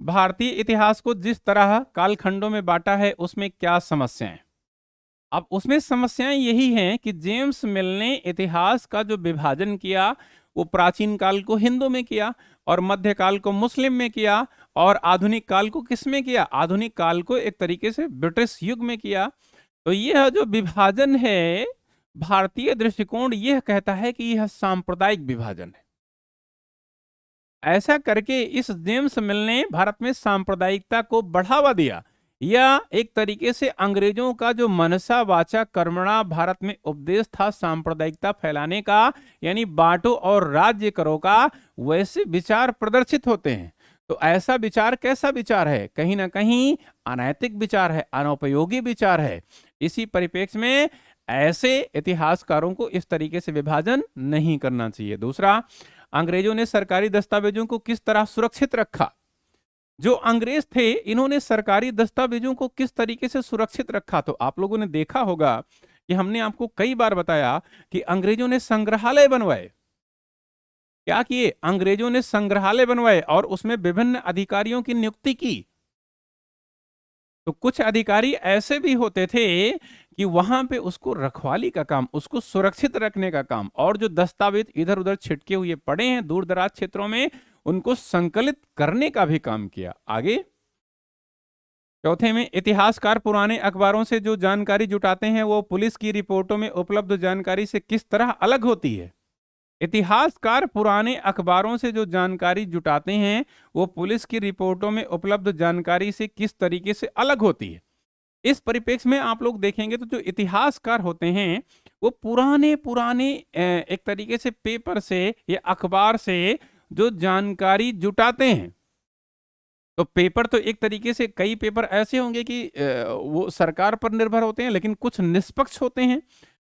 भारतीय इतिहास को जिस तरह कालखंडों में बांटा है, उसमें क्या समस्याएं? अब उसमें समस्याएं यही हैं कि जेम्स मिल ने इतिहास का जो विभाजन किया, वो प्राचीन काल को हिंदू में किया, और मध्यकाल को मुस्लिम में किया, और आधुनिक काल को किस में किया? आधुनिक काल को एक तरीके से ब्रिटिश युग में किया। तो यह जो विभाजन है, भारतीय दृष्टिकोण यह कहता है कि यह सांप्रदायिक विभाजन है। ऐसा करके इस जेम्स मिल ने भारत में सांप्रदायिकता को बढ़ावा दिया। यह एक तरीके से अंग्रेजों का जो मनसा वाचा कर्मणा भारत में उपदेश था सांप्रदायिकता फैलाने का, यानी बांटो और राज्य करो का, वैसे विचार प्रदर्शित होते हैं। तो ऐसा विचार कैसा विचार है? कहीं ना कहीं अनैतिक विचार है, अनुपयोगी विचार है। इसी परिप्रेक्ष्य में ऐसे इतिहासकारों को इस तरीके से विभाजन नहीं करना चाहिए। दूसरा, अंग्रेजों ने सरकारी दस्तावेजों को किस तरह सुरक्षित रखा? जो अंग्रेज थे, इन्होंने सरकारी दस्तावेजों को किस तरीके से सुरक्षित रखा? तो आप लोगों ने देखा होगा कि हमने आपको कई बार बताया कि अंग्रेजों ने संग्रहालय बनवाए। क्या किए? अंग्रेजों ने संग्रहालय बनवाए और उसमें विभिन्न अधिकारियों की नियुक्ति की। तो कुछ अधिकारी ऐसे भी होते थे कि वहां पे उसको रखवाली का काम, उसको सुरक्षित रखने का काम, और जो दस्तावेज इधर उधर छिटके हुए पड़े हैं दूर दराज क्षेत्रों में, उनको संकलित करने का भी काम किया। आगे चौथे में, इतिहासकार पुराने अखबारों से जो जानकारी जुटाते हैं, वो पुलिस की रिपोर्टों में उपलब्ध जानकारी से किस तरह अलग होती है? इतिहासकार पुराने अखबारों से जो जानकारी जुटाते हैं, वो पुलिस की रिपोर्टों में उपलब्ध जानकारी से किस तरीके से अलग होती है? इस परिप्रेक्ष्य में आप लोग देखेंगे तो जो इतिहासकार होते हैं, वो पुराने पुराने एक तरीके से पेपर से या अखबार से जो जानकारी जुटाते हैं, तो पेपर तो एक तरीके से कई पेपर ऐसे होंगे कि वो सरकार पर निर्भर होते हैं, लेकिन कुछ निष्पक्ष होते हैं।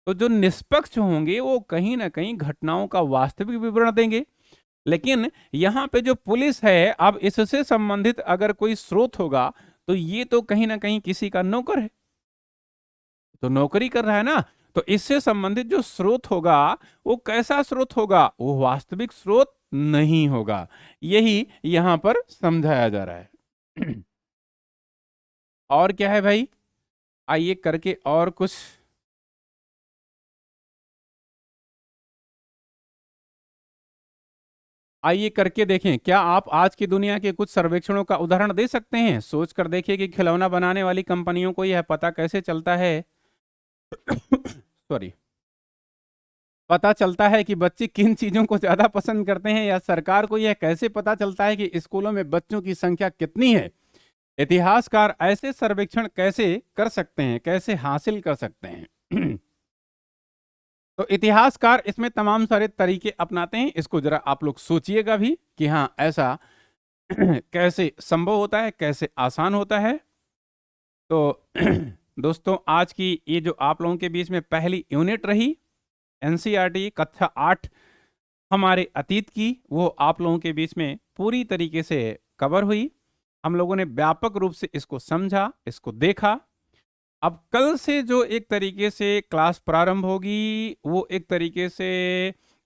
तो जो निष्पक्ष होंगे वो कहीं ना कहीं घटनाओं का वास्तविक विवरण देंगे। लेकिन यहाँ पे जो पुलिस है, अब इससे संबंधित अगर कोई स्रोत होगा, तो ये तो कहीं ना कहीं किसी का नौकर है, तो नौकरी कर रहा है ना। तो इससे संबंधित जो स्रोत होगा, वो कैसा स्रोत होगा? वो वास्तविक स्रोत नहीं होगा। यही यहां पर समझाया जा रहा है। और क्या है भाई? आइए करके और कुछ आइए करके देखें। क्या आप आज की दुनिया के कुछ सर्वेक्षणों का उदाहरण दे सकते हैं? सोच कर देखिए कि खिलौना बनाने वाली कंपनियों को यह पता कैसे चलता है सॉरी, पता चलता है कि बच्चे किन चीजों को ज्यादा पसंद करते हैं, या सरकार को यह कैसे पता चलता है कि स्कूलों में बच्चों की संख्या कितनी है? इतिहासकार ऐसे सर्वेक्षण कैसे कर सकते हैं, कैसे हासिल कर सकते हैं? तो इतिहासकार इसमें तमाम सारे तरीके अपनाते हैं। इसको जरा आप लोग सोचिएगा भी कि हाँ, ऐसा कैसे संभव होता है, कैसे आसान होता है। तो दोस्तों, आज की ये जो आप लोगों के बीच में पहली यूनिट रही, एनसीईआरटी कक्षा 8 हमारे अतीत की, वो आप लोगों के बीच में पूरी तरीके से कवर हुई। हम लोगों ने व्यापक रूप से इसको समझा, इसको देखा। अब कल से जो एक तरीके से क्लास प्रारंभ होगी, वो एक तरीके से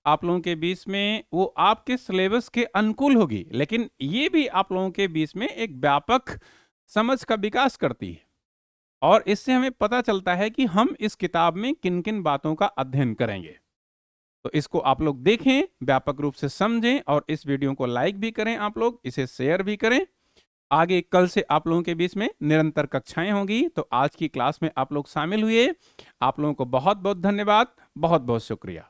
आप लोगों के बीच में वो आपके सिलेबस के अनुकूल होगी, लेकिन ये भी आप लोगों के बीच में एक व्यापक समझ का विकास करती है और इससे हमें पता चलता है कि हम इस किताब में किन किन बातों का अध्ययन करेंगे। तो इसको आप लोग देखें, व्यापक रूप से समझें और इस वीडियो को लाइक भी करें, आप लोग इसे शेयर भी करें। आगे कल से आप लोगों के बीच में निरंतर कक्षाएं होंगी, तो आज की क्लास में आप लोग शामिल हुए। आप लोगों को बहुत बहुत धन्यवाद, बहुत बहुत शुक्रिया।